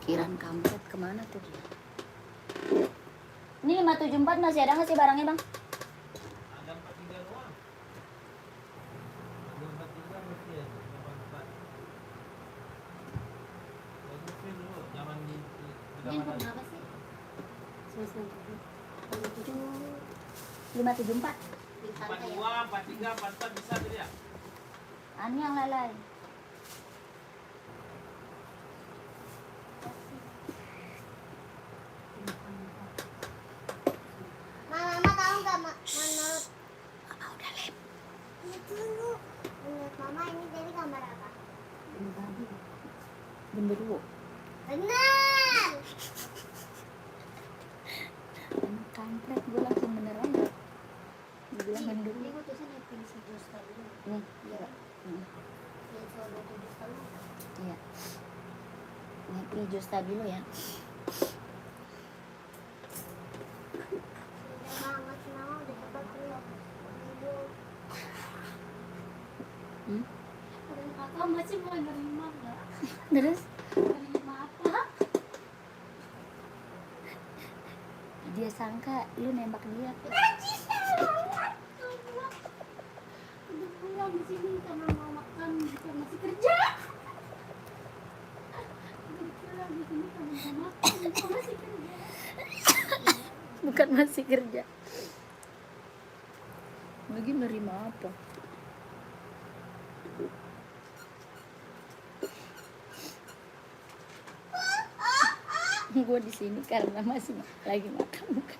Kiran kampret kemana tuh dia? Ini 574 masih ada nggak sih barangnya bang? Ada 43 doang. Ada 43 berarti ya, 84. Bagusin dulu, jangan di Ini handphone apa sih? 574 di pantai ya? 42, 43, 44 bisa tadi ya? Ani yang lalai. Mama tahu nggak menurut Mama udah lep. dulu menurut Mama ini dari gambar apa? Genderuwo. Benar. Anak kampret, gue langsung beneran. Gue bilang genderuwo. Ini gue tulisannya prinsip justa dulu. Nih, iya. Prinsip 27 tahun. Iya. Ini hijau stabilo ya. Banget sih Mama udah hebat dulu. Kakak masih mau nerima nggak? Terus Nerima apa? dia sangka lu nembak dia. Udah pulang di sini karena mau makan bukan masih kerja. Udah pulang di sini karena mau makan bukan masih kerja. Bukan masih kerja. Lagi nerima apa? Gue di sini karena masih lagi makan bukan.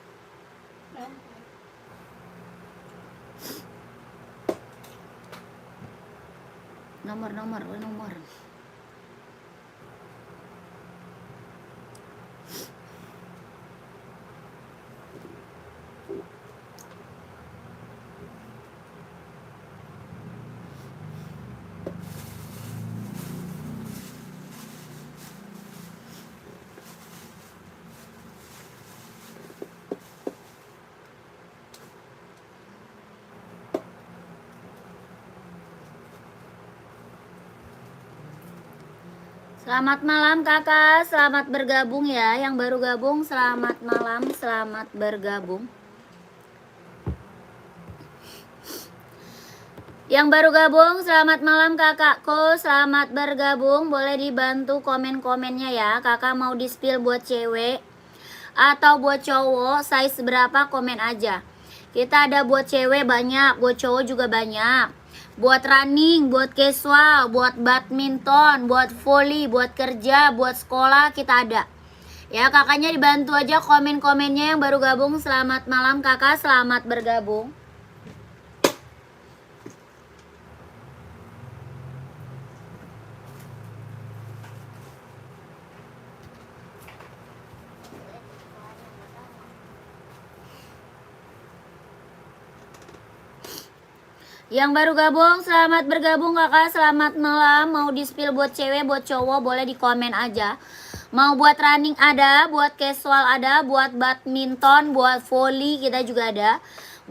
Nomor. Selamat malam kakak, selamat bergabung ya. Yang baru gabung selamat malam, selamat bergabung. Yang baru gabung selamat malam kakakku, selamat bergabung. Boleh dibantu komen-komennya ya. Kakak mau di-spill buat cewek atau buat cowok, size berapa komen aja. Kita ada buat cewek banyak, buat cowok juga banyak. Buat running, buat casual, buat badminton, buat volley, buat kerja, buat sekolah kita ada. Ya kakaknya dibantu aja komen-komennya. Yang baru gabung selamat malam kakak, selamat bergabung. Yang baru gabung selamat bergabung kakak, selamat malam. Mau di-spill buat cewek, buat cowok boleh di komen aja. Mau buat running ada, buat casual ada, buat badminton, buat volley kita juga ada.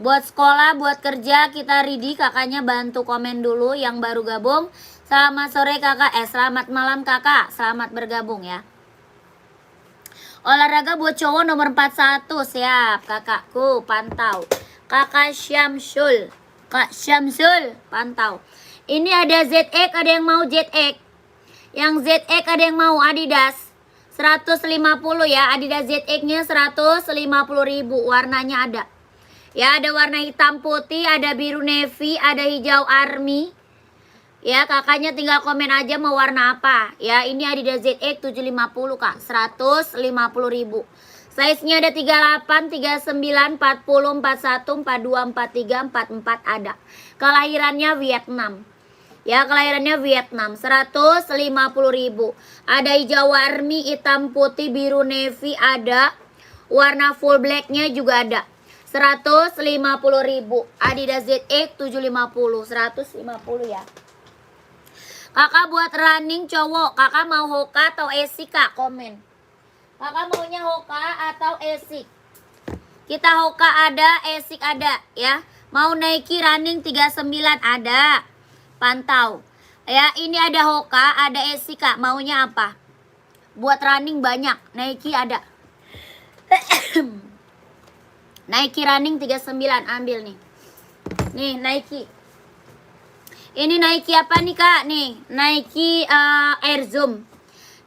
Buat sekolah, buat kerja kita ready. Kakaknya bantu komen dulu yang baru gabung. Selamat sore kakak, selamat malam kakak, selamat bergabung ya. Olahraga buat cowok nomor 41, siap kakakku, pantau. Kakak Syamsul, Kak Syamsul, pantau. Ini ada ZX, ada yang mau ZX. Yang ZX ada yang mau Adidas 150 ya, Adidas ZX-nya 150.000, warnanya ada. Ya, ada warna hitam putih, ada biru navy, ada hijau army. Ya, kakaknya tinggal komen aja mau warna apa. Ya, ini Adidas ZX 750 Kak, 150.000. Size-nya ada 38, 39, 40, 41, 42, 43, 44 ada. Kelahirannya Vietnam. Ya, kelahirannya Vietnam, 150.000. Ada hijau army, hitam putih, biru navy ada. Warna full black-nya juga ada. 150.000. Adidas ZX 750, 150 ya. Kakak buat running cowok, kakak mau Hoka atau Esik Kak, komen. Kakak maunya Hoka atau Esik? Kita Hoka ada, Esik ada ya. Mau Nike running 39 ada. Pantau. Ya, ini ada Hoka, ada Esik Kak. Maunya apa? buat running banyak. Nike ada. Nike running 39 ambil nih. Nih Nike. Ini Nike apa nih Kak? Nih Nike Air Zoom.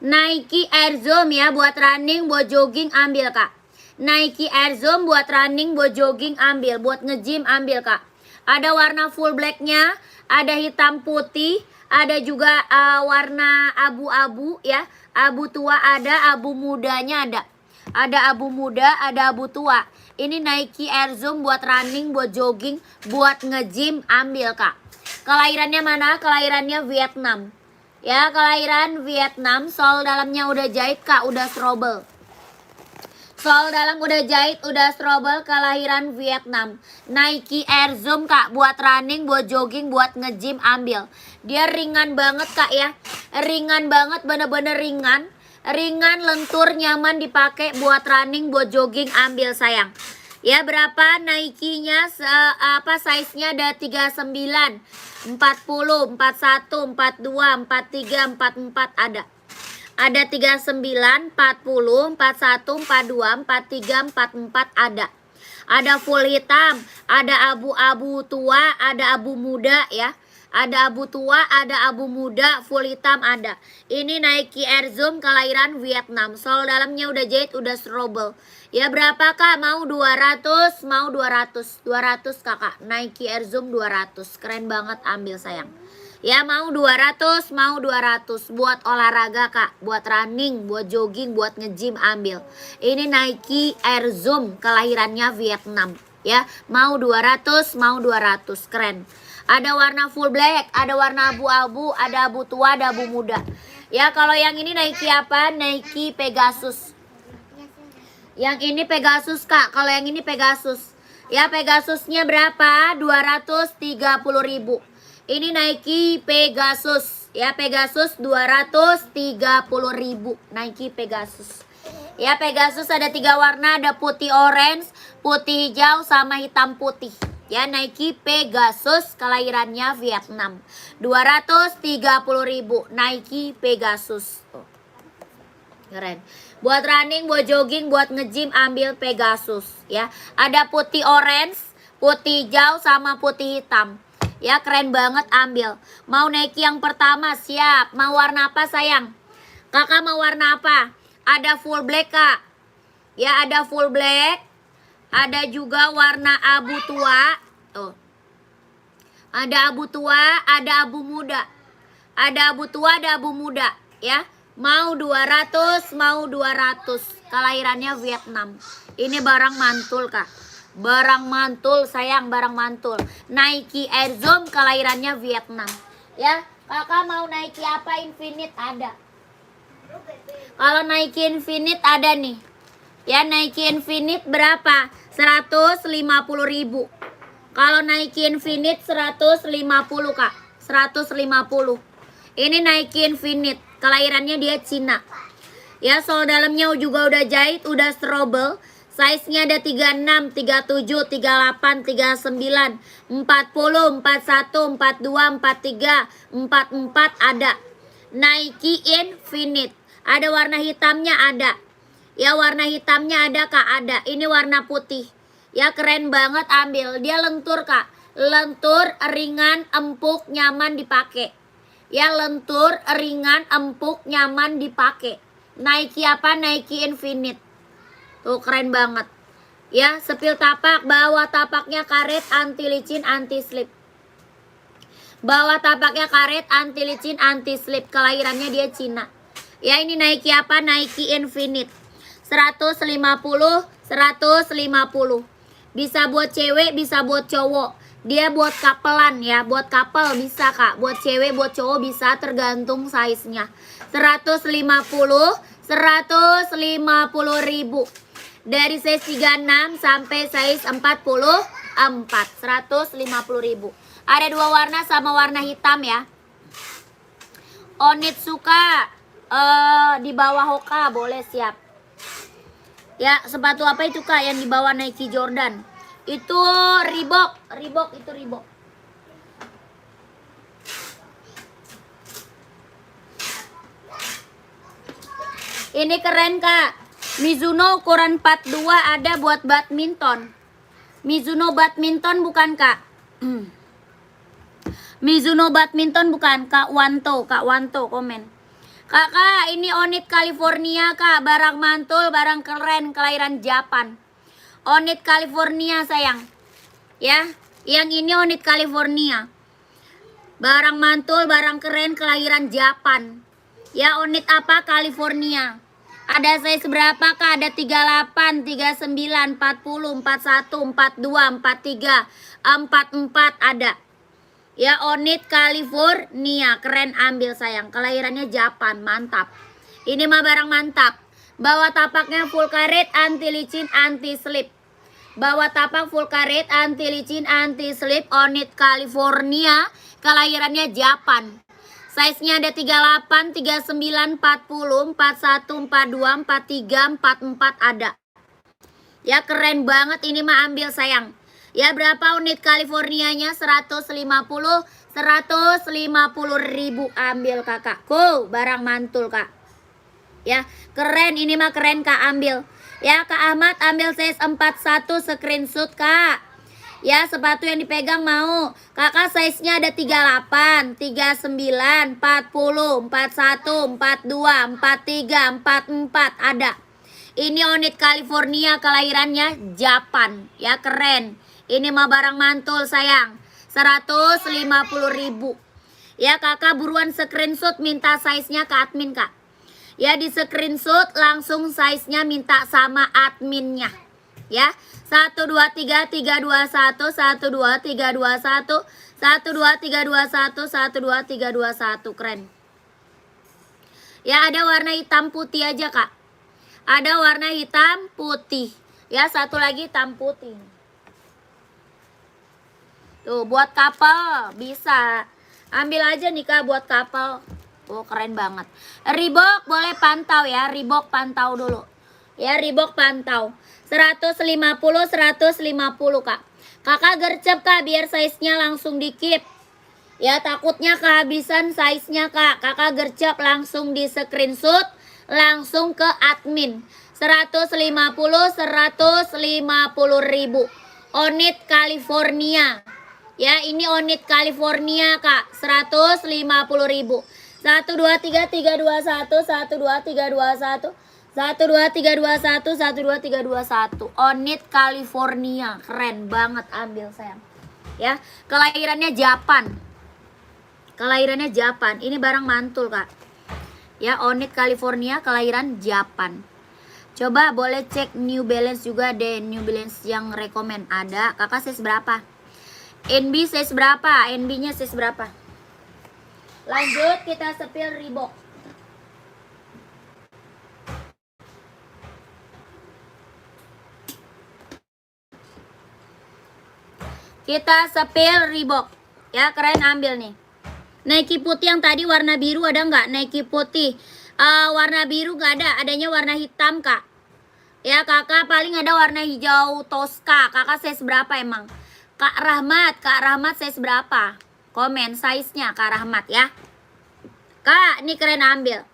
Nike Air Zoom ya, buat running, buat jogging ambil Kak. Nike Air Zoom buat running, buat jogging ambil, buat nge-gym ambil Kak. Ada warna full blacknya, ada hitam putih, ada juga warna abu-abu ya. Abu tua ada, abu mudanya ada. Ada abu muda, ada abu tua. Ini Nike Air Zoom buat running, buat jogging, buat nge-gym ambil Kak. Kelahirannya mana? Kelahirannya Vietnam. Ya, kelahiran Vietnam. Sol dalamnya udah jahit Kak, udah strobel. Sol dalam udah jahit, udah strobel. Kelahiran Vietnam. Nike Air Zoom Kak, buat running, buat jogging, buat nge-gym ambil. Dia ringan banget Kak ya. Ringan banget, bener-bener ringan. Ringan, lentur, nyaman dipakai buat running, buat jogging ambil sayang. Ya, berapa Nike-nya? Size-nya ada 39, 40, 41, 42, 43, 44 ada. Ada 39, 40, 41, 42, 43, 44 ada. Ada full hitam, ada abu-abu tua, ada abu muda ya. Ada abu tua, ada abu muda, full hitam ada. Ini Nike Air Zoom kelahiran Vietnam. Sol dalamnya udah jahit, udah strobel. Ya berapa Kak? Mau 200? Mau 200. 200 Kakak. Nike Air Zoom 200. Keren banget, ambil sayang. Ya mau 200, mau 200. Buat olahraga Kak, buat running, buat jogging, buat nge-gym ambil. Ini Nike Air Zoom kelahirannya Vietnam. Ya, mau 200, mau 200. Keren. Ada warna full black, ada warna abu-abu, ada abu tua, ada abu muda. Ya, kalau yang ini Nike apa? Nike Pegasus. Yang ini Pegasus Kak, kalau yang ini Pegasus. Ya, Pegasusnya berapa? 230.000. Ini Nike Pegasus. Ya, Pegasus 230.000. Nike Pegasus. Ya, Pegasus ada 3 warna, ada putih orange, putih hijau, sama hitam putih. Ya, Nike Pegasus kelahirannya Vietnam. 230.000 Nike Pegasus. Oh, keren. Buat running, buat jogging, buat nge-gym ambil Pegasus ya. Ada putih orange, putih hijau, sama putih hitam. Ya, keren banget ambil. Mau Nike yang pertama, siap. Mau warna apa sayang? Kakak mau warna apa? Ada full black Kak. Ya, ada full black. Ada juga warna abu tua. Tuh. Ada abu tua, ada abu muda. Ada abu tua, ada abu muda. Ya. Mau 200, mau 200. Kelahirannya Vietnam. Ini barang mantul Kak. Barang mantul sayang, barang mantul. Nike Air Zoom kelahirannya Vietnam. Ya. Kakak mau Nike apa? Infinite ada. Kalau Nike Infinite ada nih. Ya, Nike Infinite berapa? 150.000. Kalau Nike Infinite 150 Kak. 150. Ini Nike Infinite. Kelahirannya dia Cina. Ya, sol dalamnya juga udah jahit, udah strobel. Size-nya ada 36, 37, 38, 39, 40, 41, 42, 43, 44 ada. Nike Infinite. Ada warna hitamnya ada. Ya, warna hitamnya ada Kak, ada. Ini warna putih. Ya, keren banget ambil. Dia lentur Kak. Lentur, ringan, empuk, nyaman dipakai. Ya, lentur, ringan, empuk, nyaman dipakai. Nike apa? Nike Infinite. Tuh, keren banget. Ya, sepil tapak, bawah tapaknya karet, anti licin, anti slip. Bawah tapaknya karet, anti licin, anti slip. Kelahirannya dia Cina. Ya, ini Nike apa? Nike Infinite. 150, 150. Bisa buat cewek, bisa buat cowok. Dia buat kapelan ya, buat couple bisa Kak. Buat cewek, buat cowok bisa, tergantung size-nya. 150, 150.000. Dari size 36 sampai size 44. 150.000. Ada 2 warna sama warna hitam ya. Onitsuka di bawah Hoka boleh, siap. Ya, sepatu apa itu Kak yang di bawah Nike Jordan? Itu Reebok, itu Reebok. Ini keren kak. Mizuno ukuran 42 ada buat badminton. Mizuno badminton bukan kak? Mizuno badminton bukan? Kak Wanto komen. Kakak ini Onit California kak. Barang mantul, barang keren, kelahiran Japan. Onit California sayang. Ya, yang ini Onit California. Barang mantul, barang keren, kelahiran Japan. Ya, Onit apa? California. Ada size berapa kak? Ada 38, 39, 40, 41, 42, 43, 44 ada. Ya, Onit California. Keren, ambil sayang. Kelahirannya Japan, mantap. Ini mah barang mantap. Bawa tapaknya full karet, anti licin, anti slip. Bawa tapak full karet, anti licin, anti slip. Onit California. Kelahirannya Japan. Size-nya ada 38, 39, 40, 41, 42, 43, 44 ada. Ya keren banget, ini mah ambil sayang. Ya berapa unit Californianya? 150 ribu ambil kakakku. Barang mantul kak. Ya keren, ini mah keren kak, ambil. Ya Kak Ahmad ambil size 41 screenshot kak. Ya sepatu yang dipegang mau. Kakak size-nya ada 38, 39, 40, 41, 42, 43, 44 ada. Ini Onit California, kelahirannya Japan. Ya keren. Ini mah barang mantul sayang. 150 ribu. Ya kakak buruan screenshot, minta size-nya ke admin kak. Ya di screenshot langsung size-nya minta sama adminnya. Ya 1 2 3 3 2 1 1 2 3 2 1 1 2 3 2 1 1 2 3 2 1. Keren. Ya ada warna hitam putih aja kak. Ada warna hitam putih. Ya satu lagi hitam putih. Tuh buat couple bisa. Ambil aja nih kak buat couple. Oh keren banget. Reebok boleh pantau ya. Reebok pantau dulu. Ya Reebok pantau. 150 kak. Kakak gercep kak biar size-nya langsung dikip. Ya takutnya kehabisan size-nya kak. Kakak gercep langsung di screenshot, langsung ke admin. 150 ribu. Onit California. Ya ini Onit California kak. 150 ribu. 1 2 3 3 2 1 1 2 3 2 1 1 2 3 2 1 1 2 3 2 1. Onit California. Keren banget, ambil sayang. Ya, kelahirannya Japan. Kelahirannya Japan. Ini barang mantul, Kak. Ya, Onit California, kelahiran Japan. Coba boleh cek New Balance juga deh. New Balance yang rekomen ada. Kakak size berapa? NB size berapa? NB-nya size berapa? Lanjut kita spill Reebok. Kita spill Reebok. Ya keren, ambil nih. Nike putih yang tadi warna biru ada nggak? Nike putih warna biru nggak ada. Adanya warna hitam kak. Ya kakak paling ada warna hijau Tosca. Kakak size berapa emang? Kak Rahmat size berapa? Komen size-nya Kak Rahmat ya. Kak ini keren, ambil.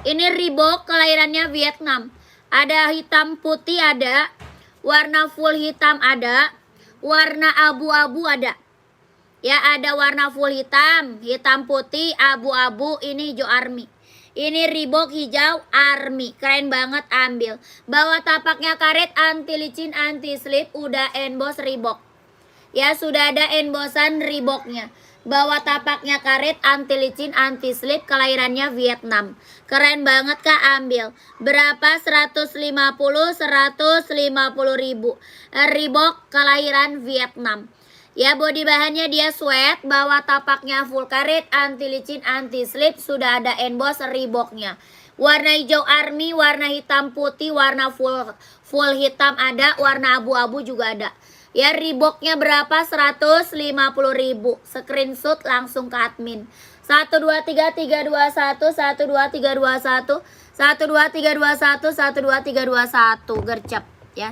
Ini Reebok kelahirannya Vietnam. Ada hitam putih ada. Warna full hitam ada. Warna abu-abu ada. Ya ada warna full hitam, hitam putih, abu-abu, ini hijau army. Ini Reebok hijau army. Keren banget, ambil. Bawa tapaknya karet, anti licin, anti slip, udah emboss Reebok. Ya sudah ada embossan Reeboknya. Bawa tapaknya karet, anti licin, anti slip, kelahirannya Vietnam. Keren banget kak, ambil. Berapa? 150 ribu. Reebok kelahiran Vietnam. Ya body bahannya dia sweat. Bawa tapaknya full karet, anti licin, anti slip, sudah ada emboss Reeboknya. Warna hijau army, warna hitam putih, warna full hitam ada, warna abu-abu juga ada. Ya Reeboknya berapa? 150 ribu. Screenshot langsung ke admin. 1 2 3 3 2 1 1 2 3 2 1 1 2 3 2 1 1 2 3 2 1 gercep ya.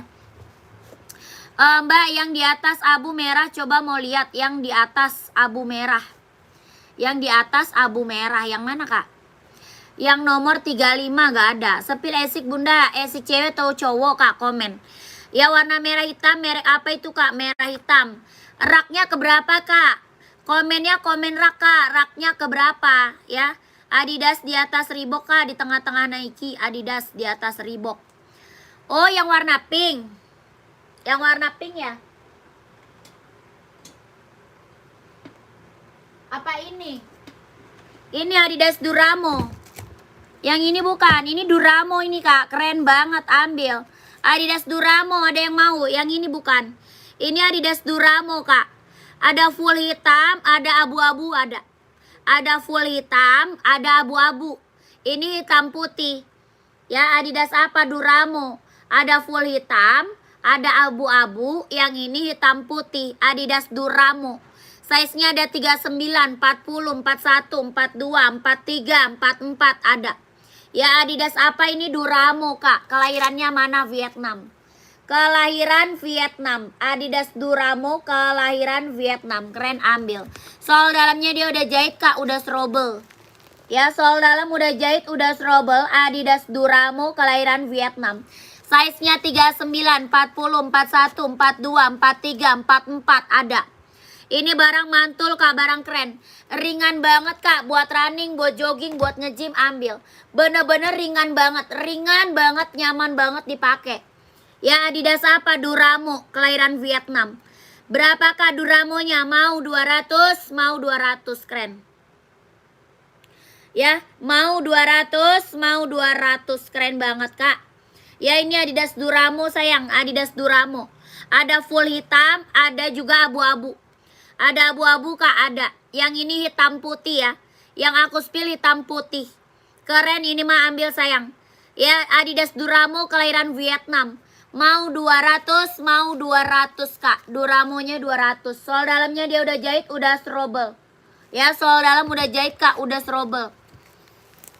Mbak yang di atas abu merah, coba mau lihat yang di atas abu merah. Yang di atas abu merah yang mana kak? Yang nomor 35 gak ada. Sepil esik bunda, esik cewek atau cowok kak, komen. Ya warna merah hitam, merek apa itu kak? Merah hitam. Raknya keberapa kak? Komennya komen rak kak, raknya keberapa ya? Adidas di atas Reebok kak, di tengah-tengah Nike. Adidas di atas Reebok. Oh yang warna pink. Yang warna pink ya? Apa ini? Ini Adidas Duramo. Yang ini bukan, ini Duramo ini kak, keren banget, ambil. Adidas Duramo, ada yang mau? Yang ini bukan. Ini Adidas Duramo kak. Ada full hitam, ada abu-abu, ada. Ada full hitam, ada abu-abu. Ini hitam putih. Ya Adidas apa? Duramo. Ada full hitam, ada abu-abu, yang ini hitam putih. Adidas Duramo. Size-nya ada 39, 40, 41, 42, 43, 44 ada. Ya Adidas apa ini? Duramo kak. Kelahirannya mana? Vietnam. Kelahiran Vietnam. Adidas Duramo kelahiran Vietnam. Keren, ambil. Sol dalamnya dia udah jahit kak, udah strobel. Ya sol dalam udah jahit, udah strobel. Adidas Duramo kelahiran Vietnam. Size-nya 39, 40, 41, 42, 43, 44 ada. Ini barang mantul kak, barang keren. Ringan banget kak, buat running, buat jogging, buat nge-gym, ambil. Bener-bener ringan banget, nyaman banget dipakai. Ya Adidas apa? Duramo, kelahiran Vietnam. Berapa kak Duramonya? Mau 200, mau 200, keren. Ya, mau 200, mau 200, keren banget kak. Ya ini Adidas Duramo sayang, Adidas Duramo. Ada full hitam, ada juga abu-abu. Ada abu-abu kak, ada. Yang ini hitam putih ya. Yang aku spill hitam putih. Keren, ini mah ambil sayang. Ya Adidas Duramo kelahiran Vietnam. Mau 200, mau 200 kak. Duramonya 200. Sol dalamnya dia udah jahit, udah strobel. Ya sol dalam udah jahit kak, udah strobel.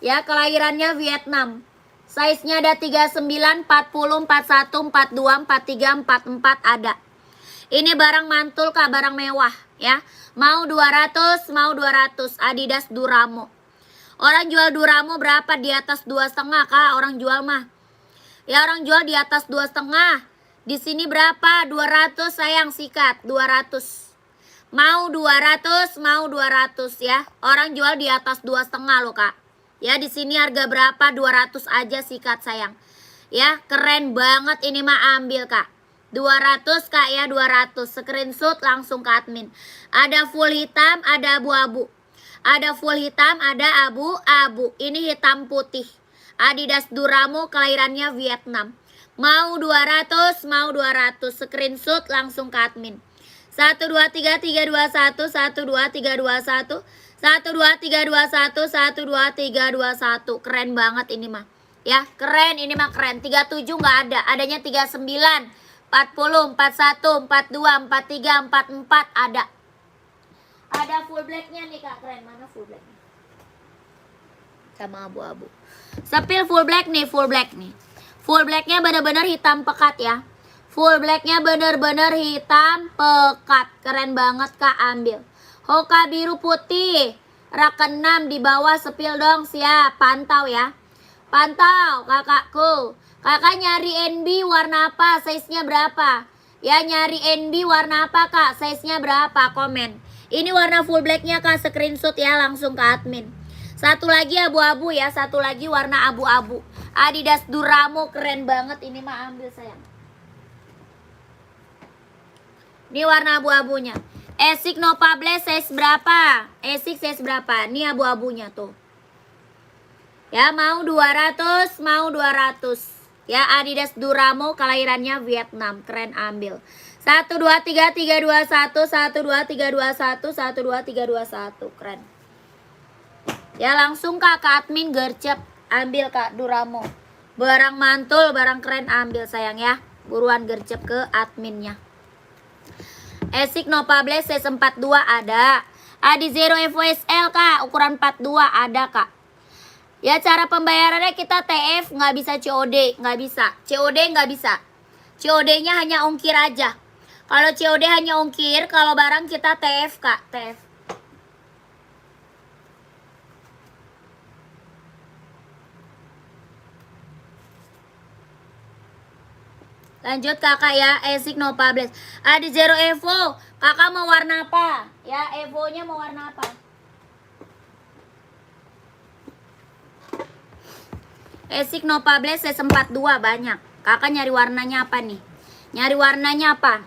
Ya kelahirannya Vietnam. Size-nya ada 39, 40, 41, 42, 43, 44 ada. Ini barang mantul kak, barang mewah ya. Mau 200, mau 200. Adidas Duramo. Orang jual Duramo berapa? Di atas 2,5 kak, orang jual mah. Ya orang jual di atas 2,5. Di sini berapa? 200 sayang, sikat 200. Mau 200, mau 200 ya. Orang jual di atas 2,5 loh kak. Ya di sini harga berapa? 200 aja, sikat sayang. Ya keren banget, ini mah ambil kak. 200 kak ya, 200. Screenshot langsung ke admin. Ada full hitam, ada abu-abu. Ada full hitam, ada abu-abu. Ini hitam putih. Adidas Duramo kelahirannya Vietnam. Mau 200, mau 200. Screenshot langsung ke admin. 1 2 3 3 2 1 1 2 3 2 1 1 2 3 2 1 1 2 3 2 1. Keren banget ini mah. Ya, keren, ini mah keren. 37 nggak ada. Adanya 39. 40, 41, 42, 43, 44 ada. Ada full blacknya nih kak, keren. Mana full blacknya? Sama abu-abu. Sepil full black nih, full black nih. Full blacknya bener-bener hitam pekat ya. Full blacknya bener-bener hitam pekat. Keren banget kak, ambil. Hoka biru putih. Rak 6 di bawah, sepil dong, siap. Pantau ya. Pantau kakakku. Kakak nyari NB warna apa? Size-nya berapa? Ya nyari NB warna apa kak? Size-nya berapa? Komen. Ini warna full blacknya kak, screenshot ya langsung ke admin. Satu lagi abu-abu ya, satu lagi warna abu-abu. Adidas Duramo keren banget, ini mah ambil sayang. Ini warna abu-abunya. Esik no publish size berapa? Esik size berapa? Ini abu-abunya tuh. Ya mau 200, mau 200. Ya Adidas Duramo kelahirannya Vietnam. Keren, ambil. 1 2 3 3 2 1 1 2 3 2 1 1 2 3 2 1. Keren. Ya langsung kak ke admin gercep. Ambil kak Duramo. Barang mantul, barang keren, ambil sayang ya. Buruan gercep ke adminnya. Esik no publish size 42 ada. Adi Zero FOSL kak, ukuran 42 ada kak. Ya cara pembayarannya kita TF, nggak bisa COD, nggak bisa. COD nggak bisa. COD-nya hanya ongkir aja. Kalau COD hanya ongkir, kalau barang kita TF kak, TF. Lanjut kakak ya, Esik Nova Blast. Ada Zero Evo, kakak mau warna apa? Ya, Evo-nya mau warna apa? Esik Nova Blast S42 banyak. Kakak nyari warnanya apa nih? Nyari warnanya apa?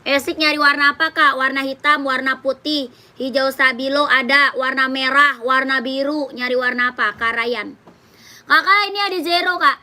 Esik nyari warna apa kak? Warna hitam, warna putih, hijau stabilo ada, warna merah, warna biru. Nyari warna apa? Karayan. Kakak ini ada Zero kak.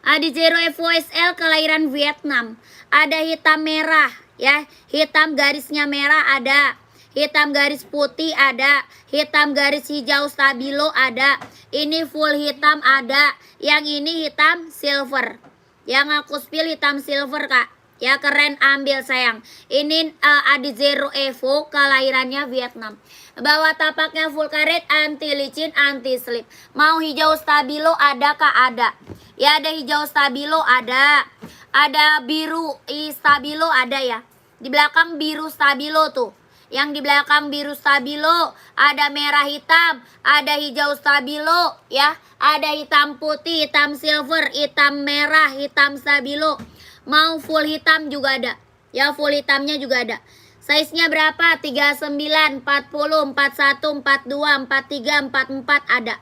Ada Zero Evo SL kelahiran Vietnam. Ada hitam merah ya, hitam garisnya merah ada, hitam garis putih ada, hitam garis hijau stabilo ada. Ini full hitam ada, yang ini hitam silver. Yang aku spill hitam silver kak. Ya keren, ambil sayang. Ini ada Zero Evo kelahirannya Vietnam. Bawah tapaknya full karet, anti licin, anti slip. Mau hijau stabilo ada kak? Ada. Ya ada hijau stabilo ada. Ada biru stabilo ada ya. Di belakang biru stabilo tuh. Yang di belakang biru stabilo, ada merah hitam, ada hijau stabilo ya. Ada hitam putih, hitam silver, hitam merah, hitam stabilo. Mau full hitam juga ada. Ya full hitamnya juga ada. Size-nya berapa? 39, 40, 41, 42, 43, 44 ada.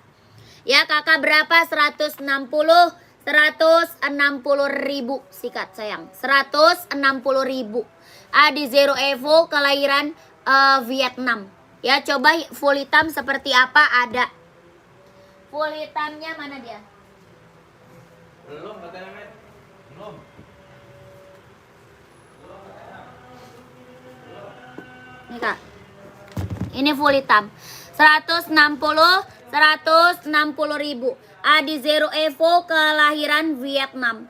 Ya kakak berapa? 160 ribu. Sikat sayang, 160 ribu. Ada Zero Evo kelahiran Vietnam. Ya coba full hitam seperti apa ada. Full hitamnya mana dia? Belum katanya Met. Belum. Nih kak, ini full hitam 160 ribu. Adi Zero Evo kelahiran Vietnam.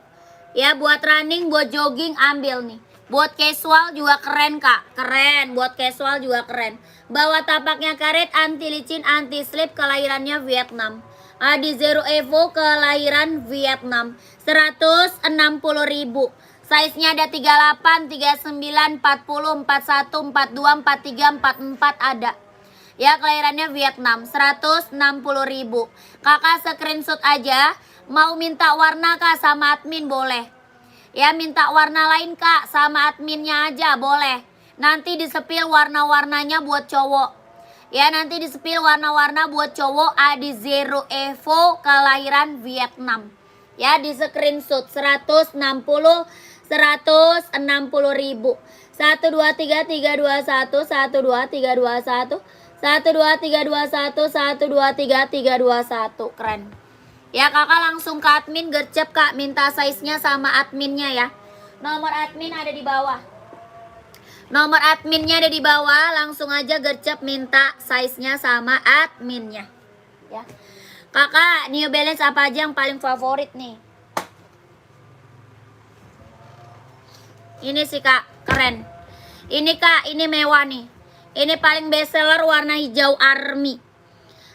Ya buat running, buat jogging ambil nih. Buat casual juga keren kak, keren. Buat casual juga keren. Bawah tapaknya karet, anti licin, anti slip, kelahirannya Vietnam. Adi Zero Evo kelahiran Vietnam 160 ribu. Size-nya ada 38, 39, 40, 41, 42, 43, 44 ada. Ya kelahirannya Vietnam 160 ribu. Kakak screenshot aja. Mau minta warna kak sama admin boleh. Ya minta warna lain kak sama adminnya aja boleh. Nanti di-spill warna-warnanya buat cowok. Ya nanti di-spill warna-warna buat cowok. Ada Zero Evo kelahiran Vietnam. Ya di screenshot 160 ribu. 1 2 3 3 2 1 1 2 3 2 1 1 2 3 2 1 1 2 3 3 2 1. Keren. Ya kakak langsung ke admin gercep kak, minta size-nya sama adminnya ya. Nomor admin ada di bawah. Nomor adminnya ada di bawah, langsung aja gercep minta size-nya sama adminnya. Ya. Kakak, New Balance apa aja yang paling favorit nih? Ini sih kak, keren. Ini kak, ini mewah nih. Ini paling best seller warna hijau army.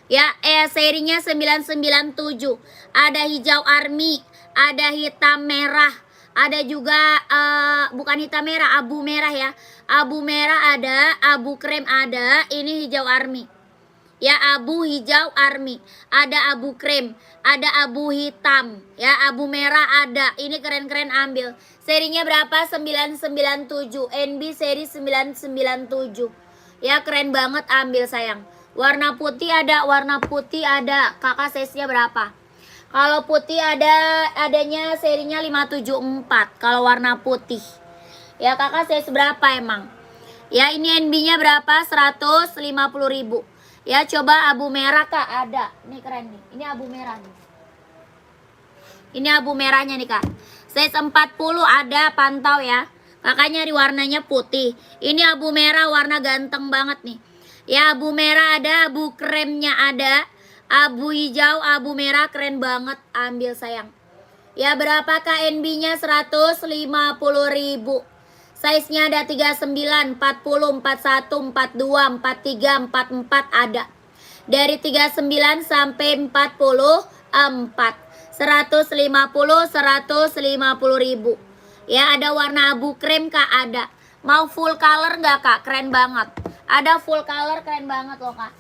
Ya, serinya 997. Ada hijau army, ada hitam merah, ada juga bukan hitam merah, abu merah ya. Abu merah ada, abu krem ada, ini hijau army. Ya, abu hijau army, ada abu krem, ada abu hitam, ya abu merah ada. Ini keren-keren ambil. Serinya berapa? 997. NB seri 997. Ya keren banget ambil sayang. Warna putih ada, warna putih ada. Kakak size-nya berapa? Kalau putih adanya serinya 574 kalau warna putih. Ya kakak size berapa emang? Ya ini NB-nya berapa? 150 ribu. Ya coba abu merah kak ada. Ini keren nih. Ini abu merah nih. Ini abu merahnya nih kak. Size 40 ada, pantau ya. Kakak nyari warnanya putih. Ini abu merah warna ganteng banget nih. Ya abu merah ada, abu kremnya ada. Abu hijau, abu merah keren banget. Ambil sayang. Ya berapa kak NB-nya? 150 ribu. Size-nya ada 39, 40, 41, 42, 43, 44 ada. Dari 39 sampai 44. 150 ribu. Ya ada warna abu krem kak ada. Mau full color nggak kak? Keren banget. Ada full color keren banget loh kak.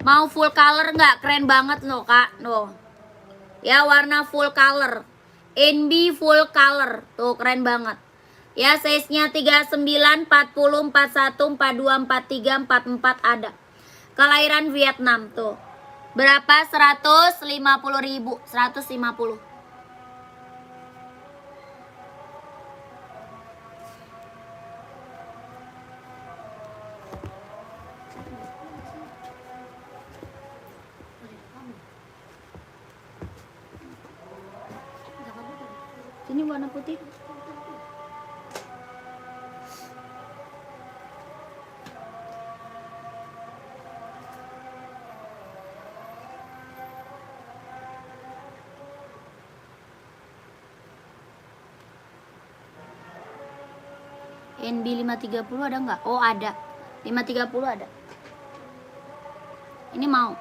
Mau full color nggak? Keren banget loh kak. Loh. Ya warna full color. NB full color. Tuh keren banget. Ya size-nya 39, 40, 41, 42, 43, 44 ada. Kelahiran Vietnam tuh. Berapa? 150.000. 150. Ini warna putih. NB 530 ada nggak? Oh ada. 530 ada. Ini mau.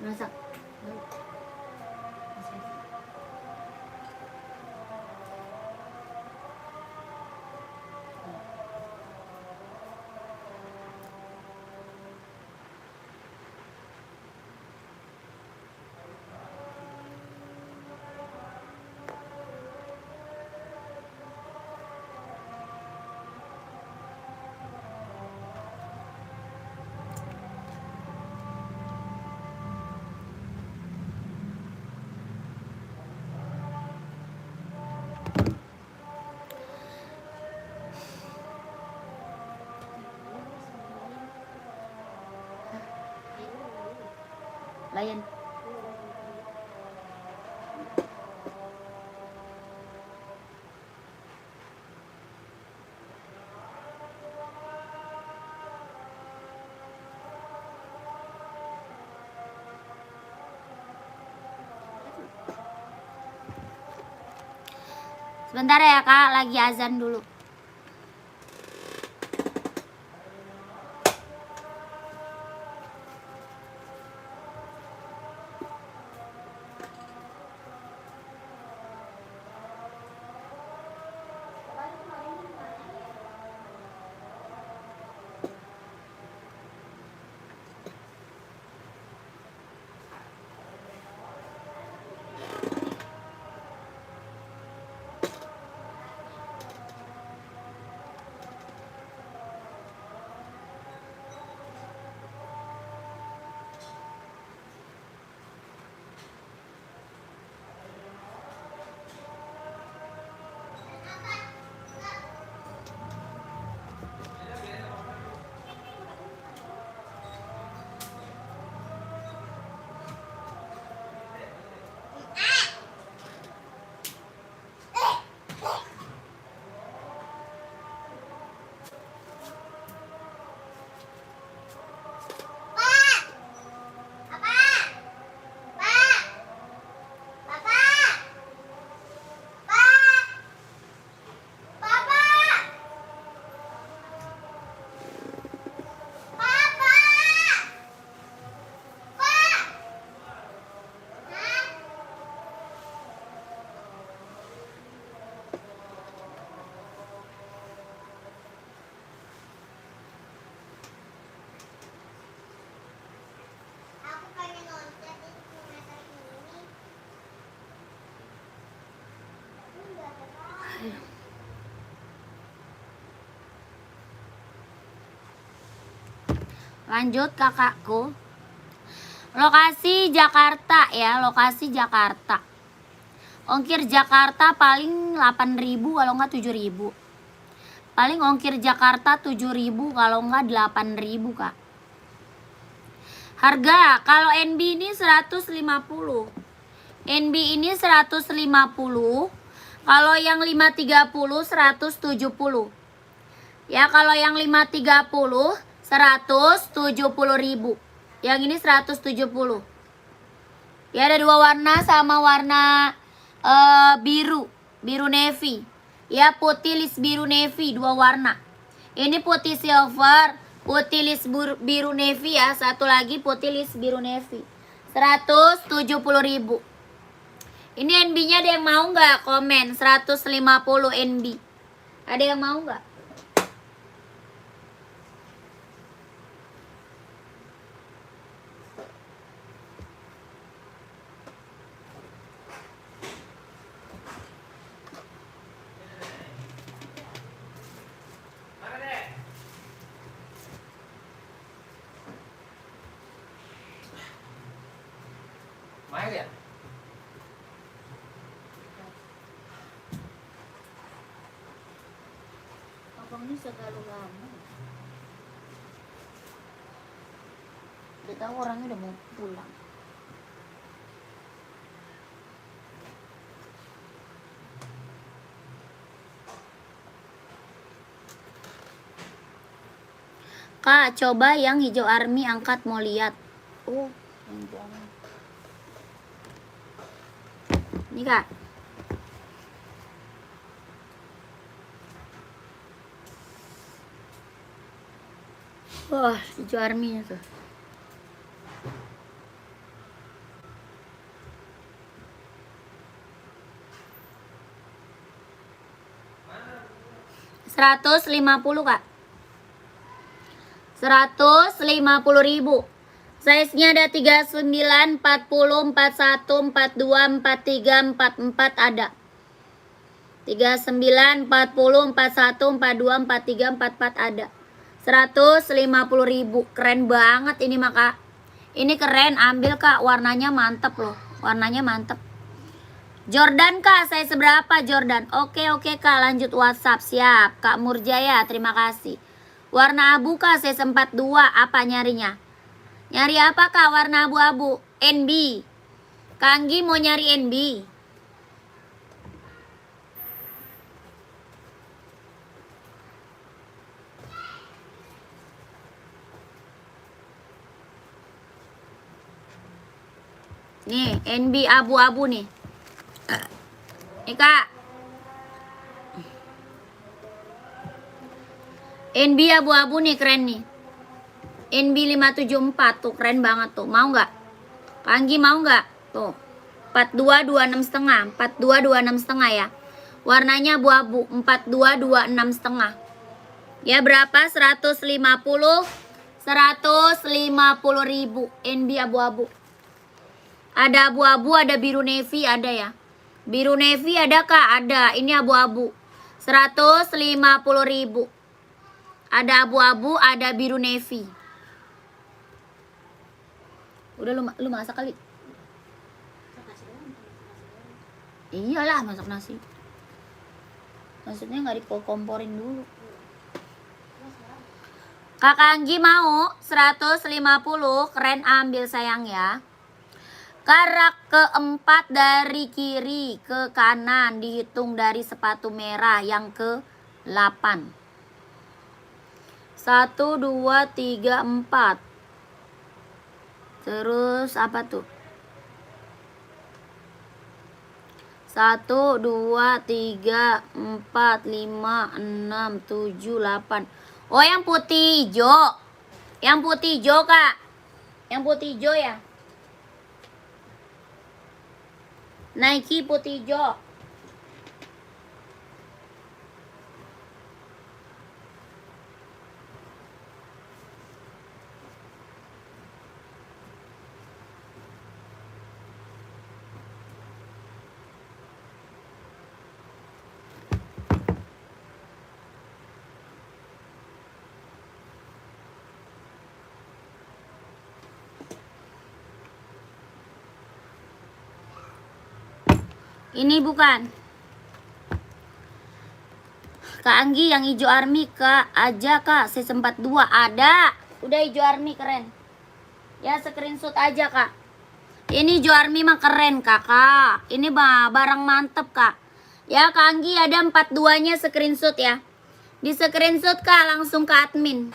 Masak. Layan. Sebentar ya kak, lagi azan dulu. Lanjut kakakku. Lokasi Jakarta ya, lokasi Jakarta. Ongkir Jakarta paling 8.000 kalau enggak 7.000. Paling ongkir Jakarta 7.000 kalau enggak 8.000 kak. Harga kalau NB ini 150. NB ini 150. Kalau yang 530 170. Ya kalau yang 530 170.000. Yang ini 170. Ya ada dua warna sama warna biru navy. Ya putih list biru navy, dua warna. Ini putih silver, Putih list biru navy ya. Satu lagi putih list biru navy. 170.000. Ini NB-nya ada yang mau nggak? Komen 150 NB. Ada yang mau nggak? Mana deh? Main ya? Abang ini selalu lama. Udah tahu orangnya udah mau pulang. Kak, coba yang hijau army angkat mau lihat. Oh, yang hijau army. Ini Kak. Wah, hijau army tuh. $150 Kak. 150.000. Size-nya ada 39, 40, 41, 42, 43, 44 ada. 39, 40, 41, 42, 43, 44 ada. 150.000. Keren banget ini mah Kak. Ini keren, ambil Kak. Warnanya mantep loh. Warnanya mantep. Jordan Kak, saya seberapa Jordan? Oke Kak, lanjut WhatsApp. Siap Kak Murjaya, terima kasih. Warna abu Kak, saya sempat 2. Apa nyarinya? Nyari apa Kak warna abu-abu? NB. Kak Anggi mau nyari NB. Nih, NB abu-abu nih. Nih Kak. NB abu-abu nih, keren nih. NB 574 tuh, keren banget tuh. Mau nggak? Kak Anggi mau nggak? Tuh. 4226,5. 4226,5 ya. Warnanya abu-abu. 4226,5. Ya berapa? 150. 150.000 NB abu-abu. Ada abu-abu, ada biru navy, ada ya. Biru navy ada Kak? Ada. Ini abu-abu. 150.000. Ada abu-abu, ada biru navy. Udah lu masak kali? Iyalah masak nasi. Maksudnya nggak dikomporin dulu. Kakak Anggi mau 150, keren ambil sayang ya. Karak keempat dari kiri ke kanan dihitung dari sepatu merah yang ke 8. 1, 2, 3, 4. Terus apa tuh? 1, 2, 3, 4, 5, 6, 7, 8. Oh yang putih hijau. Yang putih hijau Kak. Yang putih hijau ya. Nike putih hijau. Ini bukan. Kak Anggi yang hijau army Kak aja Kak. Saya sempat 2 ada. Udah hijau army keren. Ya screenshot aja Kak. Ini hijau army mah keren Kakak. Ini barang mantep Kak. Ya Kak Anggi ada 42-nya screenshot ya. Di screenshot Kak langsung ke admin.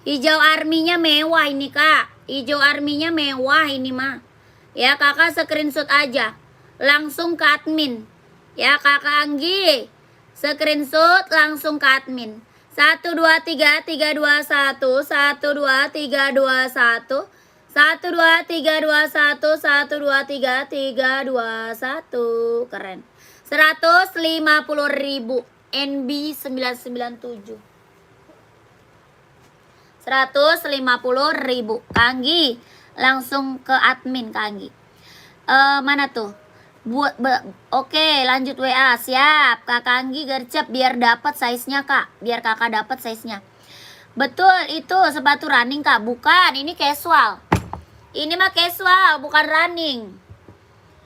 Hijau army-nya mewah ini Kak. Hijau army-nya mewah ini mah. Ya Kakak screenshot aja. Langsung ke admin. Ya Kakak Anggi. Screenshot langsung ke admin. 1 2 3 3 2 1 1 2 3 2 1 1 2 3 2 1 1 2 3 3 2 1. Keren. 150.000 NB 997. 150.000. Kanggi langsung ke admin Kanggi. Mana tuh? Oke, lanjut WA. Siap. Kak Kanggi gercep biar dapat size-nya, Kak. Biar Kakak dapat size-nya. Betul, itu sepatu running, Kak. Bukan, ini casual. Ini mah casual, bukan running.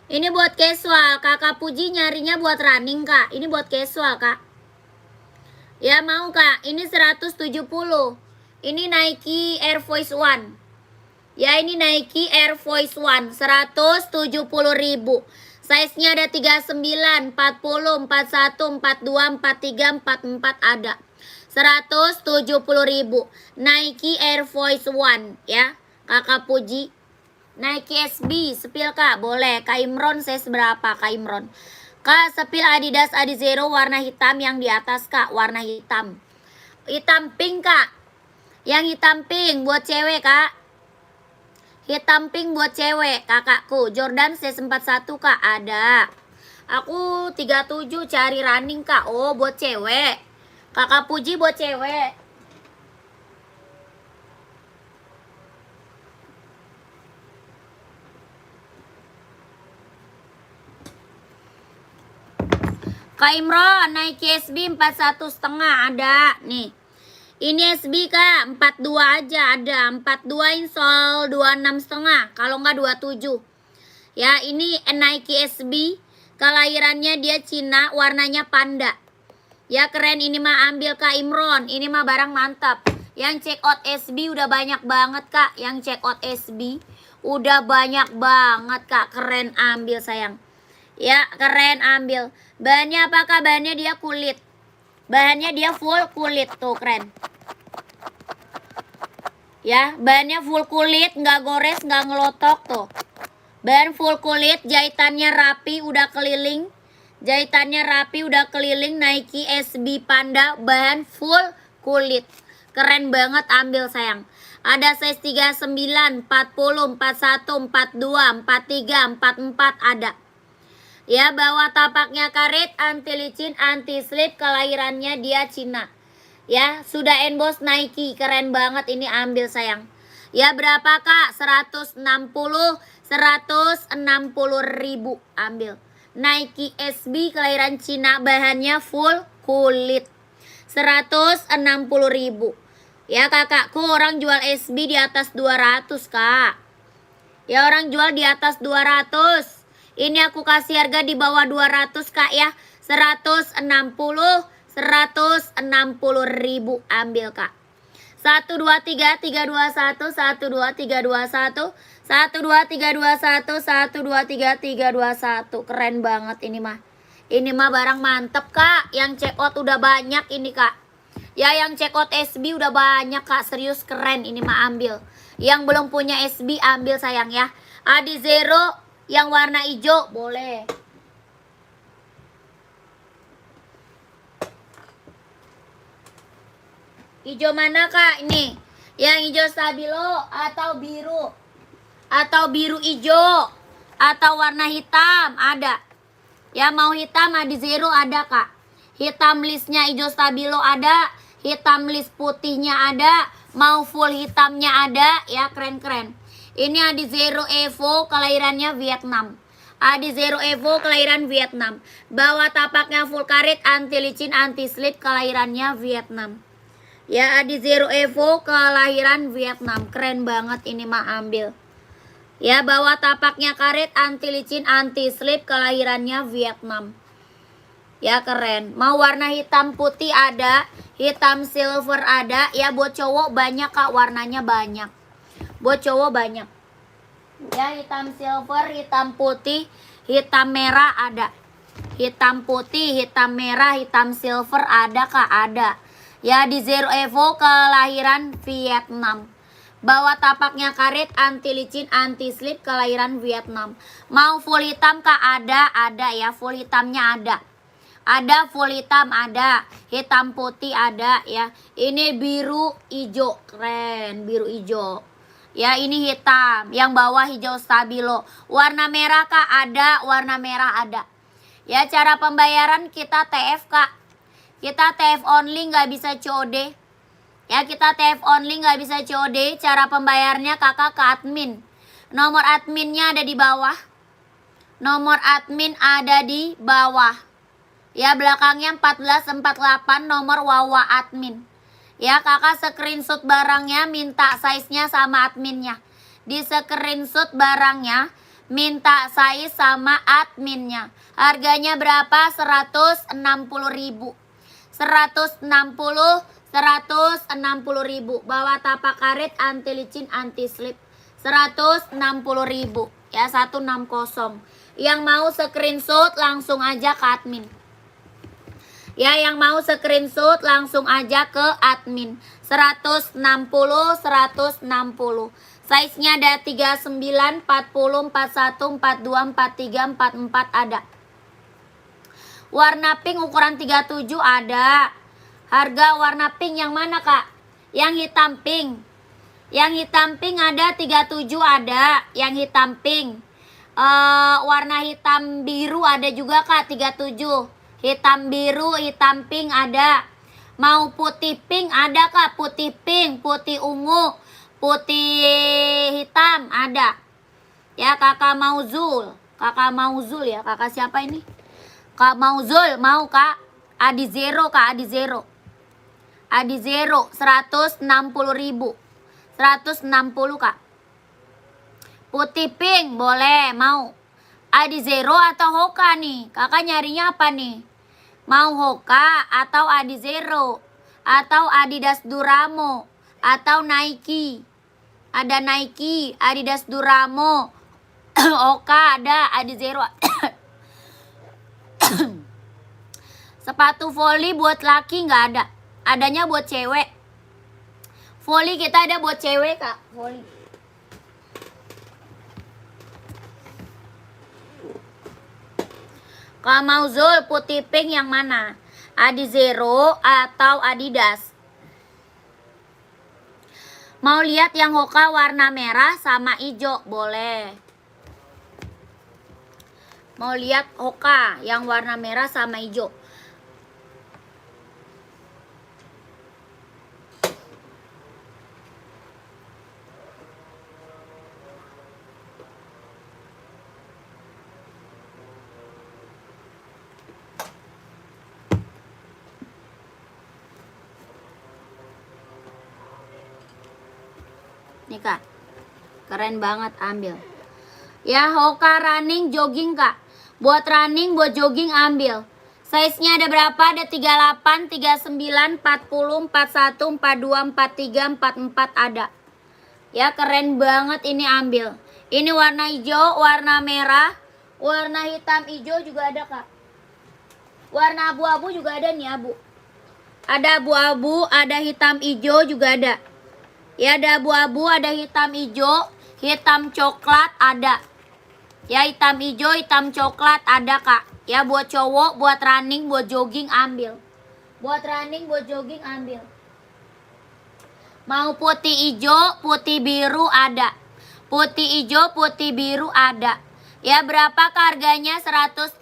Ini buat casual. Kakak Puji nyarinya buat running, Kak. Ini buat casual, Kak. Ya mau, Kak. Ini 170. Ini Nike Air Force One. Ya, ini Nike Air Force One. 170.000. Size-nya ada 39, 40, 41, 42, 43, 44 ada. 170.000. Nike Air Force One ya. Kakak Puji. Nike SB, sepil Kak, boleh. Kak Imron size berapa Kak Imron? Kak, sepil Adidas Adizero warna hitam yang di atas Kak, warna hitam. Hitam pink Kak. Yang hitam pink buat cewek Kak. Hitam pink buat cewek kakakku. Jordan size 41 Kak, ada. Aku 37 cari running Kak. Oh, buat cewek. Kakak Puji buat cewek. Kak Imron, Nike SB 41,5 ada nih. Ini SB Kak, 42 aja ada. 42 insole 26,5, kalau enggak 27. Ya, ini Nike SB, kelahirannya dia Cina, warnanya panda. Ya keren, ini mah ambil Kak Imron, ini mah barang mantap. Yang check out SB udah banyak banget Kak, yang check out SB udah banyak banget Kak, keren ambil sayang. Ya, keren ambil. Bahannya apakah? Bahannya dia kulit. Bahannya dia full kulit tuh, keren. Ya, bahannya full kulit, nggak gores, nggak ngelotok tuh. Bahan full kulit, jahitannya rapi, udah keliling. Jahitannya rapi, udah keliling. Nike SB Panda, bahan full kulit. Keren banget, ambil sayang. Ada size 39, 40, 41, 42, 43, 44 ada. Ya, bawah tapaknya karet, anti licin, anti slip, kelahirannya dia Cina. Ya, sudah emboss Nike, keren banget ini, ambil sayang. Ya, berapa Kak? 160.000 ambil. Nike SB kelahiran Cina, bahannya full kulit. 160.000. Ya, kakakku, orang jual SB di atas 200 Kak. Ya, orang jual di atas 200. Ini aku kasih harga di bawah 200 Kak ya. 160.000 ambil Kak. 1 2 3 3 2 1 1 2 3 2 1 1 2 3 2 1 1 2 3 3 2 1. Keren banget ini mah. Ini mah barang mantep Kak. Yang check out udah banyak ini Kak. Ya, yang check out SB udah banyak Kak. Serius keren ini mah, ambil. Yang belum punya SB ambil sayang ya. Adizero yang warna hijau boleh. Hijau mana Kak? Ini yang hijau stabilo atau biru? Atau biru hijau? Atau warna hitam? Ada. Ya, mau hitam Adizero ada Kak. Hitam listnya hijau stabilo ada. Hitam list putihnya ada. Mau full hitamnya ada. Ya, keren-keren. Ini Adizero Evo, kelahirannya Vietnam. Adizero Evo, kelahiran Vietnam. Bawah tapaknya full karet, anti licin, anti slip, kelahirannya Vietnam. Ya, Adizero Evo, kelahiran Vietnam. Keren banget ini mah, ambil. Ya, bawah tapaknya karet, anti licin, anti slip, kelahirannya Vietnam. Ya, keren. Mau warna hitam putih ada, hitam silver ada. Ya, buat cowok banyak Kak, warnanya banyak. Buat cowok banyak. Ya, hitam silver, hitam putih, hitam merah ada. Hitam putih, hitam merah, hitam silver ada Kak, ada. Ya, Adizero Evo, kelahiran Vietnam. Bawah tapaknya karet, anti licin, anti slip, kelahiran Vietnam. Mau full hitam Kak, ada ya, full hitamnya ada. Ada full hitam, ada hitam putih, ada ya. Ini biru hijau, keren, biru hijau. Ya, ini hitam, yang bawah hijau stabilo. Warna merah Kak ada, warna merah ada. Ya, cara pembayaran kita TF Kak. Kita TF only, nggak bisa COD. Ya, kita TF only, nggak bisa COD. Cara pembayarnya kakak ke admin. Nomor adminnya ada di bawah. Nomor admin ada di bawah. Ya, belakangnya 1448 nomor wawa admin. Ya, kakak screenshot barangnya, minta size-nya sama adminnya. Di screenshot barangnya, minta size sama adminnya. Harganya berapa? 160.000. 160.000. Bawa tapak karet, anti licin, anti slip. 160.000. Ya, 160. Yang mau screenshot langsung aja ke admin. Ya, yang mau screenshot langsung aja ke admin. 160. Size-nya ada 39, 40, 41, 42, 43, 44 ada. Warna pink ukuran 37 ada. Harga warna pink yang mana Kak? Yang hitam pink. Yang hitam pink ada 37 ada. Yang hitam pink. Warna hitam biru ada juga Kak, 37. Hitam biru, hitam pink ada. Mau putih pink ada Kak, putih pink, putih ungu, putih hitam ada. Ya, kakak Mauzul. Kakak Mauzul ya, kakak siapa ini? Kak Mauzul mau Kak? Adi Zero Kak, Adi Zero. Adi Zero 160.000. 160 Kak. Putih pink boleh, mau. Adi Zero atau Hoka nih? Kakak nyarinya apa nih? Mau Hoka atau Adi Zero? Atau Adidas Duramo? Atau Nike? Ada Nike, Adidas Duramo, Hoka ada, Adi Zero. Sepatu volley buat laki nggak ada. Adanya buat cewek. Volley kita ada buat cewek Kak, volley. Kak Mauzul, putih pink yang mana? Adi Zero atau Adidas? Mau lihat yang Hoka warna merah sama hijau? Boleh. Mau lihat Hoka yang warna merah sama hijau? Nih Kak, keren banget, ambil. Ya, Hoka running jogging Kak. Buat running, buat jogging ambil. Size-nya ada berapa? Ada 38, 39, 40, 41, 42, 43, 44 ada. Ya, keren banget, ini ambil. Ini warna hijau, warna merah, warna hitam hijau juga ada Kak. Warna abu-abu juga ada nih, abu. Ada abu-abu, ada hitam hijau juga ada. Ya, ada abu-abu, ada hitam hijau, hitam coklat ada. Ya, hitam hijau, hitam coklat ada Kak. Ya, buat cowok, buat running, buat jogging ambil. Buat running, buat jogging ambil. Mau putih hijau, putih biru ada. Putih hijau, putih biru ada. Ya, berapa harganya? 130,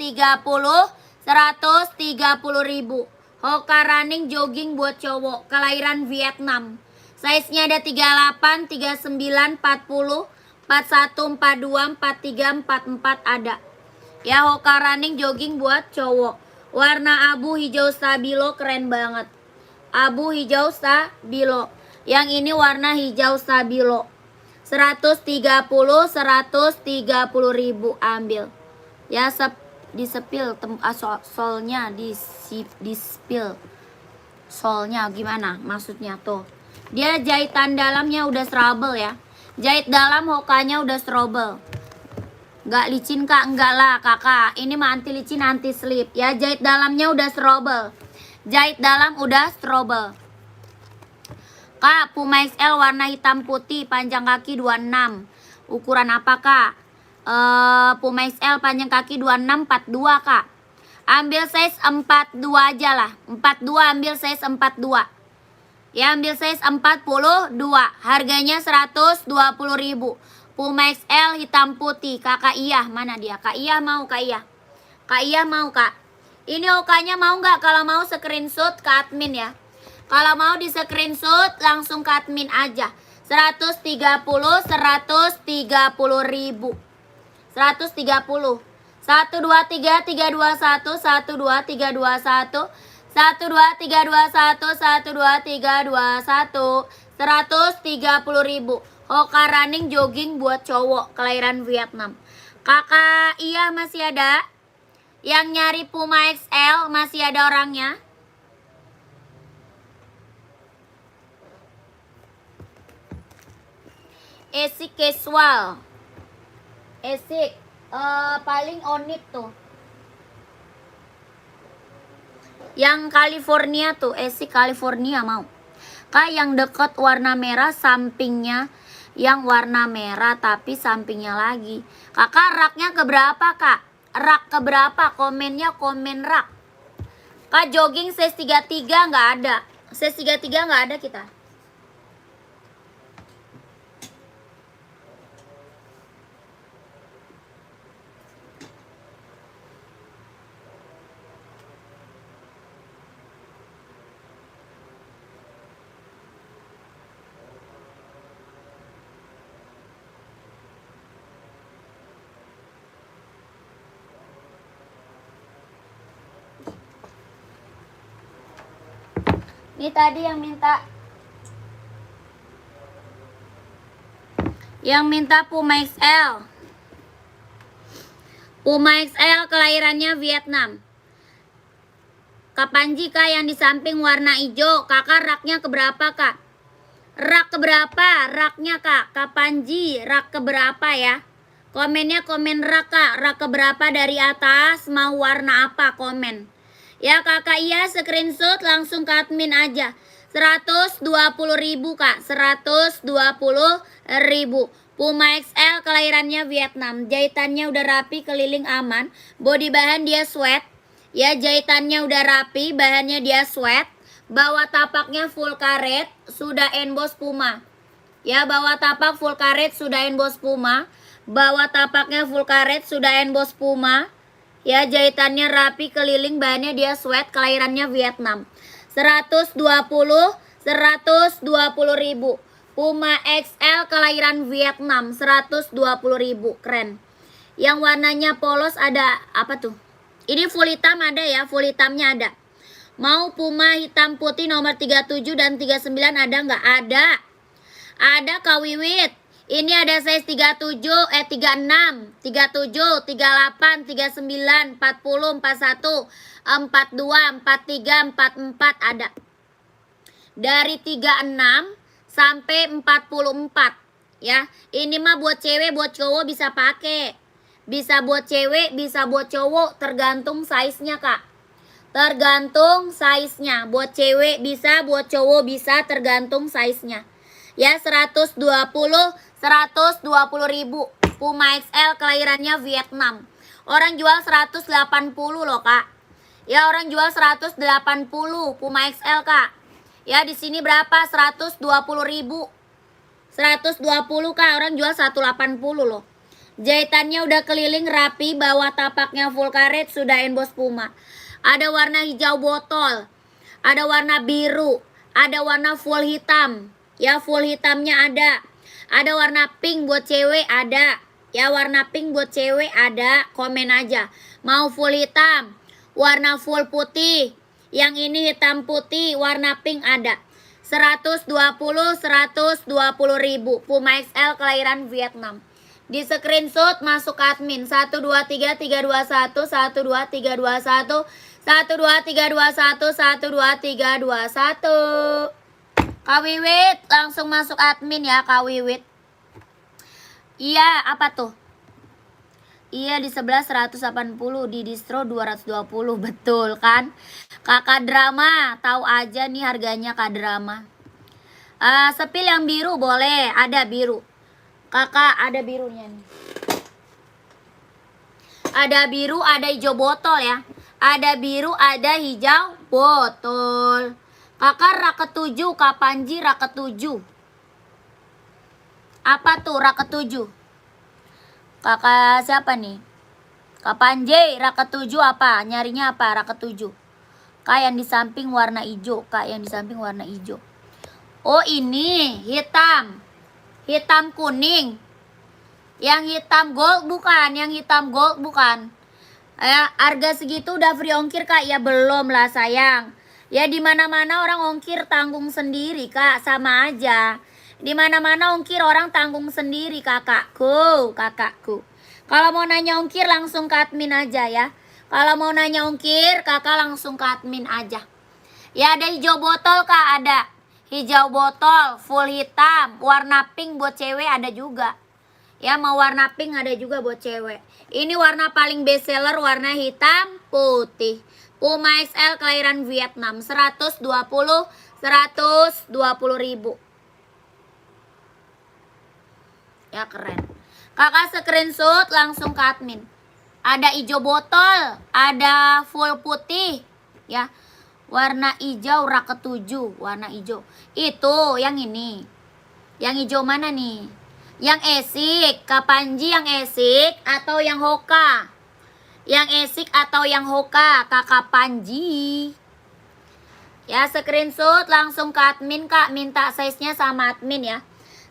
130.000. Hoka running jogging buat cowok, kelahiran Vietnam. Size-nya ada 38, 39, 40, 41, 42, 43, 44 ada. Ya, Hoka running jogging buat cowok. Warna abu hijau stabilo, keren banget. Abu hijau stabilo. Yang ini warna hijau stabilo. 130, 130.000 ambil. Ya, di spill solnya di spill. Solnya gimana maksudnya tuh? Dia jahitan dalamnya udah trouble ya. Jahit dalam Hokanya udah trouble. Nggak licin Kak? Enggak lah kakak. Ini mah anti licin, anti slip. Ya, jahit dalamnya udah trouble. Jahit dalam udah trouble. Kak, Puma XL warna hitam putih, panjang kaki 26. Ukuran apa Kak? Puma XL panjang kaki 26, 42 Kak. Ambil size 42 aja lah. 42, ambil size 42. Ya, ambil size 42. Harganya 120.000. Puma XL hitam putih. Kakak Iyah, mana dia? Kak Iyah mau, Kak Iyah. Kak Iyah mau, Kak. Ini OK-nya mau nggak? Kalau mau screenshot ke admin ya. Kalau mau di screenshot langsung ke admin aja. 130.000. 130. 130. 1 2 3 3 2 1 1 2 3 2 1 1 2 3 2 1 1 2 3 2 1 130.000. Hoka running jogging buat cowok kelahiran Vietnam. Kakak Iya masih ada? Yang nyari Puma XL masih ada orangnya? Esik casual. Esik paling onit tuh. Yang California tuh, Esik California mau. Kak yang deket warna merah sampingnya yang warna merah tapi sampingnya lagi. Kakak raknya keberapa kak? Rak keberapa? Komennya komen rak. Kak jogging size 33 nggak ada. Size 33 nggak ada kita. Ini tadi yang minta Puma XL. Puma XL kelahirannya Vietnam. Kak Panji kak yang di samping warna hijau. Kakak raknya keberapa kak? Rak keberapa? Raknya kak. Kak Panji rak keberapa ya? Komennya komen rak kak. Rak keberapa dari atas? Mau warna apa? Komen. Ya kakak Iya screenshot langsung ke admin aja. 120.000 kak. 120.000. Puma XL kelahirannya Vietnam. Jahitannya udah rapi, keliling aman. Body bahan dia sweat. Ya jahitannya udah rapi, bahannya dia sweat. Bawah tapaknya full karet, sudah emboss Puma. Ya bawah tapak full karet sudah emboss Puma. Bawah tapaknya full karet sudah emboss Puma. Ya jahitannya rapi, keliling, bahannya dia sweat, kelahirannya Vietnam. 120.000. Puma XL kelahiran Vietnam 120.000. Keren. Yang warnanya polos ada apa tuh? Ini full hitam ada ya, full hitamnya ada. Mau Puma hitam putih nomor 37 dan 39 ada nggak? Ada. Ada Kak Wiwit. Ini ada size 36, 37, 38, 39, 40, 41, 42, 43, 44 ada. Dari 36 sampai 44 ya. Ini mah buat cewek, buat cowok bisa pakai. Bisa buat cewek, bisa buat cowok, tergantung size-nya kak. Tergantung size-nya. Buat cewek bisa, buat cowok bisa, tergantung size-nya. Ya 120.000. Puma XL kelahirannya Vietnam. Orang jual 180 loh kak. Ya orang jual 180 Puma XL kak. Ya di sini berapa? 120.000. 120 kak, orang jual 180 loh. Jahitannya udah keliling rapi, bawah tapaknya full karet, sudah emboss Puma. Ada warna hijau botol, ada warna biru, ada warna full hitam. Ya full hitamnya ada. Ada warna pink buat cewek ada. Ya warna pink buat cewek ada. Komen aja. Mau full hitam, warna full putih. Yang ini hitam putih, warna pink ada. 120.000. Puma XL kelahiran Vietnam. Di screenshot masuk admin 123 321 12321 12321 12321. Kak Wiwit langsung masuk admin ya Kak Wiwit. Iya apa tuh? Iya di sebelah 180, di distro 220. Betul kan? Kakak Drama tahu aja nih harganya Kak Drama. Sepil yang biru boleh, ada biru. Kakak ada birunya nih. Ada biru, ada hijau botol ya. ada biru, ada hijau, betul. Kakak rak ketujuh, Kak Panji rak ketujuh. Apa tuh rak ketujuh? Kakak siapa nih? Kak Panji rak ketujuh apa? Nyarinya apa rak ketujuh? Kak yang di samping warna hijau, Kak yang di samping warna hijau. Oh ini hitam. Hitam kuning. Yang hitam gold bukan, yang hitam gold bukan. Ya, harga segitu udah free ongkir Kak? Ya belum lah sayang. Ya di mana-mana orang ongkir tanggung sendiri Kak, sama aja. Di mana-mana ongkir orang tanggung sendiri kakakku. Kalau mau nanya ongkir langsung ke admin aja ya. Kalau mau nanya ongkir kakak langsung ke admin aja. Ya ada hijau botol Kak, ada. Hijau botol full hitam, warna pink buat cewek ada juga. Ya mau warna pink ada juga buat cewek. Ini warna paling best seller warna hitam putih. Puma XL kelahiran Vietnam 120 ribu. Ya keren. Kakak screenshot langsung ke admin. Ada hijau botol, ada full putih. Ya. Warna hijau rak ketujuh, warna hijau. Itu yang ini. Yang hijau mana nih? Yang esik, Kak Panji yang esik atau yang hoka? Yang esik atau yang hoka, Kakak Panji? Ya screenshot langsung ke admin Kak, minta size-nya sama admin ya.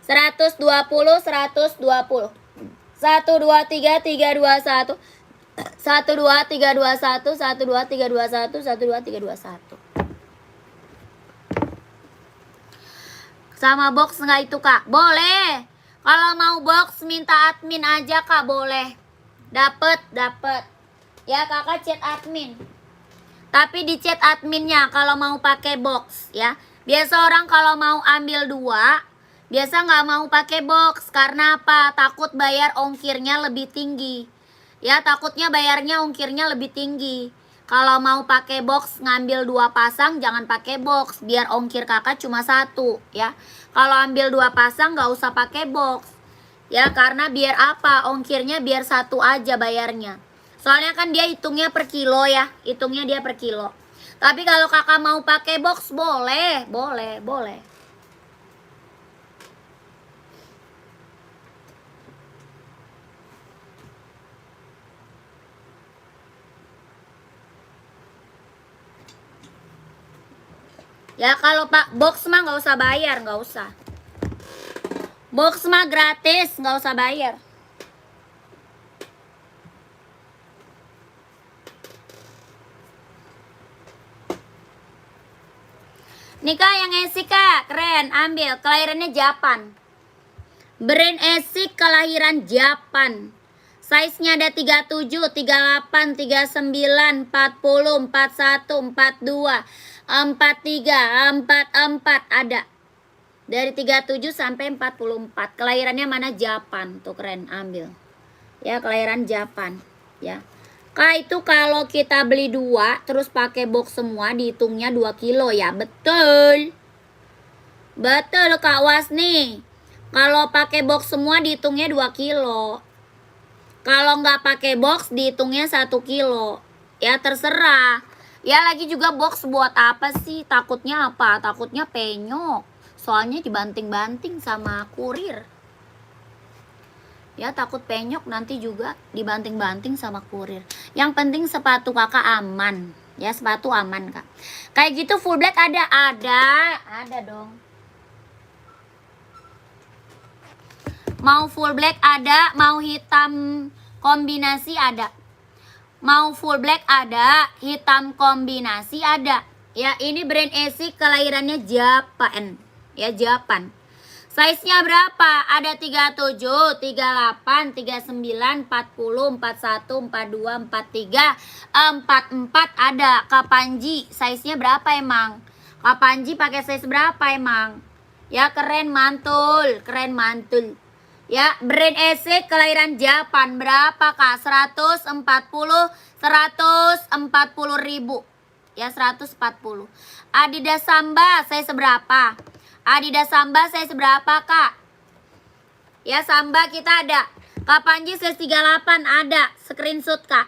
120 120. 1 2 3 3 21. 1 2 3 2 1 1 2 3 2 1 1 2 3 2 1. Sama box nggak itu Kak? Boleh. Kalau mau box minta admin aja Kak, boleh. Dapet. Ya kakak chat admin. Tapi di chat adminnya kalau mau pakai box ya. Biasa orang kalau mau ambil 2, biasa nggak mau pakai box. Karena apa? Takut bayar ongkirnya lebih tinggi. Ya takutnya bayarnya ongkirnya lebih tinggi. Kalau mau pakai box ngambil 2 pasang jangan pakai box. Biar ongkir kakak cuma 1 ya. Kalau ambil 2 pasang nggak usah pakai box. Ya karena biar apa? Ongkirnya biar 1 aja bayarnya. Soalnya kan dia hitungnya per kilo ya. Hitungnya dia per kilo. Tapi kalau kakak mau pakai box boleh. Ya kalau pak box mah nggak usah bayar, nggak usah. Box mah gratis, nggak usah bayar. Nikah yang esik Kak, keren, ambil. Kelahirannya Japan. Brand esik kelahiran Japan. Size-nya ada 37, 38, 39, 40, 41, 42, 43, 44 ada. Dari 37 sampai 44. Kelahirannya mana? Japan. Tuh keren, ambil. Ya, kelahiran Japan, ya. Kak itu kalau kita beli 2 terus pakai box semua dihitungnya 2 kilo ya. Betul Kak Wasni. Kalau pakai box semua dihitungnya 2 kilo. Kalau nggak pakai box dihitungnya 1 kilo. Ya terserah. Ya lagi juga box buat apa sih? Takutnya apa? Takutnya penyok. Soalnya dibanting-banting sama kurir. Ya takut penyok nanti juga dibanting-banting sama kurir. Yang penting sepatu kakak aman. Ya sepatu aman Kak. Kayak gitu full black ada dong. Mau full black ada, mau hitam kombinasi ada. Mau full black ada, hitam kombinasi ada. Ya ini brand esik kelahirannya Japan. Ya Japan. Size-nya berapa? Ada 37, 38, 39, 40, 41, 42, 43, 44 ada. Kak Panji, size-nya berapa emang? Kak Panji pakai size berapa emang? Ya keren mantul. Ya brand esik kelahiran Japan berapa Kak? 140 ribu. Ya 140. Adidas Samba size berapa? Adidas Samba size berapa Kak? Ya Samba kita ada. Kak Panji size 38 ada. Screenshot Kak.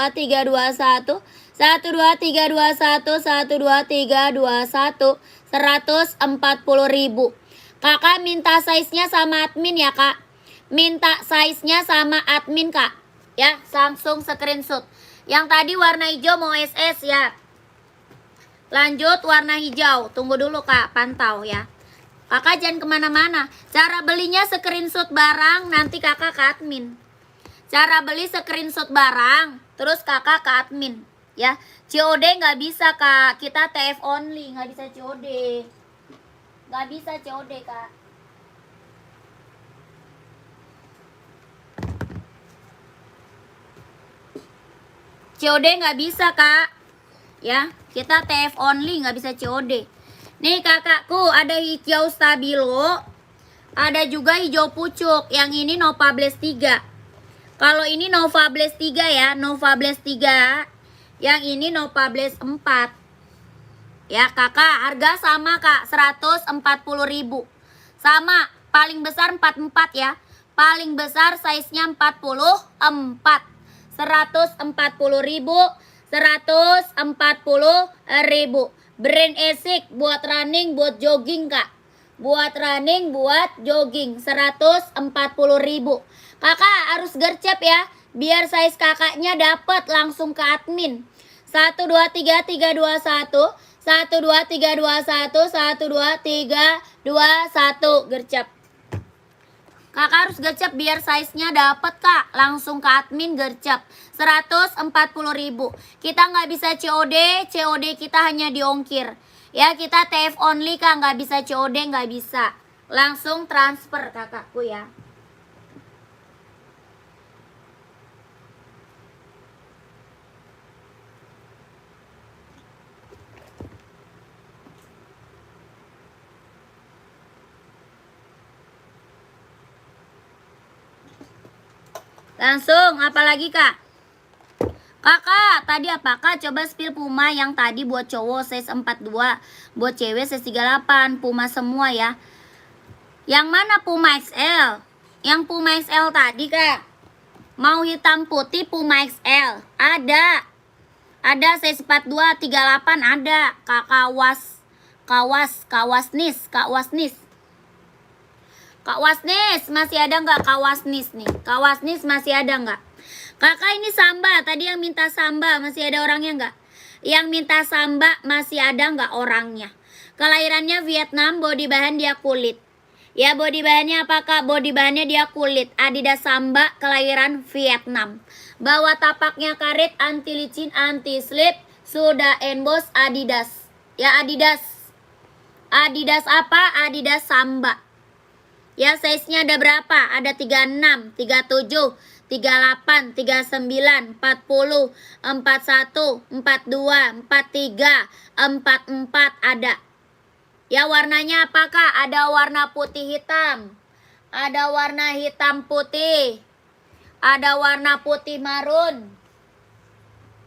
12321 12321 12321 140.000. Kakak minta size-nya sama admin ya, Kak. Minta size-nya sama admin, Kak. Ya, langsung screenshot. Yang tadi warna hijau mau SS ya. Lanjut warna hijau. Tunggu dulu, Kak, pantau ya. Kakak jangan kemana-mana. Cara belinya screenshot barang, nanti kakak ke admin. Cara beli screenshot barang, terus kakak ke admin. Ya, COD nggak bisa, Kak. Kita TF only, nggak bisa COD. Nggak bisa COD, Kak. COD nggak bisa, Kak. Ya, kita TF only, nggak bisa COD. Nih kakakku, ada hijau stabilo, ada juga hijau pucuk. Yang ini Nova Blaze 3. Kalau ini Nova Blaze 3 ya, Nova Blaze 3. Yang ini Nova Blaze 4. Ya kakak, harga sama Kak, 140.000. Sama, paling besar 44 ya. Paling besar size-nya 44. 140.000, 140.000. Brand Esik buat running, buat jogging, Kak. Buat running, buat jogging, 140.000. Kakak harus gercep ya, biar size kakaknya dapat langsung ke admin. 12321 12321 12321 gercep. Kakak harus gercep biar size-nya dapat, Kak. Langsung ke admin gercep. 140.000. Kita nggak bisa COD. COD kita hanya diongkir. Ya, kita TF only, Kak. Nggak bisa COD, nggak bisa. Langsung transfer, kakakku ya. Langsung, apalagi Kak? Kakak, tadi apa Kak? Coba spill Puma yang tadi buat cowok size 42, buat cewek size 38, Puma semua ya. Yang mana Puma XL? Yang Puma XL tadi Kak. Mau hitam putih Puma XL? Ada. Ada size 42, 38 ada. Kak Kawasnis. Kak Wasnis masih ada nggak? Kak Wasnis nih. Kak Wasnis masih ada nggak? Kakak ini Samba, tadi yang minta Samba masih ada orangnya nggak? Yang minta Samba masih ada nggak orangnya? Kelahirannya Vietnam, body bahan dia kulit. Ya, body bahannya apa Kak? Body bahannya dia kulit. Adidas Samba, kelahiran Vietnam. Bawa tapaknya karet, anti licin, anti slip, sudah emboss Adidas. Ya, Adidas. Adidas apa? Adidas Samba. Ya, size-nya ada berapa? Ada 36, 37, 38, 39, 40, 41, 42, 43, 44 ada. Ya, warnanya apa Kak? Ada warna putih hitam. Ada warna hitam putih. Ada warna putih marun.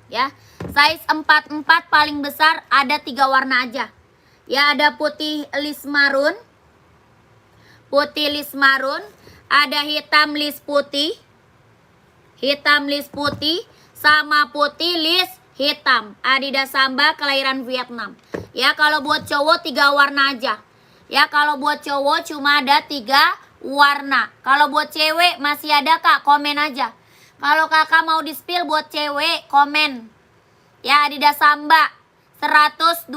Ya, size 44 paling besar ada 3 warna aja. Ya, ada putih lis marun. Putih lis marun, ada hitam lis putih. Hitam lis putih sama putih lis hitam. Adidas Samba, kelahiran Vietnam. Ya, kalau buat cowok 3 warna aja. Ya, kalau buat cowok cuma ada 3 warna. Kalau buat cewek masih ada Kak, komen aja. Kalau Kakak mau di-spill buat cewek, komen. Ya, Adidas Samba 120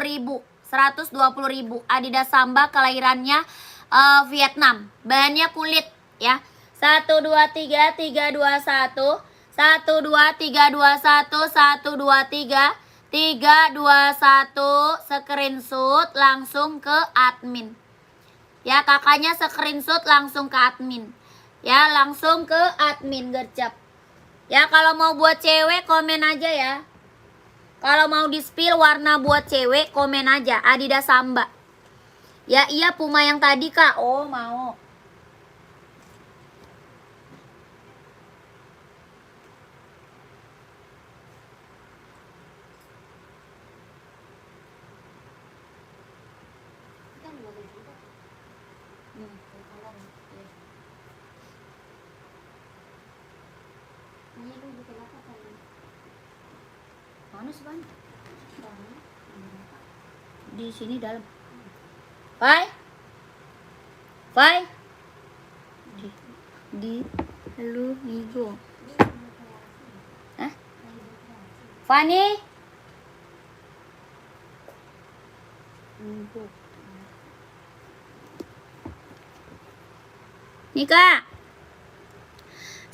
ribu. 120 ribu. Adidas Samba, kelahirannya Vietnam. Bahannya kulit ya. 1 2 3 3 2 1. 1 2 3 2 1 1 2 3 3 2 1. Screenshot langsung ke admin. Ya, kakaknya screenshot langsung ke admin. Ya, langsung ke admin gercep. Ya, kalau mau buat cewek komen aja ya. Kalau mau di-spill warna buat cewek komen aja. Adidas Samba. Ya, iya Puma yang tadi Kak. Oh, mau. Mana sih Bang? Di sini dalam. Fai? Fai? Di lu hijau. Hah? Fani? Nih Kak.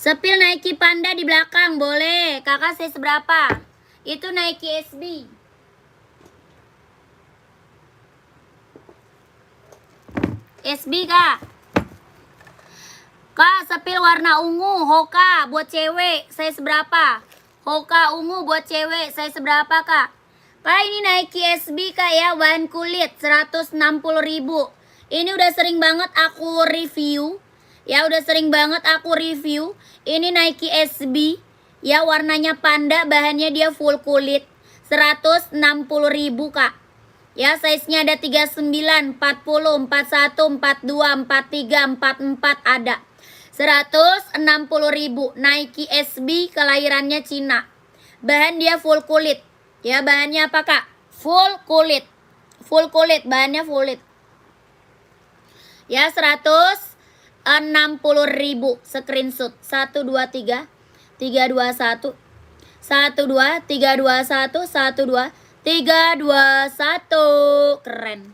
Sepil Nike Panda di belakang boleh. Kakak size berapa? Itu Nike SB. SB Kak. Kak, sepil warna ungu Hoka buat cewek size berapa? Hoka ungu buat cewek size berapa Kak? Kak, ini Nike SB Kak ya, bahan kulit 160 ribu. Ini udah sering banget aku review. Ya, udah sering banget aku review. Ini Nike SB. Ya, warnanya panda, bahannya dia full kulit. 160 ribu Kak. Ya, size-nya ada 39, 40, 41, 42, 43, 44 ada. 160 ribu. Nike SB, kelahirannya Cina. Bahan dia full kulit. Ya, bahannya apa Kak? Full kulit. Full kulit, bahannya full kulit. Ya, 160 ribu. Screenshot 1 2 3 3 2 1 1 2 3 2 1 1 2 3 2 1. Keren.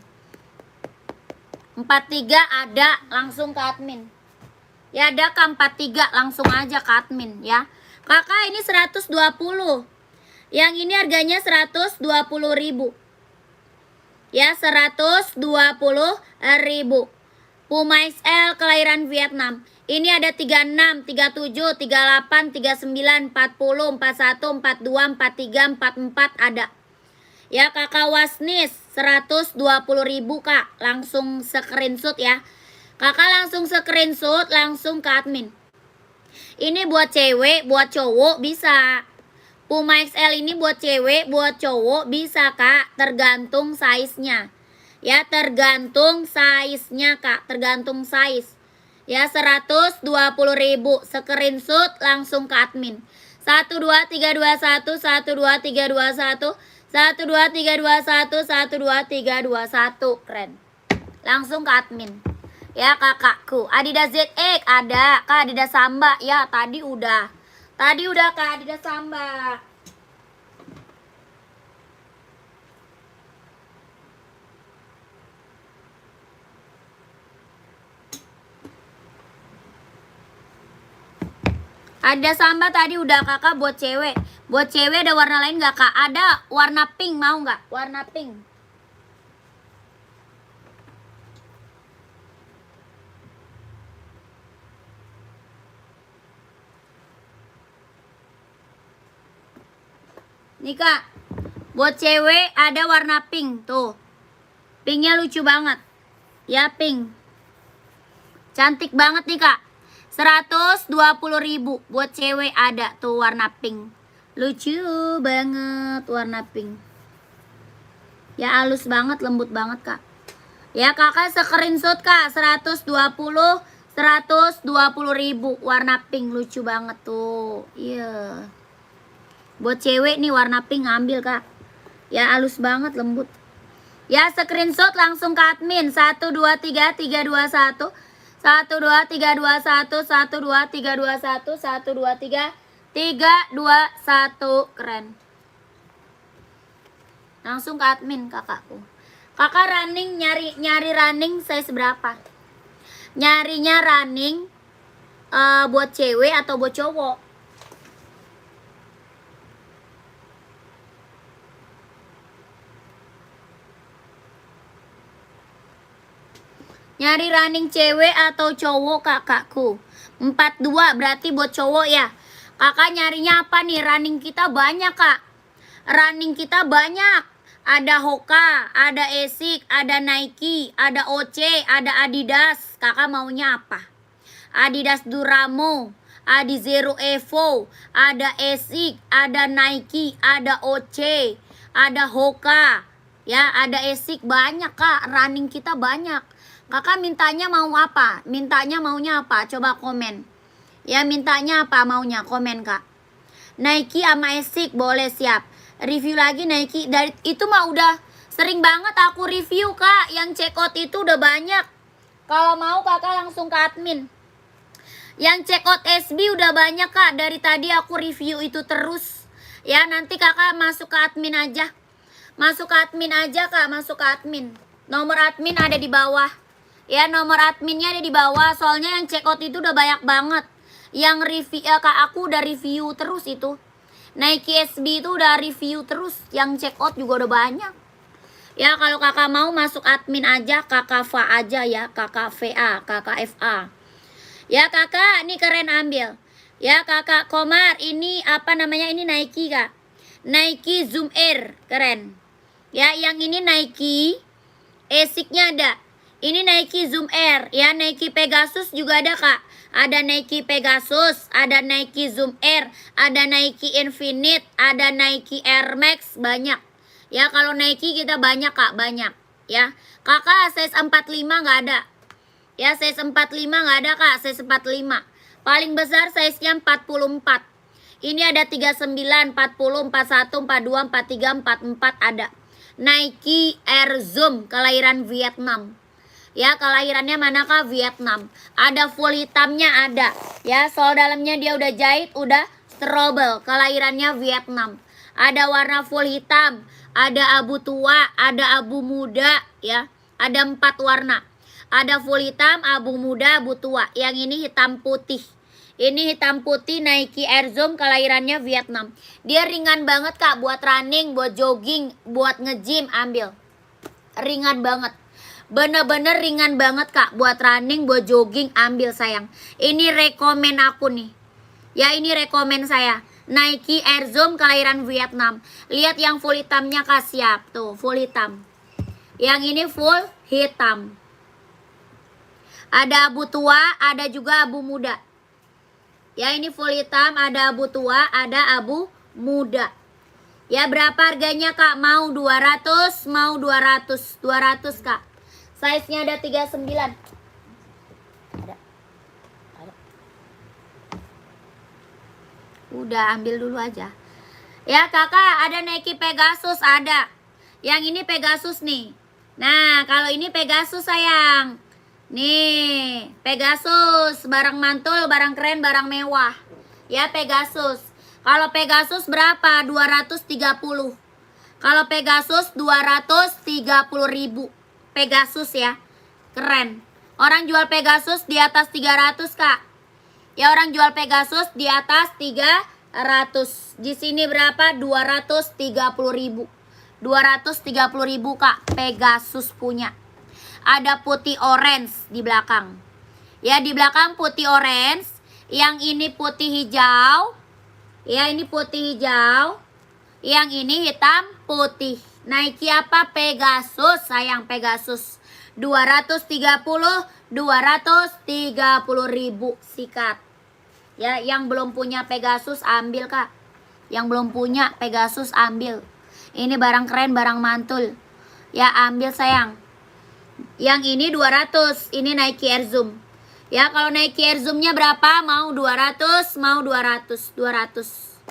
43 ada, langsung ke admin. Ya, ada ke 43 langsung aja ke admin ya. Kakak ini 120. Yang ini harganya 120 ribu. Ya, 120 ribu. Puma XL, kelahiran Vietnam. Ini ada 36, 37, 38, 39, 40, 41, 42, 43, 44 ada. Ya, Kakak Wasnis 120 ribu Kak. Langsung screenshot ya. Kakak langsung screenshot langsung ke admin. Ini buat cewek, buat cowok bisa. Puma XL ini buat cewek, buat cowok bisa Kak. Tergantung size-nya. Ya, tergantung size-nya Kak. Tergantung size. Ya, 120 ribu. Screenshot langsung ke admin. 1 2 3 2 1 1 2 3 2 1 1 2 3 2 1 1 2 3 2 1. Keren. Langsung ke admin. Ya kakakku. Adidas ZX ada. Kak Adidas Samba. Ya tadi udah. Tadi udah Kak Adidas Samba. Ada Samba tadi udah kakak buat cewek. Buat cewek ada warna lain nggak kak? Ada warna pink, mau nggak? Warna pink. Nih kak, buat cewek ada warna pink tuh. Pinknya lucu banget. Ya pink. Cantik banget nih kak. 120.000 buat cewek ada tuh warna pink. Lucu banget warna pink. Ya halus banget, lembut banget kak. Ya kakak screenshot kak 120.000 warna pink, lucu banget tuh. Iya. Buat cewek nih warna pink ambil kak. Ya halus banget, lembut. Ya screenshot langsung ke admin 123321 12321 12321 12321 keren. Langsung ke admin kakakku. Kakak running nyari running size berapa? Nyarinya running buat cewek atau buat cowok? Nyari running cewek atau cowok kakakku? 42 berarti buat cowok ya. Kakak nyarinya apa nih? Running kita banyak kak. Running kita banyak. Ada Hoka, ada Asics, ada Nike, ada OC, ada Adidas. Kakak maunya apa? Adidas Duramo, Adizero Evo, ada Asics, ada Nike, ada OC, ada Hoka. Ya, ada Asics banyak kak. Running kita banyak. Kakak mintanya mau apa? Mintanya maunya apa? Coba komen. Ya mintanya apa maunya? Komen kak. Nike sama Asics boleh, siap. Review lagi Nike. Dari itu mah udah sering banget aku review kak. Yang check out itu udah banyak. Kalau mau kakak langsung ke admin. Yang check out SB udah banyak kak. Dari tadi aku review itu terus. Ya nanti kakak masuk ke admin aja. Masuk ke admin aja kak. Masuk ke admin. Nomor admin ada di bawah. Ya nomor adminnya ada di bawah. Soalnya yang check out itu udah banyak banget. Yang review kak aku udah review terus itu. Nike SB itu udah review terus. Yang check out juga udah banyak. Ya kalau kakak mau masuk admin aja. Kakak VA aja ya. Kakak VA, kakak FA. Ya kakak ini keren ambil. Ya kakak Komar ini apa namanya, ini Nike kak. Nike Zoom Air keren. Ya yang ini Nike Asics-nya ada. Ini Nike Zoom Air, ya Nike Pegasus juga ada kak. Ada Nike Pegasus, ada Nike Zoom Air, ada Nike Infinite, ada Nike Air Max, banyak. Ya kalau Nike kita banyak kak, banyak. Ya kakak size 45 nggak ada. Ya size 45 nggak ada kak, size 45. Paling besar size-nya 44. Ini ada 39, 40, 41, 42, 43, 44 ada. Nike Air Zoom kelahiran Vietnam. Ya kelahirannya manakah? Vietnam. Ada full hitamnya ada. Ya sol dalamnya dia udah jahit, udah strobel. Kelahirannya Vietnam. Ada warna full hitam, ada abu tua, ada abu muda. Ya ada 4 warna. Ada full hitam, abu muda, abu tua. Yang ini hitam putih. Ini hitam putih Nike Air Zoom kelahirannya Vietnam. Dia ringan banget kak buat running, buat jogging, buat nge-gym ambil. Ringan banget. Bener-bener ringan banget kak. Buat running, buat jogging ambil sayang. Ini rekomen aku nih. Ya ini rekomen saya. Nike Air Zoom kelahiran Vietnam. Lihat yang full hitamnya kak, siap. Tuh full hitam. Yang ini full hitam. Ada abu tua, ada juga abu muda. Ya ini full hitam, ada abu tua, ada abu muda. Ya berapa harganya kak? Mau 200, mau 200. 200 kak. Size-nya ada 39. Ada. Udah ambil dulu aja. Ya kakak ada Nike Pegasus ada. Yang ini Pegasus nih. Nah kalau ini Pegasus sayang. Nih, Pegasus, barang mantul, barang keren, barang mewah. Ya, Pegasus. Kalau Pegasus berapa? 230. Kalau Pegasus 230.000. Pegasus ya. Keren. Orang jual Pegasus di atas 300, Kak. Ya, orang jual Pegasus di atas 300. Di sini berapa? 230.000. 230.000, Kak. Pegasus punya. Ada putih orange di belakang. Ya, di belakang putih orange. Yang ini putih hijau. Ya, ini putih hijau. Yang ini hitam putih. Nike apa? Pegasus, sayang, Pegasus. 230.000 sikat. Ya, yang belum punya Pegasus ambil, Kak. Yang belum punya Pegasus ambil. Ini barang keren, barang mantul. Ya, ambil, sayang. Yang ini 200, ini Nike Air Zoom. Ya, kalau Nike Air Zoom-nya berapa? Mau 200, mau 200, 200.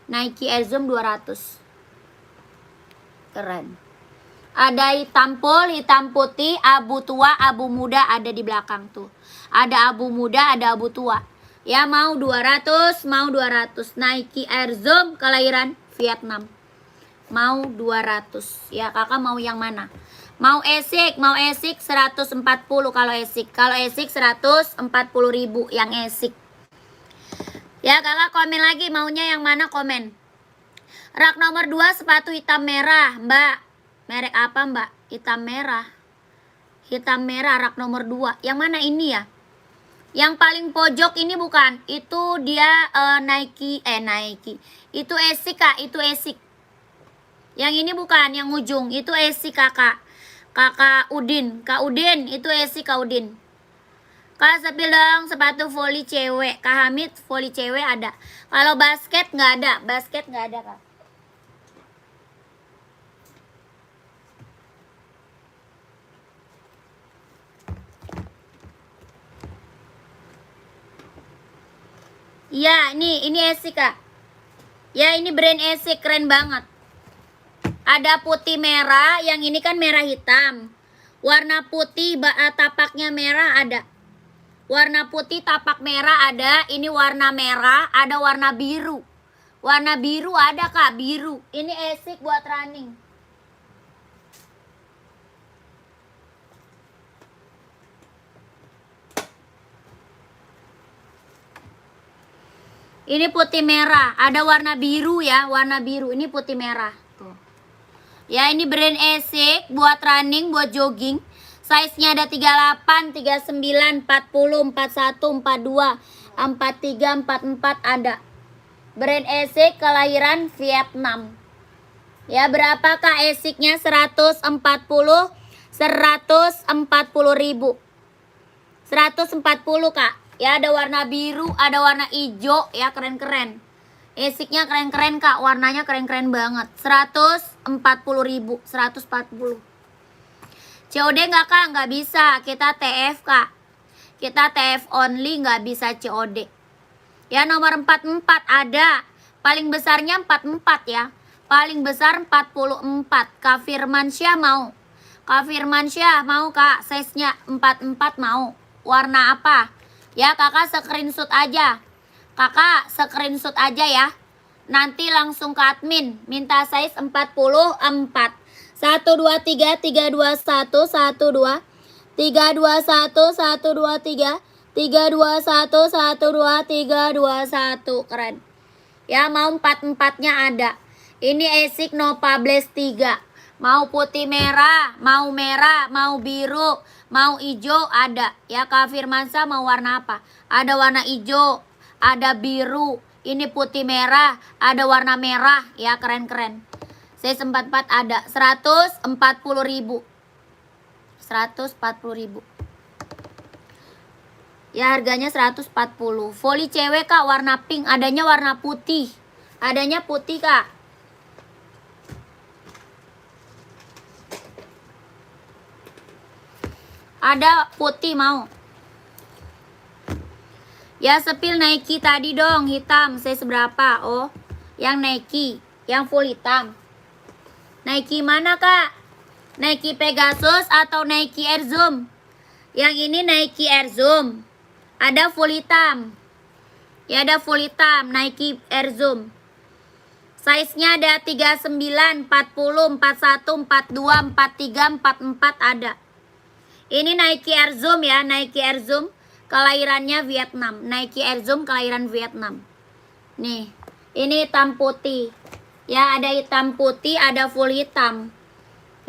Nike Air Zoom 200. Keren. Ada hitam pol, hitam putih, abu tua, abu muda ada di belakang tuh. Ada abu muda, ada abu tua. Ya, mau 200, mau 200. Nike Air Zoom kelahiran Vietnam. Mau 200. Ya, kakak mau yang mana? Mau ASIC 140 kalau ASIC. Kalau ASIC 140.000 yang ASIC. Ya, kakak komen lagi maunya yang mana, komen. Rak nomor 2 sepatu hitam merah, Mbak. Merek apa, Mbak? Hitam merah. Hitam merah rak nomor 2. Yang mana ini ya? Yang paling pojok ini bukan. Itu dia Nike. Itu ASIC, Kak, itu ASIC. Yang ini bukan, yang ujung. Itu ASIC, Kakak. Kakak Udin, Kak Udin, itu ASIC Kak Udin. Kak sepil dong sepatu voli cewek. Kak Hamid, voli cewek ada. Kalau basket nggak ada, basket nggak ada, Kak. Iya, ini ASIC, Kak. Ya, ini brand ASIC, keren banget. Ada putih merah, yang ini kan merah hitam. Warna putih tapaknya merah ada. Warna putih tapak merah ada. Ini warna merah, ada warna biru. Warna biru ada, Kak, biru. Ini ASIC buat running. Ini putih merah, ada warna biru ya, warna biru. Ini putih merah. Tuh. Ya, ini brand ASIC buat running, buat jogging. Size-nya ada 38, 39, 40, 41, 42, 43, 44 ada. Brand ASIC kelahiran Vietnam. Ya, berapa, Kak, ASIC-nya? 140, 140.000. 140, Kak. Ya, ada warna biru, ada warna hijau, ya, keren-keren. ASIC-nya keren-keren, Kak. Warnanya keren-keren banget. 140.000. 140. COD nggak, Kak? Nggak bisa. Kita TF, Kak. Kita TF only, nggak bisa COD. Ya, nomor 44 ada. Paling besarnya 44 ya. Paling besar 44. Kak Firmansyah mau. Kak Firmansyah mau, Kak. Size-nya 44 mau. Warna apa? Ya, kakak screenshot aja. Kakak screenshot aja ya. Nanti langsung ke admin. Minta size 44. 1, 2, 3, 3, 2, 1, 1, 2. 3, 2, 1, 1, 2, 3. 3, 2, 1, 1, 2, 3, 2, 1. Keren. Ya, mau 44-nya ada. Ini ASIC Nova Blaze 3. Mau putih merah, mau biru, mau hijau ada. Ya, Kak Firmansyah mau warna apa? Ada warna hijau, ada biru, ini putih merah, ada warna merah. Ya, keren-keren. Size 44 ada. 140.000. 140.000. Ya, harganya 140. Voli cewek, Kak, warna pink. Adanya warna putih. Adanya putih, Kak. Ada putih mau. Ya, sepil Nike tadi dong, hitam. Size berapa? Oh, yang Nike, yang full hitam. Nike mana, Kak? Nike Pegasus atau Nike Air Zoom? Yang ini Nike Air Zoom. Ada full hitam. Ya, ada full hitam Nike Air Zoom. Size-nya ada 39, 40, 41, 42, 43, 44 ada. Ini Nike Air Zoom ya, Nike Air Zoom kelahirannya Vietnam. Nike Air Zoom kelahiran Vietnam. Nih, ini hitam putih. Ya, ada hitam putih, ada full hitam.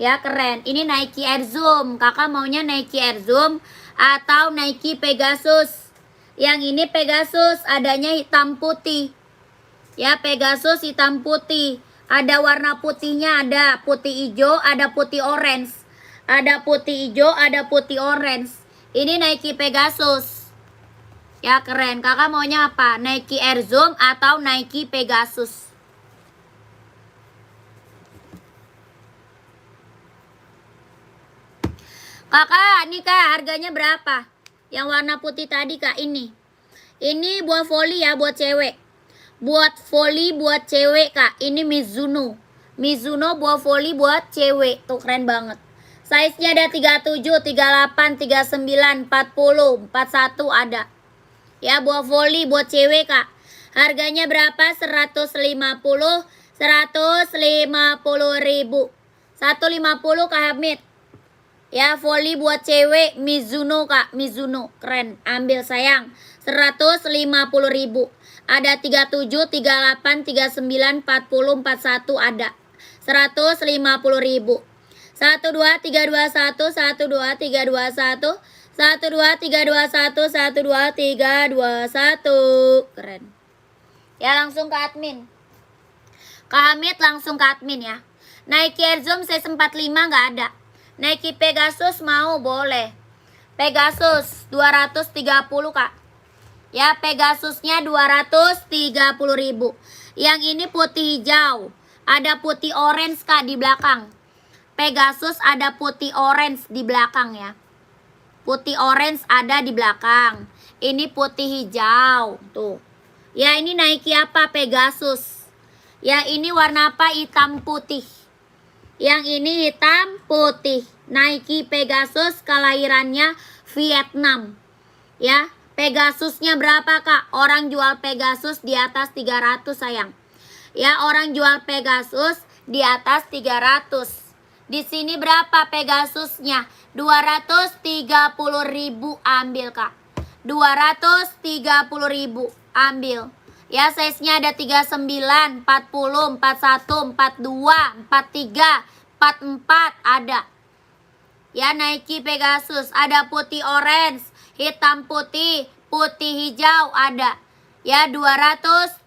Ya, keren. Ini Nike Air Zoom. Kakak maunya Nike Air Zoom atau Nike Pegasus. Yang ini Pegasus, adanya hitam putih. Ya, Pegasus hitam putih. Ada warna putihnya, ada putih hijau, ada putih orange. Ada putih hijau, ada putih orange. Ini Nike Pegasus. Ya, keren. Kakak maunya apa? Nike Air Zoom atau Nike Pegasus? Kakak, ini kak harganya berapa? Yang warna putih tadi kak, ini. Ini buat volley ya, buat cewek. Buat volley buat cewek kak. Ini Mizuno. Mizuno buat volley buat cewek. Tuh keren banget. Size-nya ada 37, 38, 39, 40, 41 ada. Ya, buat volley buat cewek kak. Harganya berapa? 150 ribu. 150 kak Hamid. Ya, volley buat cewek Mizuno kak. Mizuno keren. Ambil sayang. 150 ribu. Ada 37, 38, 39, 40, 41 ada. 150 ribu. 1, 2, 3, 2, 1, 1, 2, 3, 2, 1, 1, 2, 3, 2, 1, 1, 2, 3, 2, 1. Keren. Ya, langsung ke admin. Kak Hamid langsung ke admin ya. Nike Air Zoom size 45 nggak ada. Nike Pegasus mau boleh. Pegasus 230 kak. Ya, Pegasusnya 230 ribu. Yang ini putih hijau. Ada putih orange kak di belakang. Pegasus ada putih orange di belakang ya. Putih orange ada di belakang. Ini putih hijau. Tuh. Ya, ini Nike apa? Pegasus. Ya, ini warna apa? Hitam putih. Yang ini hitam putih. Nike Pegasus kelahirannya Vietnam. Ya, Pegasusnya berapa kak? Orang jual Pegasus di atas 300 sayang. Ya, orang jual Pegasus di atas 300. Di sini berapa Pegasusnya? 230 ribu ambil kak. 230 ribu ambil. Ya, size-nya ada 39, 40, 41, 42, 43, 44 ada. Ya, Nike Pegasus ada putih orange, hitam putih, putih hijau ada. Ya, 230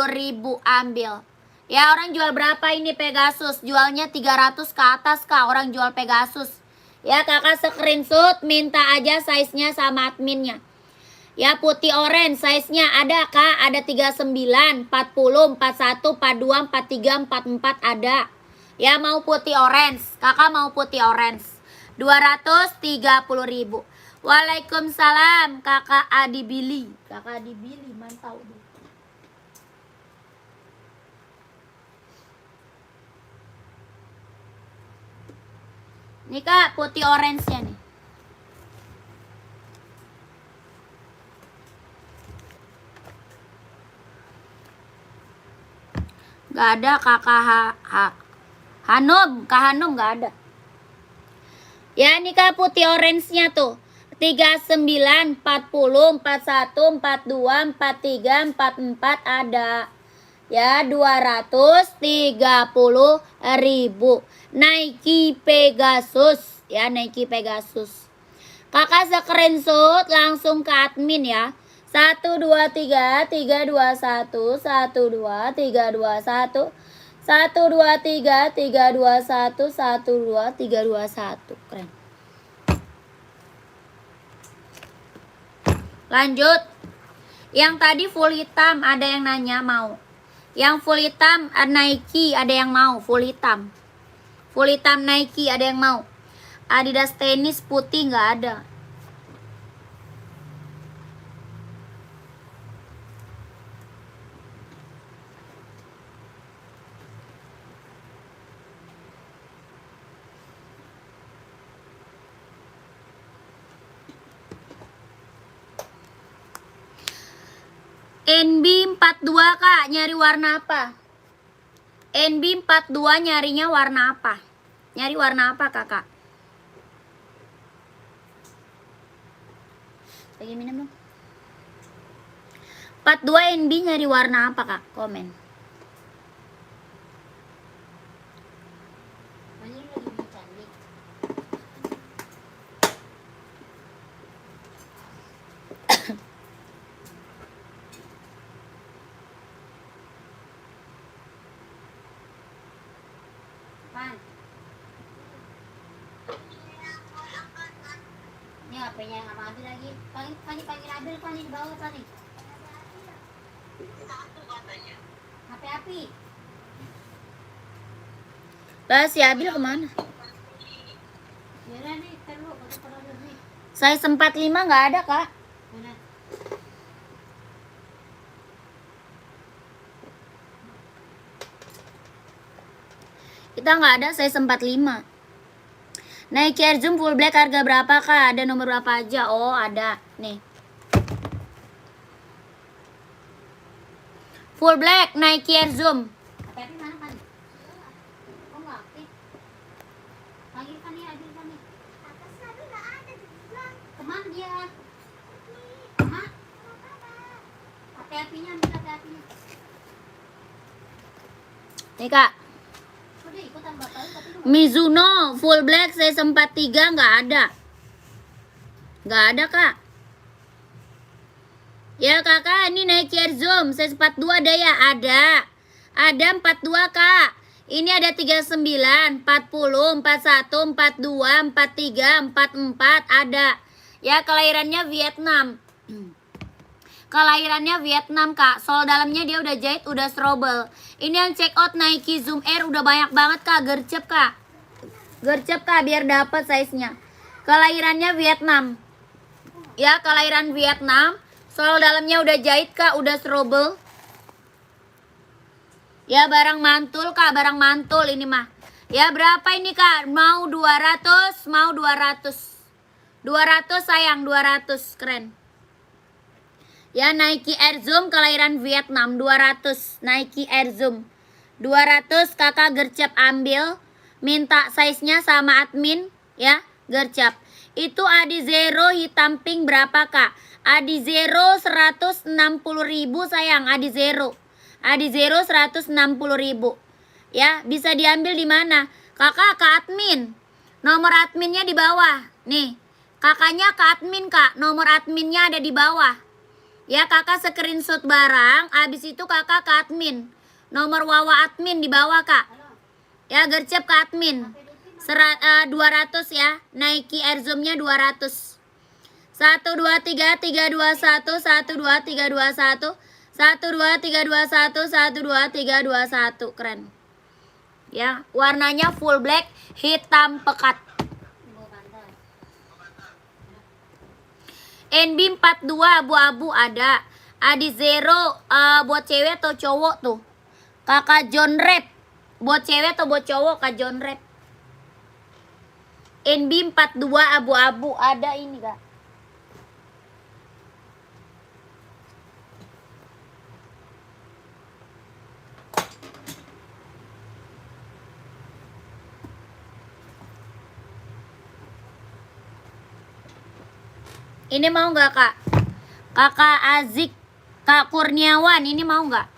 ribu ambil. Ya, orang jual berapa ini Pegasus? Jualnya 300 ke atas kak, orang jual Pegasus. Ya, kakak screenshot, minta aja size-nya sama adminnya. Ya, putih orange size-nya ada kak, ada 39, 40, 41, 42, 43, 44 ada. Ya, mau putih orange, kakak mau putih orange. 230 ribu. Waalaikumsalam kakak Adi Billy. Kakak Adi Billy, mantau. Nih kak, putih orange-nya nih. Gak ada kakak Hanum, kak Hanum gak ada. Ya, ini kak putih orange-nya tuh. 39, 40, 41, 42, 43, 44 ada. Ya, 230 ribu. Nike Pegasus. Ya, Nike Pegasus. Kakak screenshot langsung ke admin ya. 1, 2, 3, 3, 2, 1, 1, 2, 3, 2, 1, 1, 2, 3, 3, 2, 1, 1, 2, 3, 2, 1. Keren. Lanjut. Yang tadi full hitam, ada yang nanya mau. Yang full hitam Nike, ada yang mau full hitam. Full hitam Nike, ada yang mau. Adidas tenis putih nggak ada. NB42 kak, nyari warna apa? NB42 nyarinya warna apa? Nyari warna apa kakak? Lagi minum dong. 42 NB nyari warna apa kak? Komen. Ini lagi bercanda. Pan. Ini HP-nya sama Abi lagi. Panggil Abi, Pan, di bawah, Pan. HP Abi. Lah si Abil kemana? Yaudah nih, taruh, taruh dulu nih. Saya 45 nggak ada kak. Mana? Kita nggak ada size 45. Nike Air Zoom full black harga berapa kak? Ada nomor berapa aja? Oh ada nih. Full black Nike Air Zoom. HP Abi mana, Pan? Kok nggak aktif? Panggil Pan nih, Abi, Pan nih. Kemana dia? Kemana? HP Abi-nya, ambil HP Abi-nya. Nih kak. Udah ikutan bapak lu, tapi lu nggak- Mizuno full black size 43 nggak ada. Nggak ada kak. Ya kakak ini Nike Air Zoom size 42 ada ya? Ada 42 kak. Ini ada 39, 40, 41, 42, 43, 44 ada. Ya kelahirannya Vietnam. Kelahirannya Vietnam kak. Sol dalamnya dia udah jahit, udah strobel. Ini yang check out Nike Zoom Air udah banyak banget kak. Gercep kak. Gercep kak biar dapat size-nya. Kelahirannya Vietnam. Ya kelahiran Vietnam. Sol dalamnya udah jahit kak, udah strobel. Ya barang mantul kak, barang mantul ini mah. Ya berapa ini kak? Mau 200, mau 200. 200 sayang, 200 keren. Ya Nike Air Zoom kelahiran Vietnam 200. Nike Air Zoom 200 kakak gercep ambil. Minta size-nya sama admin ya, gercep. Itu Adi Zero hitam pink berapa kak? Adi Zero 160.000 sayang, Adi Zero. Adi Zero 160.000. Ya, bisa diambil di mana? Kakak ke admin. Nomor adminnya di bawah. Nih, kakaknya ke admin kak. Nomor adminnya ada di bawah. Ya, kakak screenshot barang. Abis itu kakak ke admin. Nomor wawa admin di bawah kak. Ya, gercep ke admin. 200 ya. Nike Air Zoom-nya 200. 1 2 3 3 2 1 1 2 3 2 1 1 2 3 2 1 1 2 3 2 1 keren. Ya, warnanya full black, hitam pekat. NB42 abu-abu ada. Adi Zero buat cewek atau cowok tuh? Kakak John Rap. Buat cewek atau buat cowok Kak John Rap? NB42 abu-abu ada ini kak. Ini mau nggak kak? Kakak Azik, Kak Kurniawan, ini mau nggak?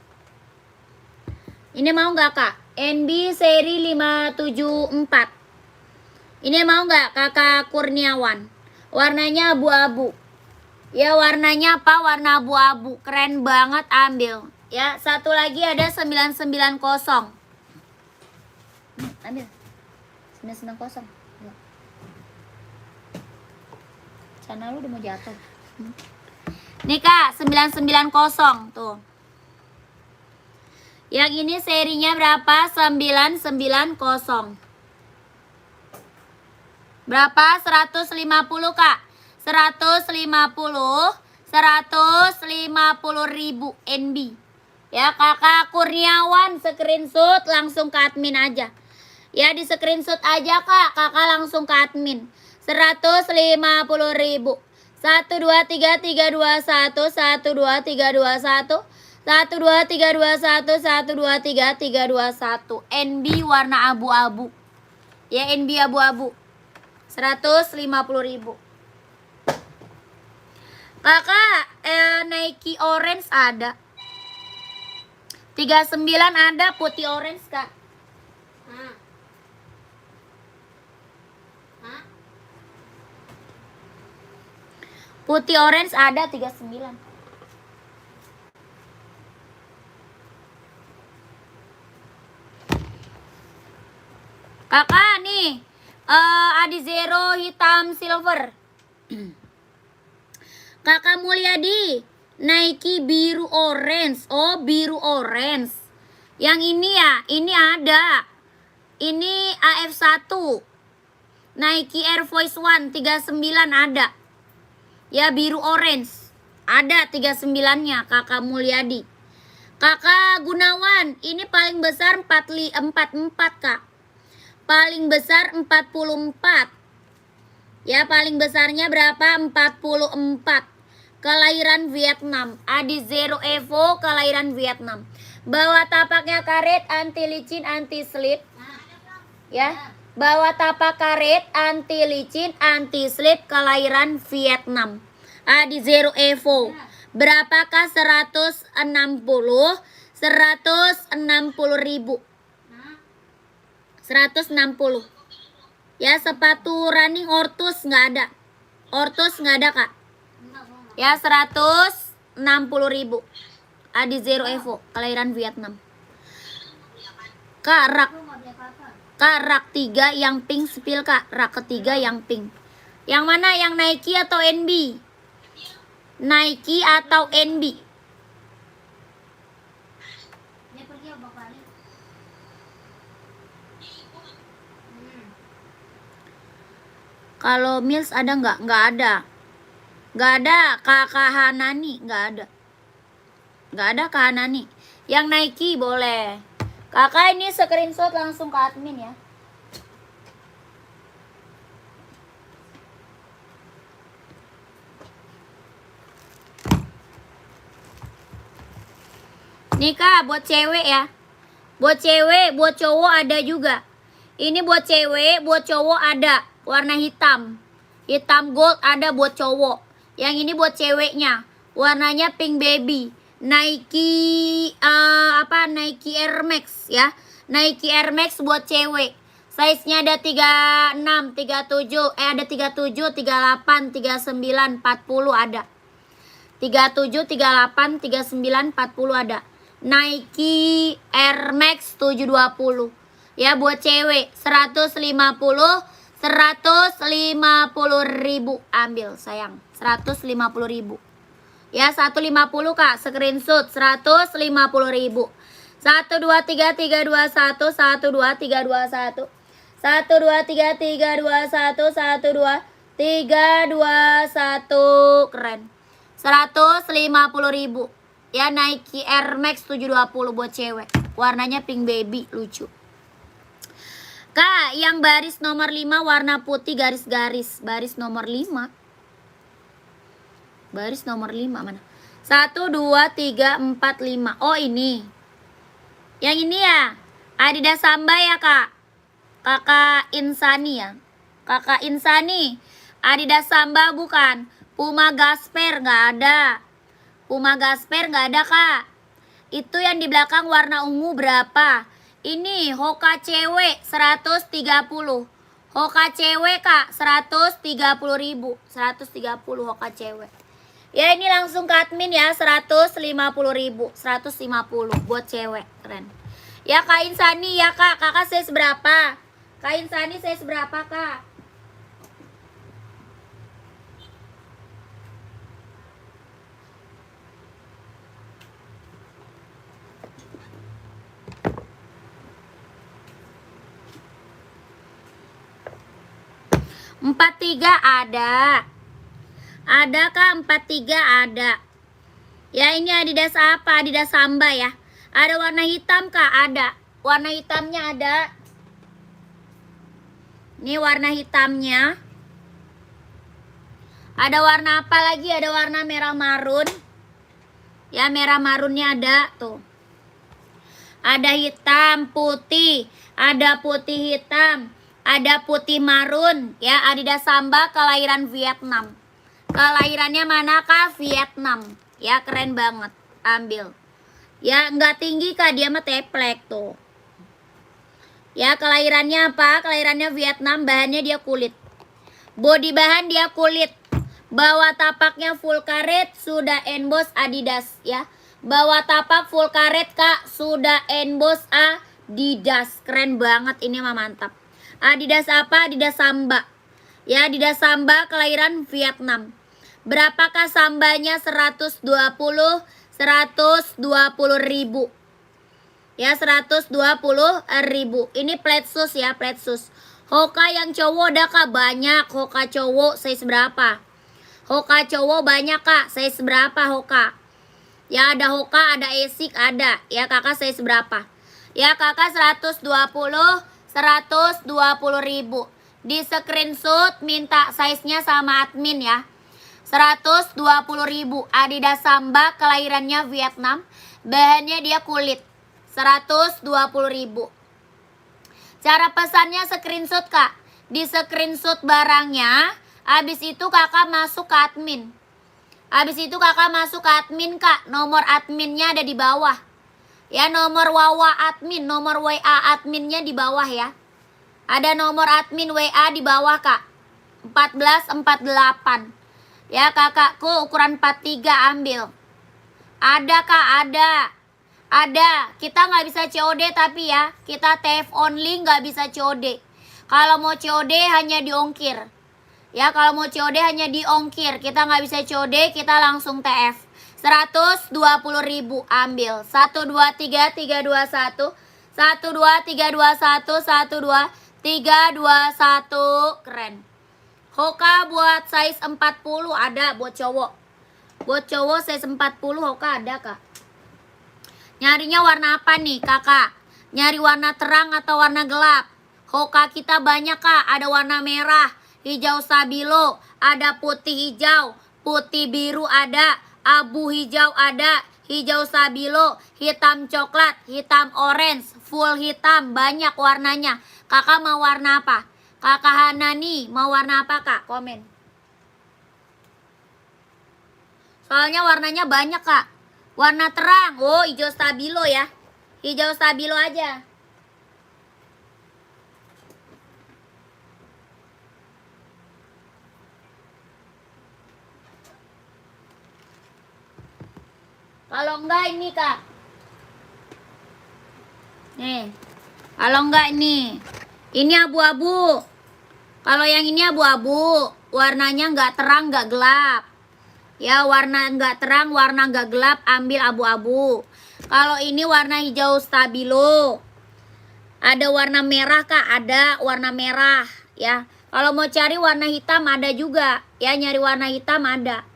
Ini mau nggak kak? NB seri 574. Ini mau nggak kakak Kurniawan? Warnanya abu-abu. Ya warnanya apa? Warna abu-abu. Keren banget, ambil. Ya satu lagi ada 990. Ambil 990. Sana lu udah mau jatuh. Nih kak 990 tuh. Yang ini serinya berapa? 990. Berapa? 150 kak. 150 ribu NB. Ya kakak Kurniawan screenshot langsung ke admin aja. Ya di screenshot aja kak. Kakak langsung ke admin. 150 ribu. 1 2 3 3 2 1 1 2 3 2 1 1 2 3 2 1 1 2 3 3 2 1. NB warna abu-abu. Ya, NB abu-abu. 150.000. Kakak, Nike orange ada. 39 ada, putih orange, Kak. Hah? Hah? Putih orange ada 39. Kakak nih, Adizero hitam silver. Kakak Mulyadi, Nike biru orange. Oh, biru orange. Yang ini ya, ini ada. Ini AF1. Nike Air Force One 39 ada. Ya, biru orange. Ada 39-nya, Kakak Mulyadi. Kakak Gunawan, ini paling besar 44, Kak. Paling besar 44. Ya, paling besarnya berapa? 44. Kelahiran Vietnam. Adizero Evo kelahiran Vietnam. Bawa tapaknya karet, anti licin, anti slip. Ya. Bawa tapak karet, anti licin, anti slip, kelahiran Vietnam. Adizero Evo. Berapakah 160? 160.000. 160. Ya, sepatu running Ortus nggak ada. Ortus nggak ada, Kak. Ya, 160.000. Adizero Evo kelahiran Vietnam. Kak, rak 3 yang pink spill, Kak. Rak ketiga yang pink. Yang mana? Yang Nike atau NB? Nike atau NB? Dia pergi apa kali? Kalau Mills ada nggak? Nggak ada. Nggak ada. Kakak Hanani nggak ada. Nggak ada Kak Hanani. Yang Nike boleh. Kakak ini screenshot langsung ke admin ya. Nih Kak, buat cewek ya. Buat cewek, buat cowok ada juga. Ini buat cewek, buat cowok ada. Warna hitam. Hitam gold ada buat cowok. Yang ini buat ceweknya. Warnanya pink baby. Nike Nike Air Max ya. Nike Air Max buat cewek. Size-nya ada 36, 37, ada 37, 38, 39, 40 ada. 37, 38, 39, 40 ada. Nike Air Max 720. Ya, buat cewek 150.000 ambil sayang. 150.000. Ya, 150 Kak, screenshot 150.000. 1 2 3 3 2 1 1 2 3 2 1 1 2 3 3 2 1 1 2 3 2 1. Keren. 150.000. Ya, Nike Air Max 720 buat cewek. Warnanya pink baby, lucu. Kak, yang baris nomor 5 warna putih garis-garis. Baris nomor 5. Baris nomor 5 mana? 1, 2, 3, 4, 5. Oh, ini. Yang ini ya. Adidas Samba ya, Kak. Kakak Insani ya. Kakak Insani. Adidas Samba bukan. Puma Gasper nggak ada. Puma Gasper nggak ada, Kak. Itu yang di belakang warna ungu berapa? Ini Hoka cewek 130. Hoka cewek, Kak, 130.000. 130 Hoka cewek. Ya, ini langsung ke admin ya, 150.000. 150 buat cewek, keren. Ya, Kak Insani ya, Kak. Kakak size berapa? Kak Insani size berapa, Kak? Empat tiga ada. Ada Kak, 43 ada. Ya, ini Adidas apa? Adidas Samba ya. Ada warna hitam Kak, ada. Warna hitamnya ada. Ini warna hitamnya. Ada warna apa lagi? Ada warna merah marun. Ya, merah marunnya ada tuh. Ada hitam, putih, ada putih hitam, ada putih marun. Ya, Adidas Samba kelahiran Vietnam. Kelahirannya manakah? Vietnam. Ya, keren banget. Ambil. Ya, nggak tinggi Kak, dia mah teplek tuh. Ya, kelahirannya apa? Kelahirannya Vietnam, bahannya dia kulit. Body bahan dia kulit. Bawah tapaknya full karet, sudah emboss Adidas ya. Bawah tapak full karet Kak, sudah emboss Adidas. Keren banget, ini mah mantap. Adidas apa? Adidas Samba. Ya, Adidas Samba kelahiran Vietnam. Berapakah Sambanya? 120 ribu. Ya, 120 ribu. Ini flat shoes ya, flat shoes. Hoka yang cowok ada Kak? Banyak. Hoka cowok size berapa? Hoka cowok banyak Kak. Size berapa Hoka? Ya, ada Hoka, ada Esik, ada. Ya, Kakak size berapa? Ya, Kakak 120 ribu. Di screenshot minta size-nya sama admin ya. 120 ribu. Adidas Samba kelahirannya Vietnam. Bahannya dia kulit. 120 ribu. Cara pesannya screenshot Kak. Di screenshot barangnya. Habis itu Kakak masuk ke admin. Habis itu Kakak masuk ke admin Kak. Nomor adminnya ada di bawah. Ya, nomor WA admin. Nomor WA adminnya di bawah ya. Ada nomor admin WA di bawah Kak. 1448. Ya, kakakku ukuran 43 ambil. Ada Kak, ada. Ada. Kita nggak bisa COD tapi ya. Kita TF only, nggak bisa COD. Kalau mau COD hanya diongkir. Ya, kalau mau COD hanya diongkir. Kita nggak bisa COD, kita langsung TF. 120 ribu ambil. 1, 2, 3, 3, 2, 1. 1, 2, 3, 2, 1. 1, 2, 3, 2, 1. Keren. Hoka buat size 40 ada buat cowok. Buat cowok size 40 Hoka ada Kak. Nyarinya warna apa nih Kakak? Nyari warna terang atau warna gelap? Hoka kita banyak Kak. Ada warna merah, hijau stabilo, ada putih hijau, putih biru ada, abu hijau ada, hijau stabilo, hitam coklat, hitam orange, full hitam, banyak warnanya. Kakak mau warna apa? Kakak Hanani mau warna apa Kak? Komen. Soalnya warnanya banyak Kak. Warna terang. Oh, hijau stabilo ya. Hijau stabilo aja. Kalau enggak ini Kak. Nih. Kalau enggak ini. Ini abu-abu. Kalau yang ini abu-abu, warnanya nggak terang, nggak gelap. Ya, warna nggak terang, warna nggak gelap, ambil abu-abu. Kalau ini warna hijau stabilo. Ada warna merah Kak, ada warna merah. Ya, kalau mau cari warna hitam ada juga. Ya, nyari warna hitam ada.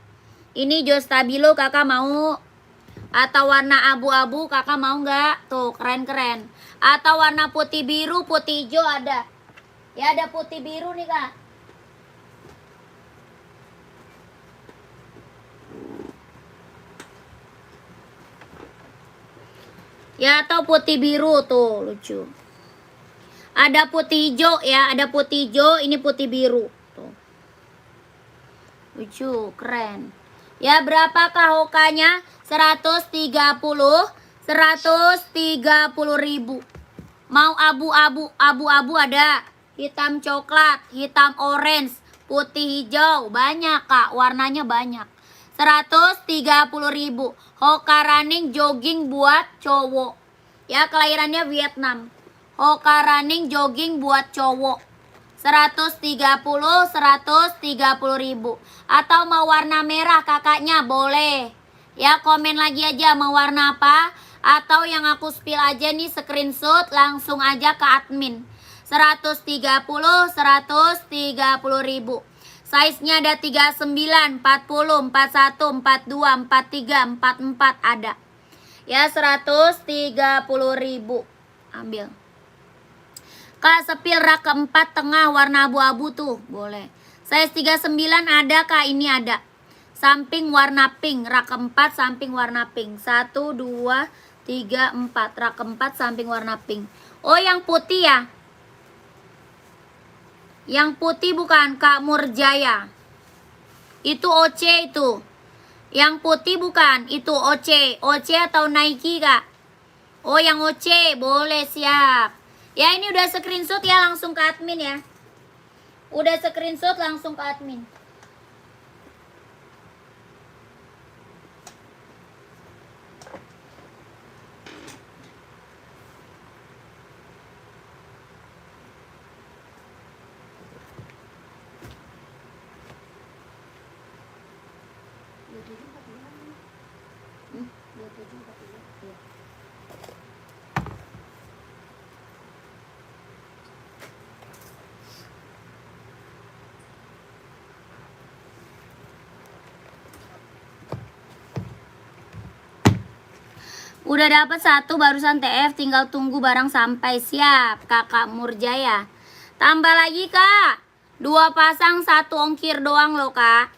Ini hijau stabilo Kakak mau? Atau warna abu-abu Kakak mau nggak? Tuh, keren-keren. Atau warna putih biru, putih hijau ada. Ya, ada putih biru nih Kak. Ya, atau putih biru tuh, lucu. Ada putih hijau ya, ada putih hijau, ini putih biru. Tuh. Lucu, keren. Ya, berapakah Hokanya? 130 ribu. Mau abu-abu ada. Hitam coklat, hitam orange, putih hijau, banyak Kak, warnanya banyak. 130 ribu. Hoka running jogging buat cowok. Ya, kelahirannya Vietnam. Hoka running jogging buat cowok. 130 ribu. Atau mau warna merah kakaknya boleh. Ya, komen lagi aja mau warna apa. Atau yang aku spill aja nih screenshot langsung aja ke admin. 130 ribu. Size-nya ada 39, 40, 41, 42, 43, 44 ada. Ya, 130 ribu. Ambil. Kak, sepil rak keempat tengah warna abu-abu tuh. Boleh. Size 39 ada Kak, ini ada. Samping warna pink, rak 4 samping warna pink. 1, 2, 3, 4. Rak 4 samping warna pink. Oh, yang putih ya? Yang putih bukan Kak Murjaya. Itu OC itu. Yang putih bukan, itu OC. OC atau Nike Kak? Oh, yang OC, boleh, siap. Ya, ini udah screenshot ya, langsung ke admin ya. Udah screenshot langsung ke admin. Udah dapat satu barusan TF, tinggal tunggu barang sampai. Siap Kakak Murjaya. Tambah lagi Kak, 2 pasang 1 ongkir doang loh Kak.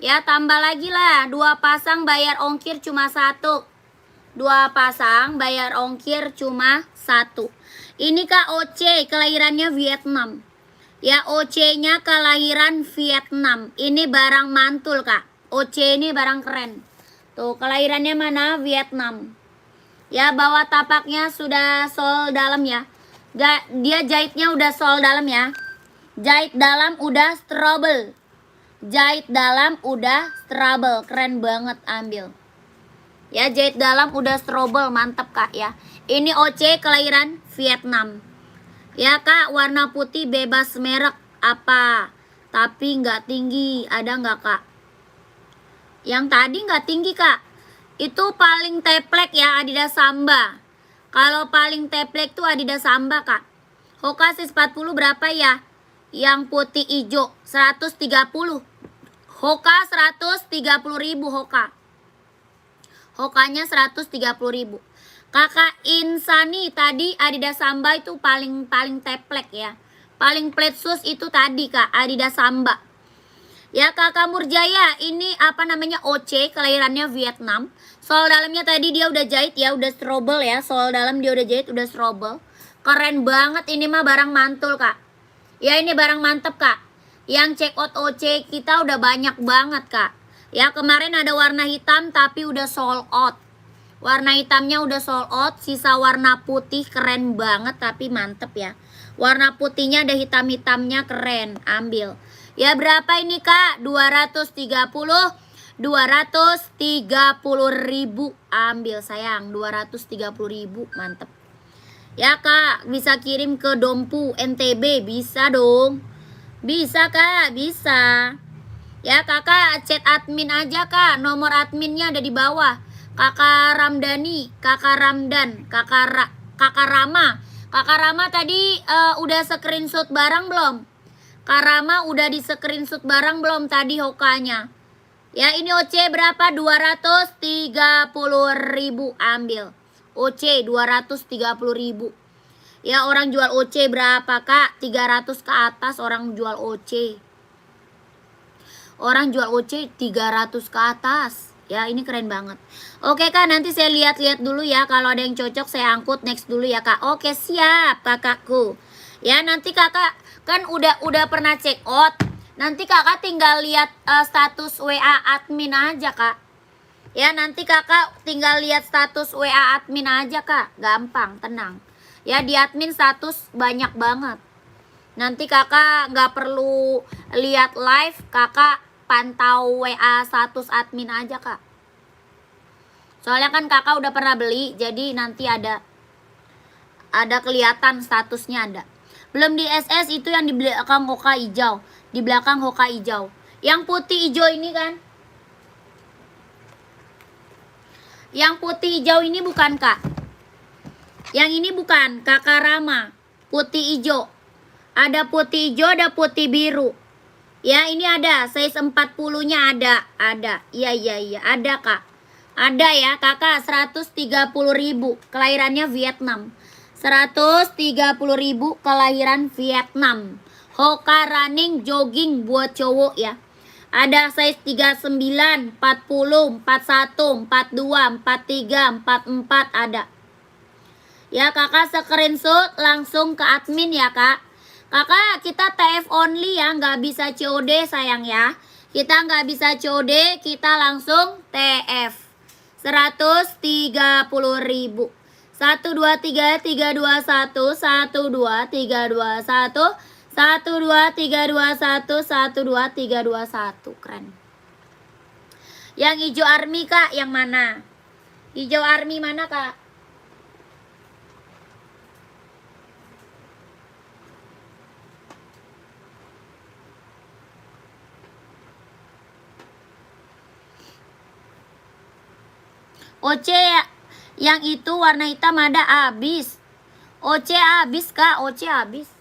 Ya, tambah lagi lah, 2 pasang bayar ongkir cuma 1. 2 pasang bayar ongkir cuma 1. Ini Kak OC, kelahirannya Vietnam. Ya, OC-nya kelahiran Vietnam. Ini barang mantul Kak. OC ini barang keren. Tuh, kelahirannya mana? Vietnam. Ya, bawah tapaknya sudah sol dalam ya. Dia jahitnya udah sol dalam ya. Jahit dalam udah trouble. Jahit dalam udah trouble. Keren banget, ambil. Ya, jahit dalam udah trouble, mantap Kak ya. Ini OC kelahiran Vietnam. Ya Kak, warna putih bebas merek apa? Tapi nggak tinggi, ada nggak Kak? Yang tadi nggak tinggi Kak. Itu paling teplek ya, Adidas Samba. Kalau paling teplek tuh Adidas Samba Kak. Hoka sis 40 berapa ya? Yang putih hijau 130. Hoka 130.000 Hoka. Hokanya 130.000. Kakak Insani tadi Adidas Samba itu paling teplek ya. Paling pletsus itu tadi Kak, Adidas Samba. Ya Kakak Murjaya, ini apa namanya OC, kelahirannya Vietnam. Sol dalamnya tadi dia udah jahit ya, udah trouble ya. Sol dalam dia udah jahit, udah trouble. Keren banget, ini mah barang mantul Kak. Ya, ini barang mantep Kak. Yang check out OC kita udah banyak banget Kak. Ya, kemarin ada warna hitam tapi udah sold out. Warna hitamnya udah sold out, sisa warna putih keren banget tapi mantep ya. Warna putihnya ada hitam-hitamnya, keren, ambil. Ya, berapa ini Kak? 230.000, ambil sayang, 230.000, mantep. Ya Kak, bisa kirim ke Dompu NTB, bisa dong. Bisa Kak, bisa. Ya Kakak, chat admin aja Kak, nomor adminnya ada di bawah. Kakak Ramdhani, Kakak Ramdan, Kakak Rama. Kakak Rama tadi udah screenshot barang belum? Kak Rama udah di screenshot barang belum tadi hokanya? Ya, ini OC berapa? 230.000, ambil. OC 230.000. Ya, orang jual OC berapa Kak? 300 ke atas orang jual OC. Orang jual OC 300 ke atas. Ya, ini keren banget. Oke Kak, nanti saya lihat-lihat dulu ya. Kalau ada yang cocok saya angkut next dulu ya Kak. Oke, siap kakakku. Ya, nanti kakak kan udah pernah check out. Nanti kakak tinggal lihat status WA admin aja Kak. Ya, nanti kakak tinggal lihat status WA admin aja Kak. Gampang, tenang. Ya, di admin status banyak banget. Nanti kakak nggak perlu lihat live, kakak pantau WA status admin aja Kak. Soalnya kan kakak udah pernah beli, jadi nanti ada kelihatan statusnya ada. Belum di SS itu yang di belakang Hoka hijau. Di belakang Hoka hijau. Yang putih hijau ini kan? Yang putih hijau ini bukan Kak. Yang ini bukan, Kakak Rama. Putih hijau. Ada putih hijau, ada putih biru. Ya, ini ada. Size 40-nya ada. Ada. Iya, ada Kak. Ada ya Kakak, 130.000. Kelahirannya Vietnam. 130.000 kelahiran Vietnam. Hoka running jogging buat cowok ya. Ada size 39, 40, 41, 42, 43, 44 ada. Ya kakak screenshot langsung ke admin ya kak. Kakak kita TF only ya, nggak bisa COD sayang ya. Kita nggak bisa COD, kita langsung TF 130.000. 1 2 3 3 2 1 1 2 3 2 1 1 2 3 2 1 1 2 3 2 1. Keren. Yang hijau army kak, yang mana? Hijau army mana kak? OC yang itu warna hitam ada habis. OC habis kak, OC habis.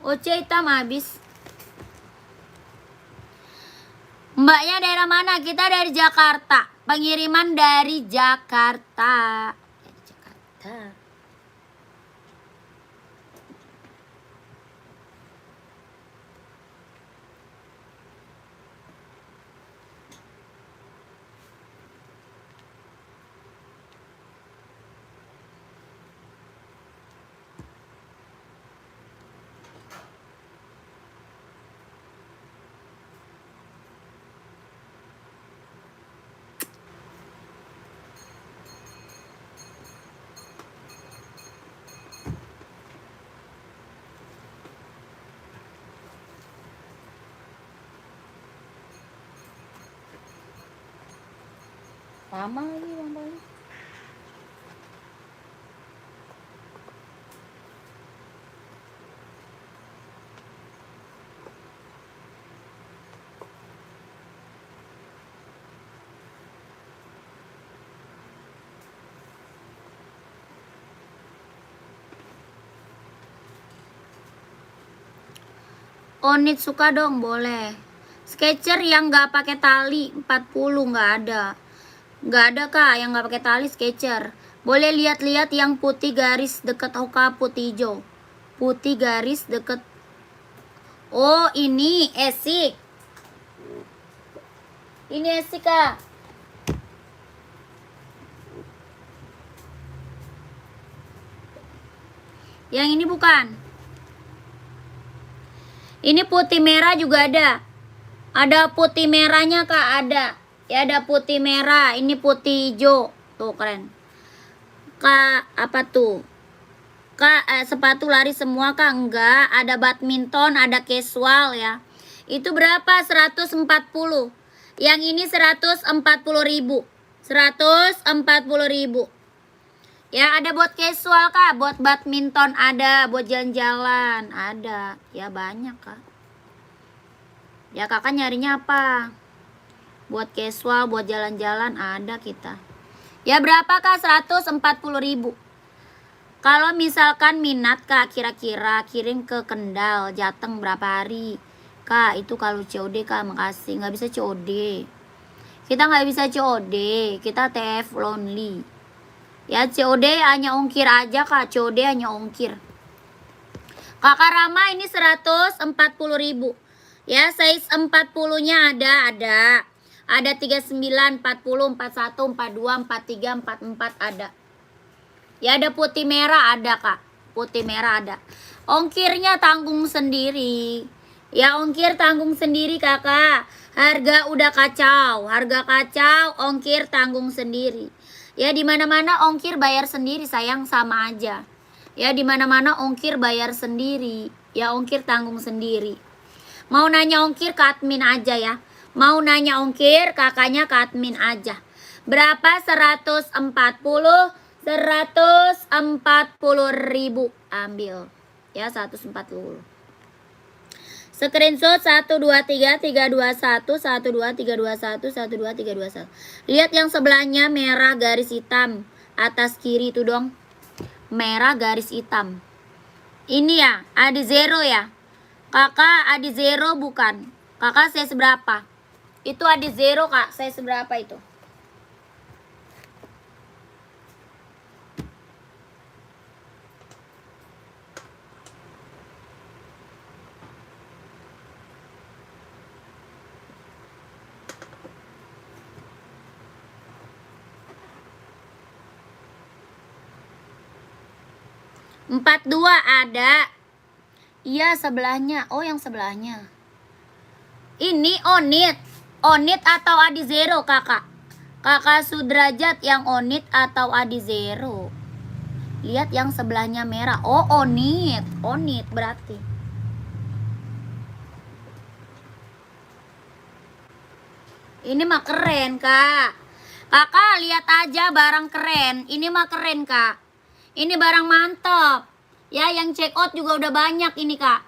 OC hitam habis. Mbaknya daerah mana? Kita dari Jakarta. Pengiriman dari Jakarta. Dari Jakarta. Lama lagi Bang Bali. Onit suka dong, boleh. Sketcher yang nggak pakai tali 40 nggak ada. Nggak ada kak yang nggak pakai tali Sketcher. Boleh lihat-lihat yang putih garis deket Hoka putih hijau. Putih garis deket. Oh ini esik. Ini esik kak. Yang ini bukan. Ini putih merah juga ada. Ada putih merahnya kak, ada. Ya ada putih merah, ini putih hijau. Tuh keren. Kak, apa tuh? Kak, sepatu lari semua kak? Enggak, ada badminton, ada casual ya. Itu berapa? 140. Yang ini 140.000. 140.000. Ya ada buat casual kak, buat badminton ada, buat jalan-jalan ada. Ya banyak kak. Ya kakak nyarinya apa? Buat casual, buat jalan-jalan ada kita. Ya berapa kak? 140.000. Kalau misalkan minat kak, kira-kira kirim ke Kendal, Jateng berapa hari? Kak itu kalau COD kak, makasih. Nggak bisa COD. Kita nggak bisa COD, kita TF lonely. Ya COD hanya ongkir aja kak, COD hanya ongkir. Kakak Rama ini 140.000. Ya size 40-nya ada. Ada 39, 40, 41, 42, 43, 44 ada. Ya ada putih merah ada kak. Putih merah ada. Ongkirnya tanggung sendiri. Ya ongkir tanggung sendiri kakak. Harga udah kacau. Harga kacau, ongkir tanggung sendiri. Ya di mana-mana ongkir bayar sendiri sayang, sama aja. Ya di mana-mana ongkir bayar sendiri. Ya ongkir tanggung sendiri. Mau nanya ongkir ke admin aja ya. Mau nanya ongkir kakaknya ke admin aja. Berapa? 140. 140.000 ambil. Ya 140. Screenshot 1 2 3 3 2 1 1 2 3 2 1 1 2 3 2 1. Lihat yang sebelahnya merah garis hitam. Atas kiri itu dong. Merah garis hitam. Ini ya, ada zero ya. Kakak ada zero bukan? Kakak saya seberapa? Itu ada zero kak, saya seberapa itu? 42 ada. Iya sebelahnya. Oh yang sebelahnya. Ini Onit. Onit atau Adi Zero kakak? Kakak Sudrajat yang Onit atau Adi Zero? Lihat yang sebelahnya merah. Oh Onit. Onit berarti. Ini mah keren kak. Kakak lihat aja barang keren. Ini mah keren kak. Ini barang mantap. Ya yang check out juga udah banyak ini kak.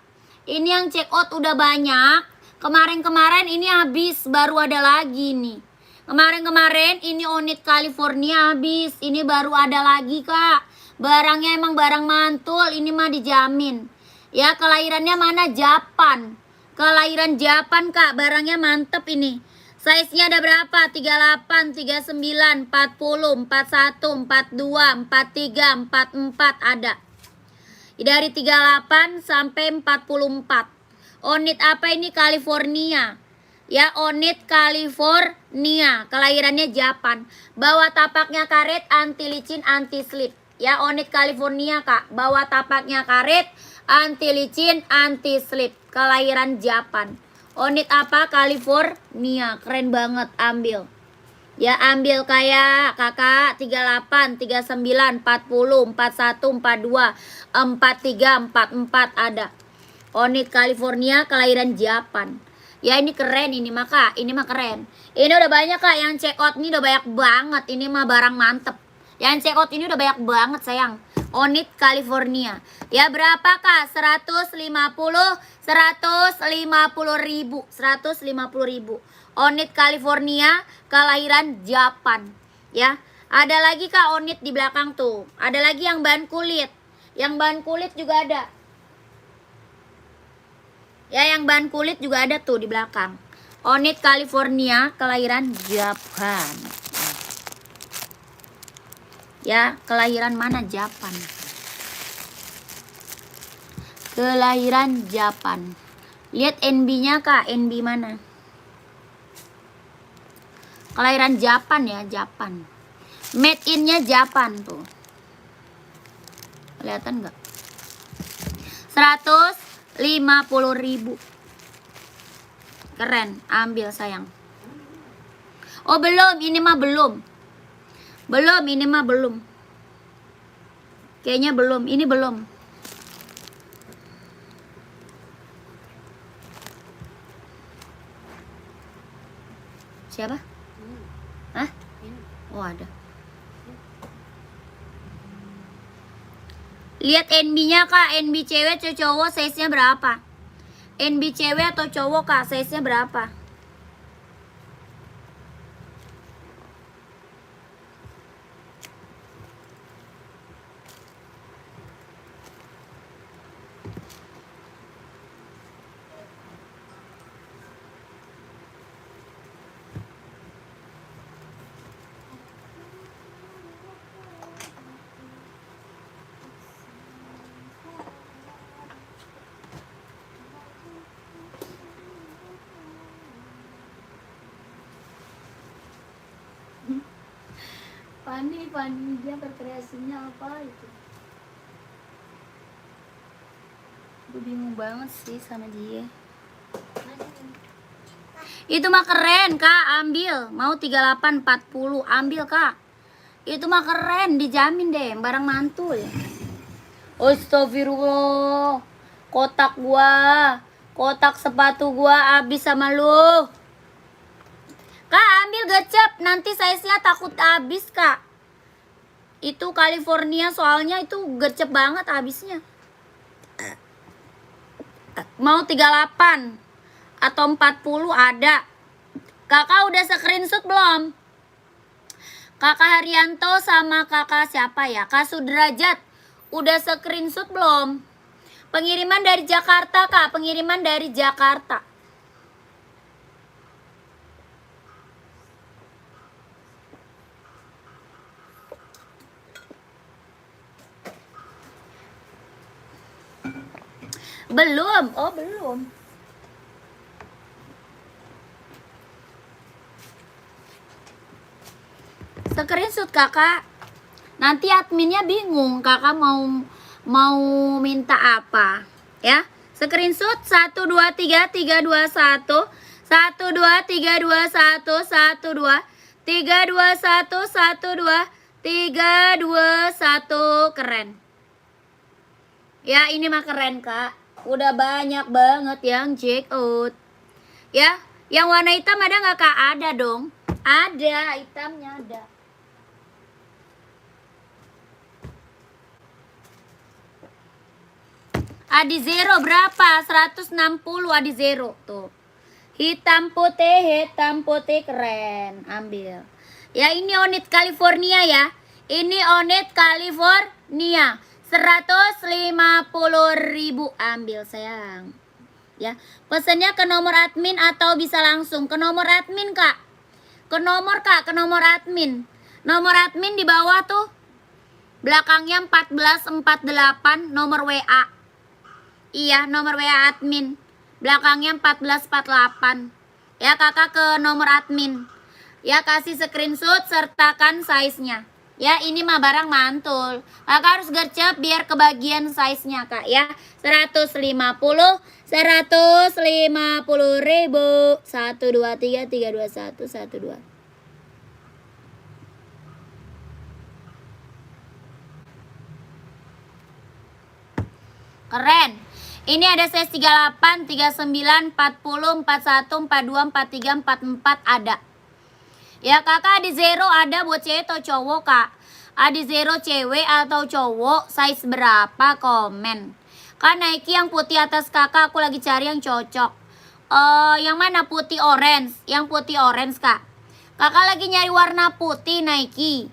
Ini yang check out udah banyak. Kemarin-kemarin ini habis. Baru ada lagi nih. Kemarin-kemarin ini Onit California habis. Ini baru ada lagi kak. Barangnya emang barang mantul. Ini mah dijamin. Ya kelahirannya mana? Japan. Kelahiran Japan kak. Barangnya mantep ini. Size-nya ada berapa? 38, 39, 40, 41, 42, 43, 44 ada. Dari 38 sampai 44. Onit apa ini? California. Ya, Onit California. Kelahirannya Japan. Bawa tapaknya karet, anti licin, anti slip. Ya, Onit California, Kak. Bawa tapaknya karet, anti licin, anti slip. Kelahiran Japan. Onit apa? California. Keren banget, ambil. Ya ambil kayak kakak 38, 39, 40, 41, 42, 43, 44 ada. Onit California kelahiran Japan. Ya ini keren ini mah kak. Ini mah keren. Ini udah banyak kak yang check out ini udah banyak banget. Ini mah barang mantep. Yang check out ini udah banyak banget sayang. Onit California. Ya berapa kak? 150 ribu. 150 ribu. Onit California kelahiran Japan. Ya. Ada lagi kak Onit di belakang tuh. Ada lagi yang bahan kulit. Yang bahan kulit juga ada. Ya yang bahan kulit juga ada tuh di belakang. Onit California kelahiran Japan. Ya, kelahiran mana? Japan. Kelahiran Japan. Lihat NB-nya kak, NB mana? Kelahiran Japan ya, Japan. Made in-nya Japan tuh. Kelihatan nggak? 150 ribu. Keren, ambil sayang. Oh belum, ini mah belum. Belum, ini mah belum. Kayaknya belum, ini belum. Siapa? Hah? Oh ada. Lihat NB-nya kak, NB cewek atau cowok size-nya berapa? NB cewek atau cowok kak, size-nya berapa? Fani dia berkreasinya apa itu? Gue bingung banget sih sama dia. Itu mah keren kak, ambil. Mau 38, 40, ambil kak. Itu mah keren, dijamin deh, barang mantul. Astagfirullah. Kotak sepatu gua habis sama lu. Kak ambil gecep, nanti size-nya takut habis kak. Itu California soalnya itu gercep banget habisnya. Mau 38 atau 40 ada. Kakak udah screenshot belum? Kakak Haryanto sama kakak siapa ya? Kak Sudrajat udah screenshot belum? Pengiriman dari Jakarta kak, pengiriman dari Jakarta. Belum, oh belum. Screenshot kakak. Nanti adminnya bingung kakak mau minta apa ya. Screenshot 1 2 3 3 2 1 1 2 3 2 1 1 2 3 2 1 1 2 3 2 1 keren. Ya ini mah keren Kak. Udah banyak banget yang check out. Ya, yang warna hitam ada nggak Kak? Ada dong. Ada, hitamnya ada. Adi zero berapa? 160 Adi zero tuh. Hitam putih keren. Ambil. Ya ini Onit California ya. Ini Onit California. 150.000 ambil sayang. Ya, pesannya ke nomor admin atau bisa langsung ke nomor admin Kak. Ke nomor Kak, ke nomor admin. Nomor admin di bawah tuh. Belakangnya 1448 nomor WA. Iya, nomor WA admin. Belakangnya 1448. Ya, Kakak ke nomor admin. Ya, kasih screenshot sertakan size-nya. Ya, ini mah barang mantul. Kakak harus gercep biar kebagian size-nya, Kak ya. 150 ribu. 1 2 3 3 2 1 1 2. Keren. Ini ada size 38, 39, 40, 41, 42, 43, 44 ada. Ya Kakak di zero ada buat cewek atau cowok Kak. Adi zero cewek atau cowok, size berapa komen. Kan Nike yang putih atas Kakak, aku lagi cari yang cocok. Yang mana putih orange? Yang putih orange Kak. Kakak lagi nyari warna putih Nike.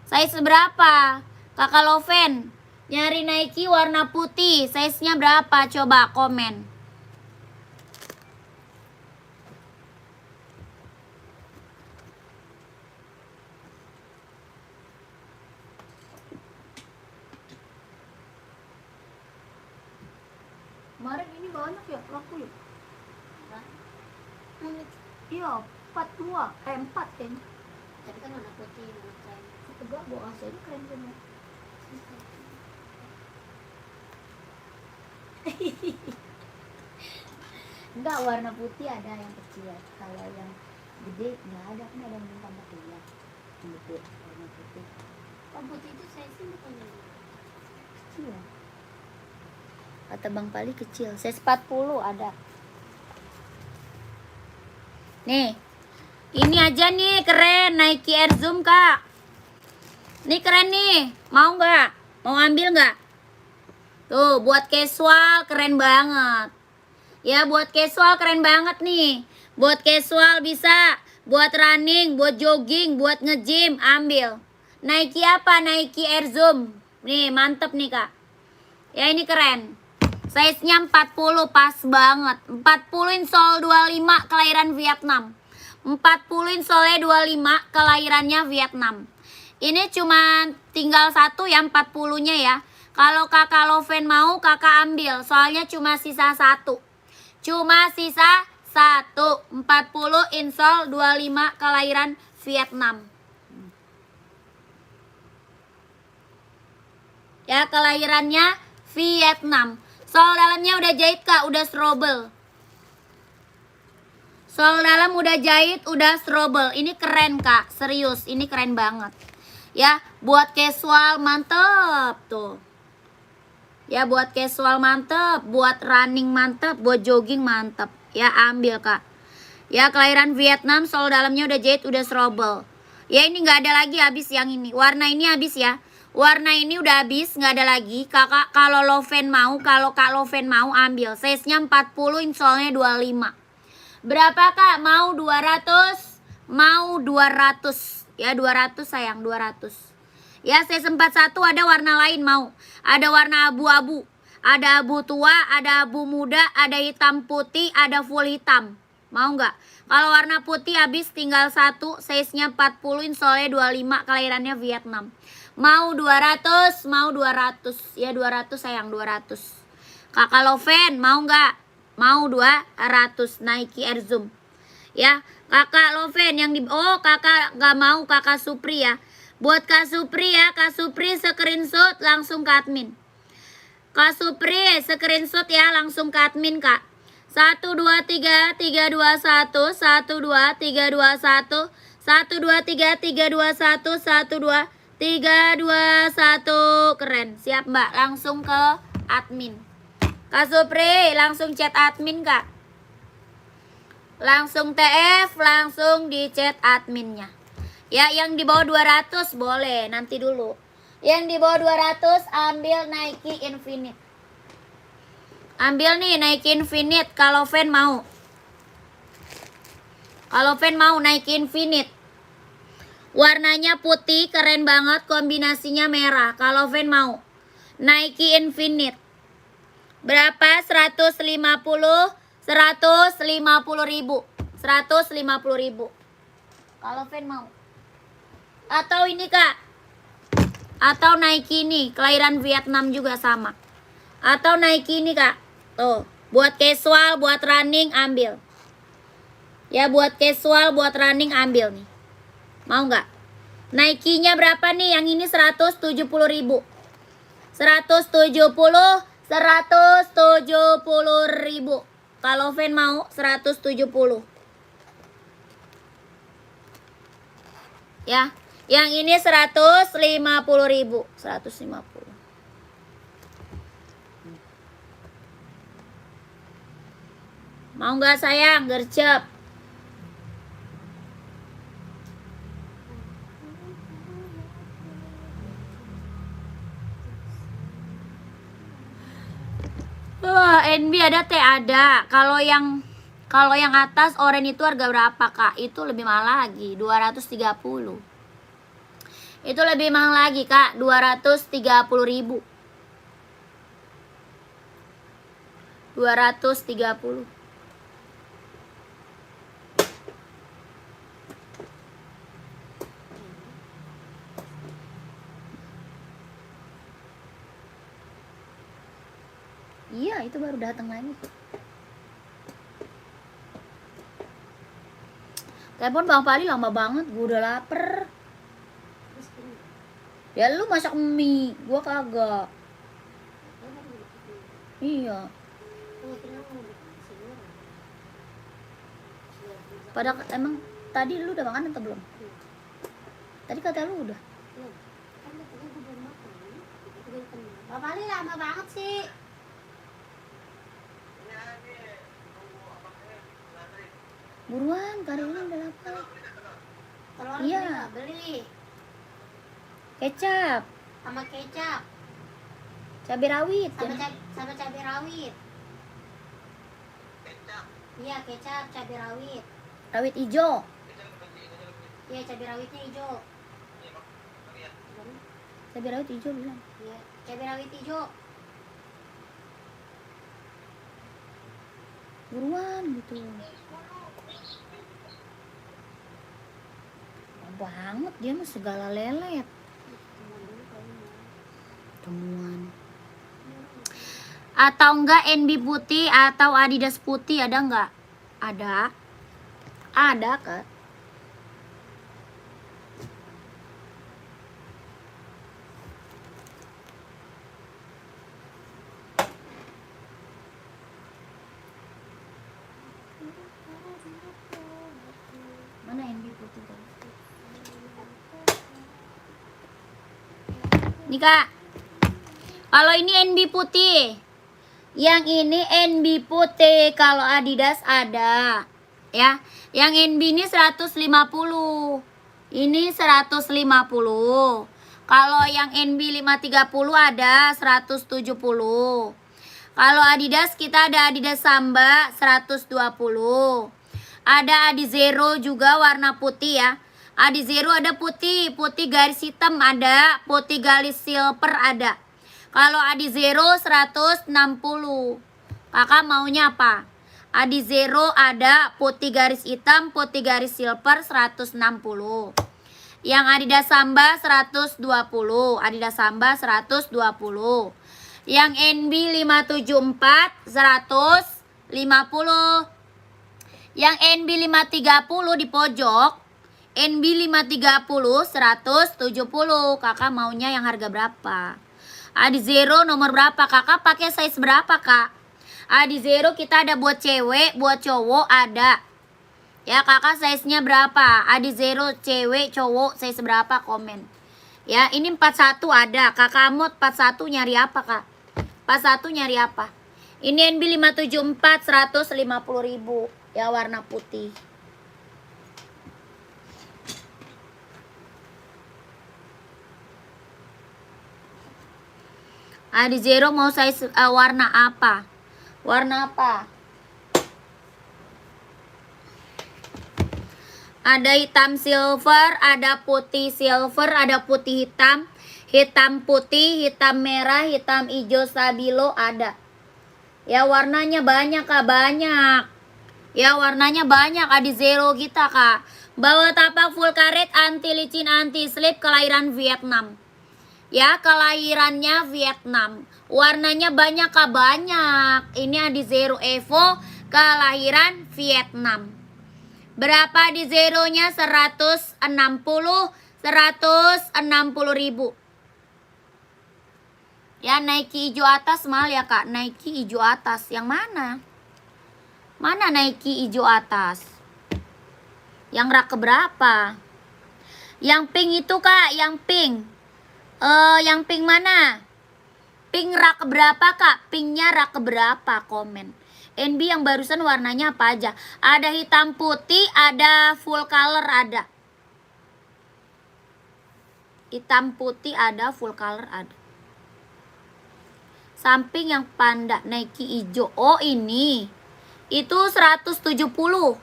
Size berapa? Kakak Loven nyari Nike warna putih, size-nya berapa? Coba komen. Kemarin ini banyak ya, laku ya? Iya, 4 kan? Tapi kan warna putih, warna krem. Enggak, gua kasih ini keren banget. Enggak, warna putih ada yang kecil. Kalau yang gede nggak ada, kan ada yang tambah gede. Gede, warna putih. Oh, putih itu size-nya bukan yang Kecil. Kata Bang Pali kecil, size 40 ada. Nih, ini aja nih keren, Nike Air Zoom Kak. Nih keren nih, mau nggak? Mau ambil nggak? Tuh, buat casual keren banget. Ya, buat casual keren banget nih. Buat casual bisa, buat running, buat jogging, buat nge-gym, ambil. Nike apa? Nike Air Zoom. Nih, mantep nih Kak. Ya, ini keren. Size-nya 40, pas banget. 40 insole 25, kelahiran Vietnam. 40 insole 25, kelahirannya Vietnam. Ini cuma tinggal satu ya, 40-nya ya. Kalau Kakak Loven mau, Kakak ambil. Soalnya cuma sisa satu. Cuma sisa satu. 40 insole 25, kelahiran Vietnam. Ya, kelahirannya Vietnam. Sol dalamnya udah jahit Kak, udah strobel. Sol dalam udah jahit, udah strobel. Ini keren Kak, serius, ini keren banget. Ya, buat casual mantep tuh. Ya, buat casual mantep, buat running mantep, buat jogging mantep. Ya, ambil Kak. Ya, kelahiran Vietnam, sol dalamnya udah jahit, udah strobel. Ya, ini nggak ada lagi habis yang ini. Warna ini habis ya. Warna ini udah habis, nggak ada lagi. Kakak kalau Loven mau, kalau Kak Loven mau ambil. Size-nya 40, insole-nya 25. Berapa Kak? Mau 200? Mau 200. Ya 200 sayang, 200. Ya size 41 ada warna lain mau. Ada warna abu-abu. Ada abu tua, ada abu muda, ada hitam putih, ada full hitam. Mau nggak? Kalau warna putih habis tinggal satu, size-nya 40, insole-nya 25, kelahirannya Vietnam. Mau 200, mau 200. Ya 200 sayang, 200. Kakak Loven mau nggak? Mau 200 Nike Air Zoom. Ya, Kakak Loven yang di Kakak nggak mau, Kakak Supri ya. Buat Kak Supri ya, Kak Supri screenshot langsung ke admin. Kak Supri, screenshot ya, langsung ke admin Kak. 1 2 3 3 2 1 1 2 3 2 1 1 2 3 3 2 1 1 2 3 2 1. Keren. Siap Mbak, langsung ke admin. Kak Supri, langsung chat admin Kak. Langsung TF, langsung di chat adminnya. Ya, yang di bawah 200 boleh, nanti dulu. Yang di bawah 200 ambil Nike Infinite. Ambil nih Nike Infinite kalau fan mau. Kalau fan mau Nike Infinite. Warnanya putih, keren banget, kombinasinya merah. Kalau fan mau Nike Infinite. Berapa? 150 ribu. 150 ribu. Kalau fan mau. Atau ini Kak. Atau Nike ini, kelahiran Vietnam juga sama. Atau Nike ini Kak. Tuh, buat casual, buat running ambil. Ya, buat casual, buat running ambil nih. Mau nggak? Nike-nya berapa nih? Yang ini 170 ribu. 170 ribu. Kalau fan mau 170. Ya. Yang ini 150 ribu. 150. Mau nggak sayang? Gercep. Wah, NB ada teh ada. Kalau yang atas oranye itu harga berapa Kak? Itu lebih mahal lagi, 230. Itu lebih mahal lagi Kak, 230 ribu. 230. Iya, itu baru datang lagi. Telepon Bang Pali lama banget, gue udah lapar. Ya lu masak mie, gua kagak. Iya. Pada emang tadi lu udah makan atau belum? Tadi kata lu udah. Bapak ini lama banget sih. Buruan, kali ini udah lapar. Telur Iya. beli Kecap, sama kecap, cabai rawit. sama cabai rawit. Iya, kecap, cabai rawit. Rawit hijau. Iya, cabai rawitnya hijau. Cabai rawit hijau bilang. Iya, cabai rawit hijau. Buruan gitu. Banget dia mah segala lelet. Temuan. Atau enggak NB putih atau Adidas putih ada enggak? Ada. Ada Kak. Mana NB putih tadi? Nih Kak. Kalau ini NB putih. Yang ini NB putih. Kalau Adidas ada. Ya. Yang NB ini 150. Ini 150. Kalau yang NB 530 ada 170. Kalau Adidas kita ada Adidas Samba 120. Ada Adizero juga warna putih ya. Adizero ada putih, putih garis hitam ada, putih garis silver ada. Kalau Adizero 160. Kakak maunya apa? Adizero ada putih garis hitam, putih garis silver 160. Yang Adidas Samba 120. Adidas Samba 120. Yang NB 574 150. Yang NB 530 di pojok. NB 530 170. Kakak maunya yang harga berapa? Adizero nomor berapa? Kakak pakai size berapa, Kak? Adizero kita ada buat cewek, buat cowok ada. Ya, kakak size-nya berapa? Adizero cewek, cowok size berapa? Komen. Ya, ini 41 ada. Kakak Amot 41 nyari apa, Kak? 41 nyari apa? Ini NB 574 150.000 ya, warna putih. Adizero mau size warna apa? Warna apa? Ada hitam silver, ada putih silver, ada putih hitam, hitam putih, hitam merah, hitam hijau stabilo ada. Ya, warnanya banyak, Kak, banyak. Ya, warnanya banyak Adizero kita, Kak. Bawa tapak full karet, anti licin, anti slip, kelahiran Vietnam. Ya, kelahirannya Vietnam. Warnanya banyak, Kak, banyak. Ini Adizero Evo, kelahiran Vietnam. Berapa Adizeronya? 160.000. Ya, Nike hijau atas mahal ya, Kak. Nike hijau atas yang mana? Mana Nike hijau atas? Yang rak keberapa? Yang pink itu, Kak, yang pink. Yang pink mana? Pink rak berapa, Kak? Pinknya rak berapa? Komen. NB yang barusan warnanya apa aja? Ada hitam putih, ada full color ada. Hitam putih ada, full color ada. Samping yang panda Nike hijau. Oh, ini. Itu 170.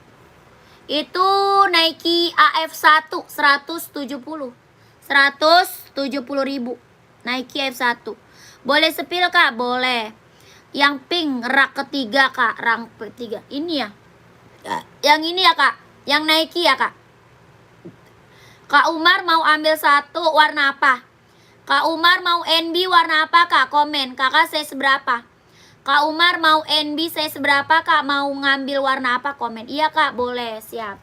Itu Nike AF1 170. 170.000 Nike F1. Boleh sepil, Kak? Boleh. Yang pink rak ketiga, Kak. Rak ketiga. Ini ya. Yang ini ya, Kak. Yang Nike ya, Kak. Kak Umar mau ambil satu warna apa? Kak Umar mau NB warna apa, Kak? Komen. Kakak size berapa? Kak Umar mau NB size berapa, Kak? Mau ngambil warna apa? Komen. Iya, Kak. Boleh. Siap.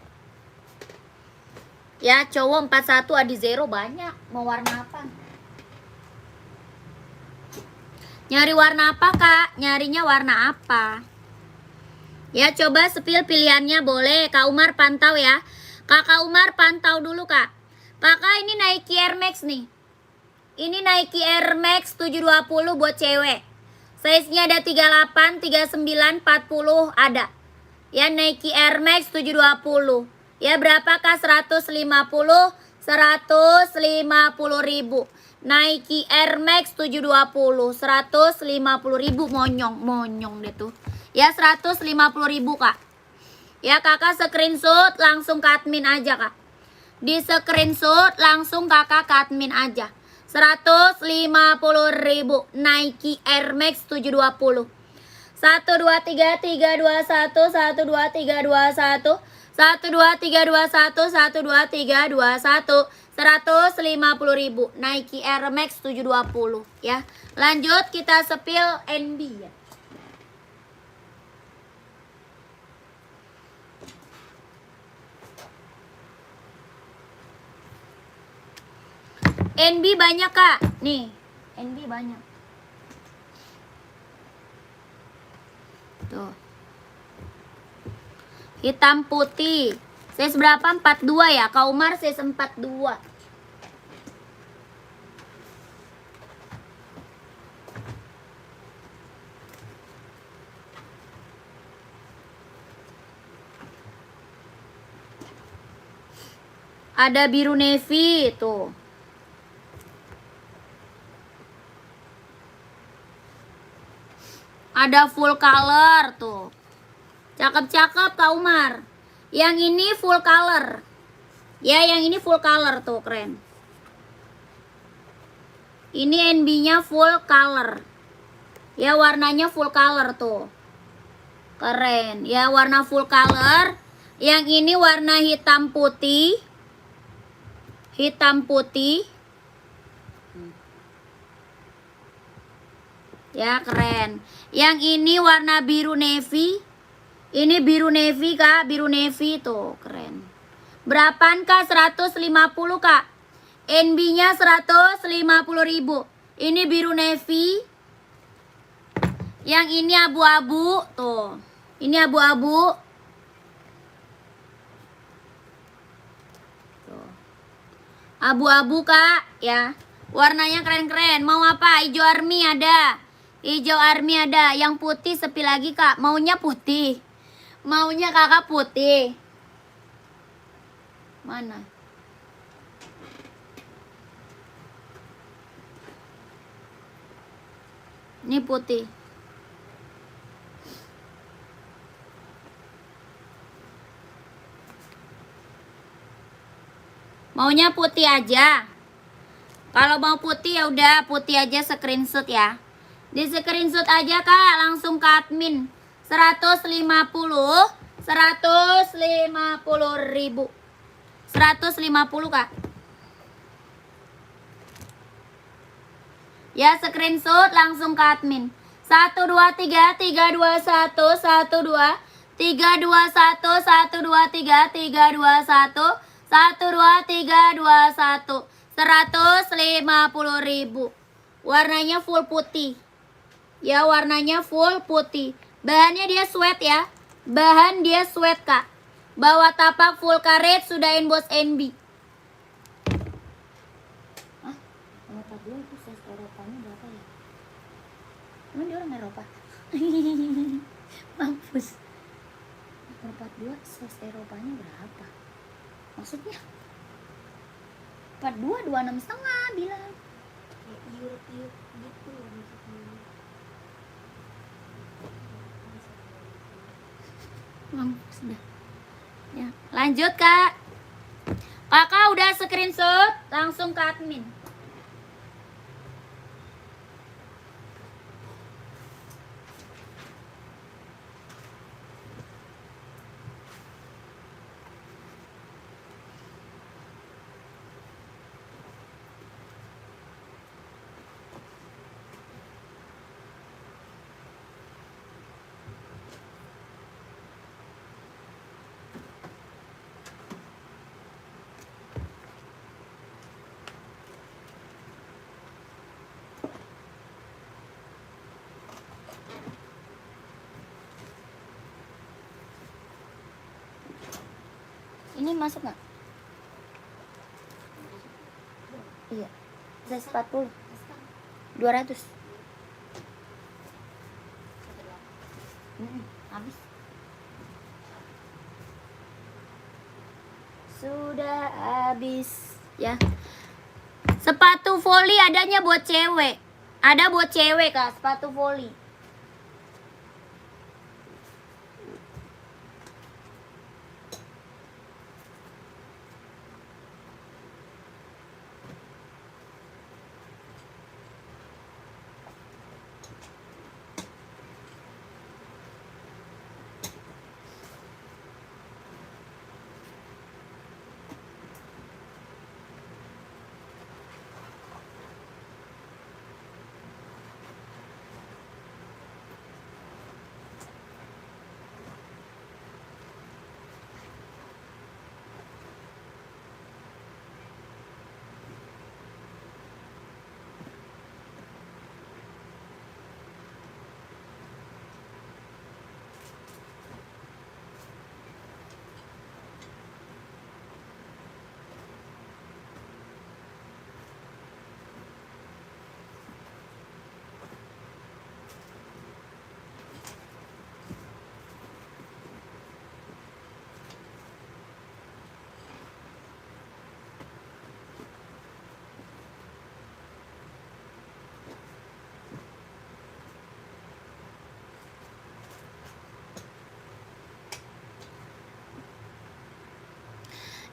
Ya, cowok 41 Adizero banyak. Mau warna apa? Nyari warna apa, Kak? Nyarinya warna apa? Ya, coba sepil pilihannya boleh. Kak Umar pantau ya. Kakak Umar pantau dulu, Kak. Kakak ini Nike Air Max nih. Ini Nike Air Max 720 buat cewek. Size-nya ada 38, 39, 40 ada. Ya, Nike Air Max 720. Ya, berapa, Kak? 150.000 Nike Air Max 720 150.000 monyong deh tuh. Ya, 150.000, Kak. Ya, Kakak screenshot langsung ke admin aja, Kak. Di screenshot langsung Kakak ke admin aja. 150.000 Nike Air Max 720. 1 2 3 3 2 1 1 2 3 2 1 1 2 3 2 1 1 2 3 2 1 150.000 Nike Air Max 720 ya. Lanjut kita sepil NB ya. NB banyak, Kak. Nih, NB banyak. Tuh. Hitam putih. Size berapa? 42 ya. Kak Umar size 42. Ada biru navy tuh. Ada full color tuh. Cakep-cakep, Kak Umar. Yang ini full color. Ya, yang ini full color tuh, keren. Ini NB-nya full color. Ya, warnanya full color tuh. Keren. Ya, warna full color. Yang ini warna hitam putih. Hitam putih. Ya, keren. Yang ini warna biru navy. Ini biru navy, Kak. Biru navy tuh, keren. Berapaan, Kak? 150, Kak. NB-nya 150.000. Ini biru navy. Yang ini abu-abu. Tuh. Ini abu-abu. Tuh. Abu-abu, Kak, ya. Warnanya keren-keren. Mau apa? Hijau army ada. Hijau army ada. Yang putih sepi lagi, Kak. Maunya putih. Maunya Kakak putih. Mana? Ini putih. Maunya putih aja. Kalau mau putih ya udah putih aja, screenshot ya. Di screenshot aja, Kak, langsung ke admin. 150 ribu. 150, Kak. Ya, screenshot langsung ke admin. 1 2 3 3 2 1 1 2 3 2 1 1 2 3 3 2 1 1 2 3 2 1. 150.000. Warnanya full putih. Ya, warnanya full putih. Bahannya dia sweat ya. Bahan dia sweat, Kak. Bawa tapak full karet, sudah emboss NB. Hah? Eropa 2 itu size Eropanya berapa ya? Emang dia orang Eropa? Mampus. Eropa 2 size Eropanya berapa? Maksudnya? 42, 26,5 bilang. Kayak Europe gitu maksudnya. Mampus dah. Ya, lanjut, Kak. Kakak udah screenshot, langsung ke admin. Ini masuk nggak? Iya. Size 40. 200. Habis. Sudah habis ya. Sepatu voli adanya buat cewek. Ada buat cewek, Kak, sepatu voli.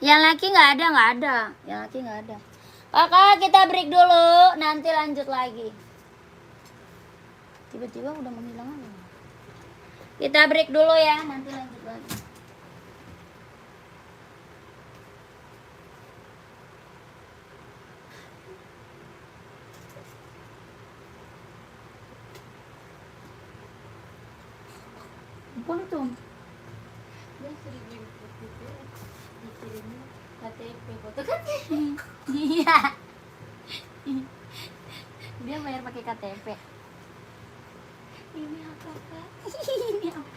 Yang laki nggak ada, nggak ada. Yang laki nggak ada. Kakak, kita break dulu, nanti lanjut lagi. Tiba-tiba udah menghilang aja. Kita break dulu ya, nanti lanjut lagi. Ampun itu. Dia sering input gitu ya. Dikirimnya KTP foto kan. Iya. Dia bayar pakai KTP. Ini apa kak? Ini apa?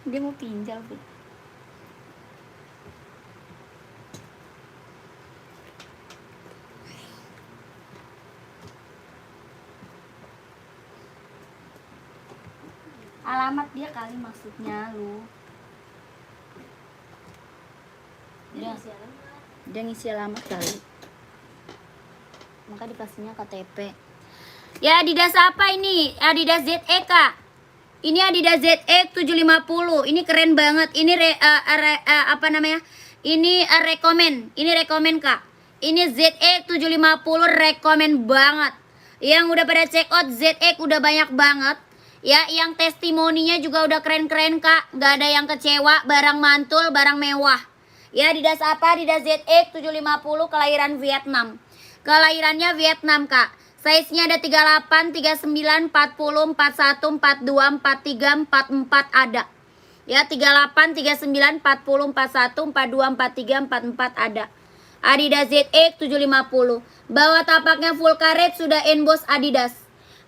Dia mau pinjam, Bud. Alamat dia kali maksudnya lu. Dia, Masih alamat. dia ngisi alamat kali. Maka dikasihnya KTP. Ya Adidas apa ini? Adidas ZX Kak. Ini Adidas ZX 750. Ini keren banget. Ini apa namanya? Ini rekomen. Ini rekomen Kak. Ini ZX 750 rekomen banget. Yang udah pada check out ZX udah banyak banget. Ya, yang testimoninya juga udah keren-keren Kak. Nggak ada yang kecewa, barang mantul, barang mewah. Ya, Adidas apa? Adidas ZX 750 kelahiran Vietnam. Kelahirannya Vietnam Kak. Size-nya ada 38, 39, 40, 41, 42, 43, 44 ada. Ya, 38, 39, 40, 41, 42, 43, 44 ada. Adidas ZX 750. Bawah tapaknya full karet sudah emboss Adidas.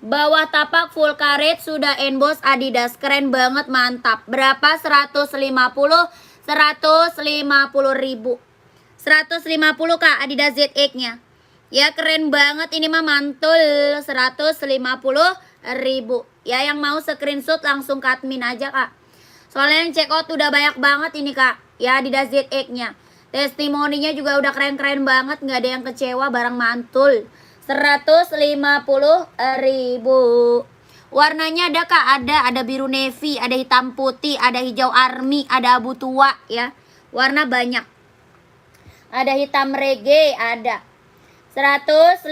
Bawah tapak full karet sudah emboss Adidas. Keren banget, mantap. Berapa? 150 ribu. 150 Kak Adidas ZX-nya. Ya keren banget, ini mah mantul. 150 ribu. Ya yang mau screenshot langsung ke admin aja Kak. Soalnya yang check out udah banyak banget ini Kak. Ya Adidas ZX-nya. Testimoninya juga udah keren-keren banget. Nggak ada yang kecewa, barang mantul. 150 ribu. Warnanya ada Kak, ada biru navy, ada hitam putih, ada hijau army, ada abu tua ya. Warna banyak. Ada hitam reggae, ada. 150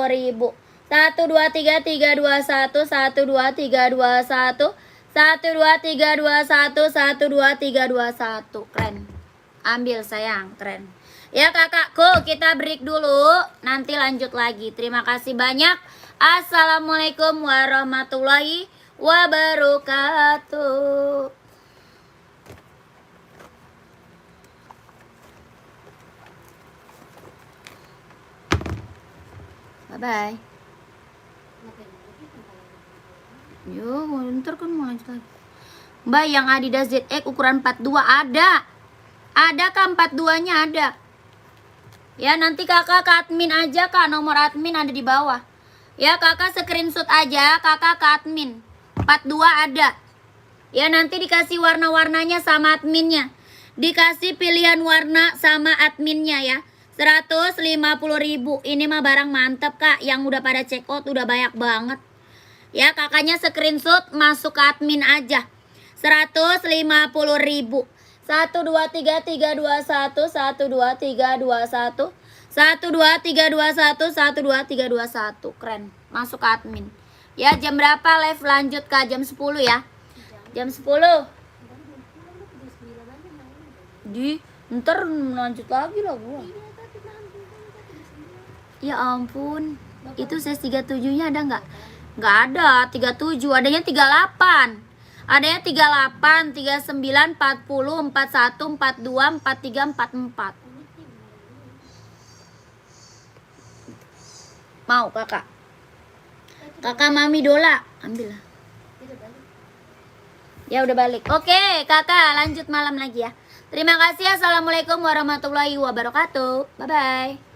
ribu. 1 2 3 3 2 1 1 2 3 2 1 1 2 3 2 1 1 2 3 2 1. Keren. Ambil sayang, keren. Ya kakakku, kita break dulu. Nanti lanjut lagi. Terima kasih banyak. Assalamualaikum warahmatullahi wabarakatuh. Bye-bye. Yo, ntar kan mau lanjut lagi. Mbak, yang Adidas ZX ukuran 42 ada. Ada Kak, 42-nya ada. Ya nanti kakak ke admin aja Kak, nomor admin ada di bawah. Ya kakak screenshot aja, kakak ke admin. 42 ada. Ya nanti dikasih warna-warnanya sama adminnya. Dikasih pilihan warna sama adminnya ya. 150 ribu. Ini mah barang mantep Kak, yang udah pada check out udah banyak banget. Ya kakaknya screenshot masuk ke admin aja. 150 ribu. 1 2 3 3 2 1 1 2 3 2 1 1 2 3 2 1 1 2 3 2 1. Keren. Masuk ke admin. Ya jam berapa live lanjut Kak? Jam 10 ya. Jam 10. Di ntar lanjut lagi lah gua. Ya ampun. Itu size 37-nya ada nggak? Nggak ada. 37, adanya 38. Adanya 38, 39, 40, 41, 42, 43, 44. Mau kakak? Kakak Mami Dola, ambil lah. Ya udah balik. Oke kakak, lanjut malam lagi ya. Terima kasih. Assalamualaikum warahmatullahi wabarakatuh. Bye bye.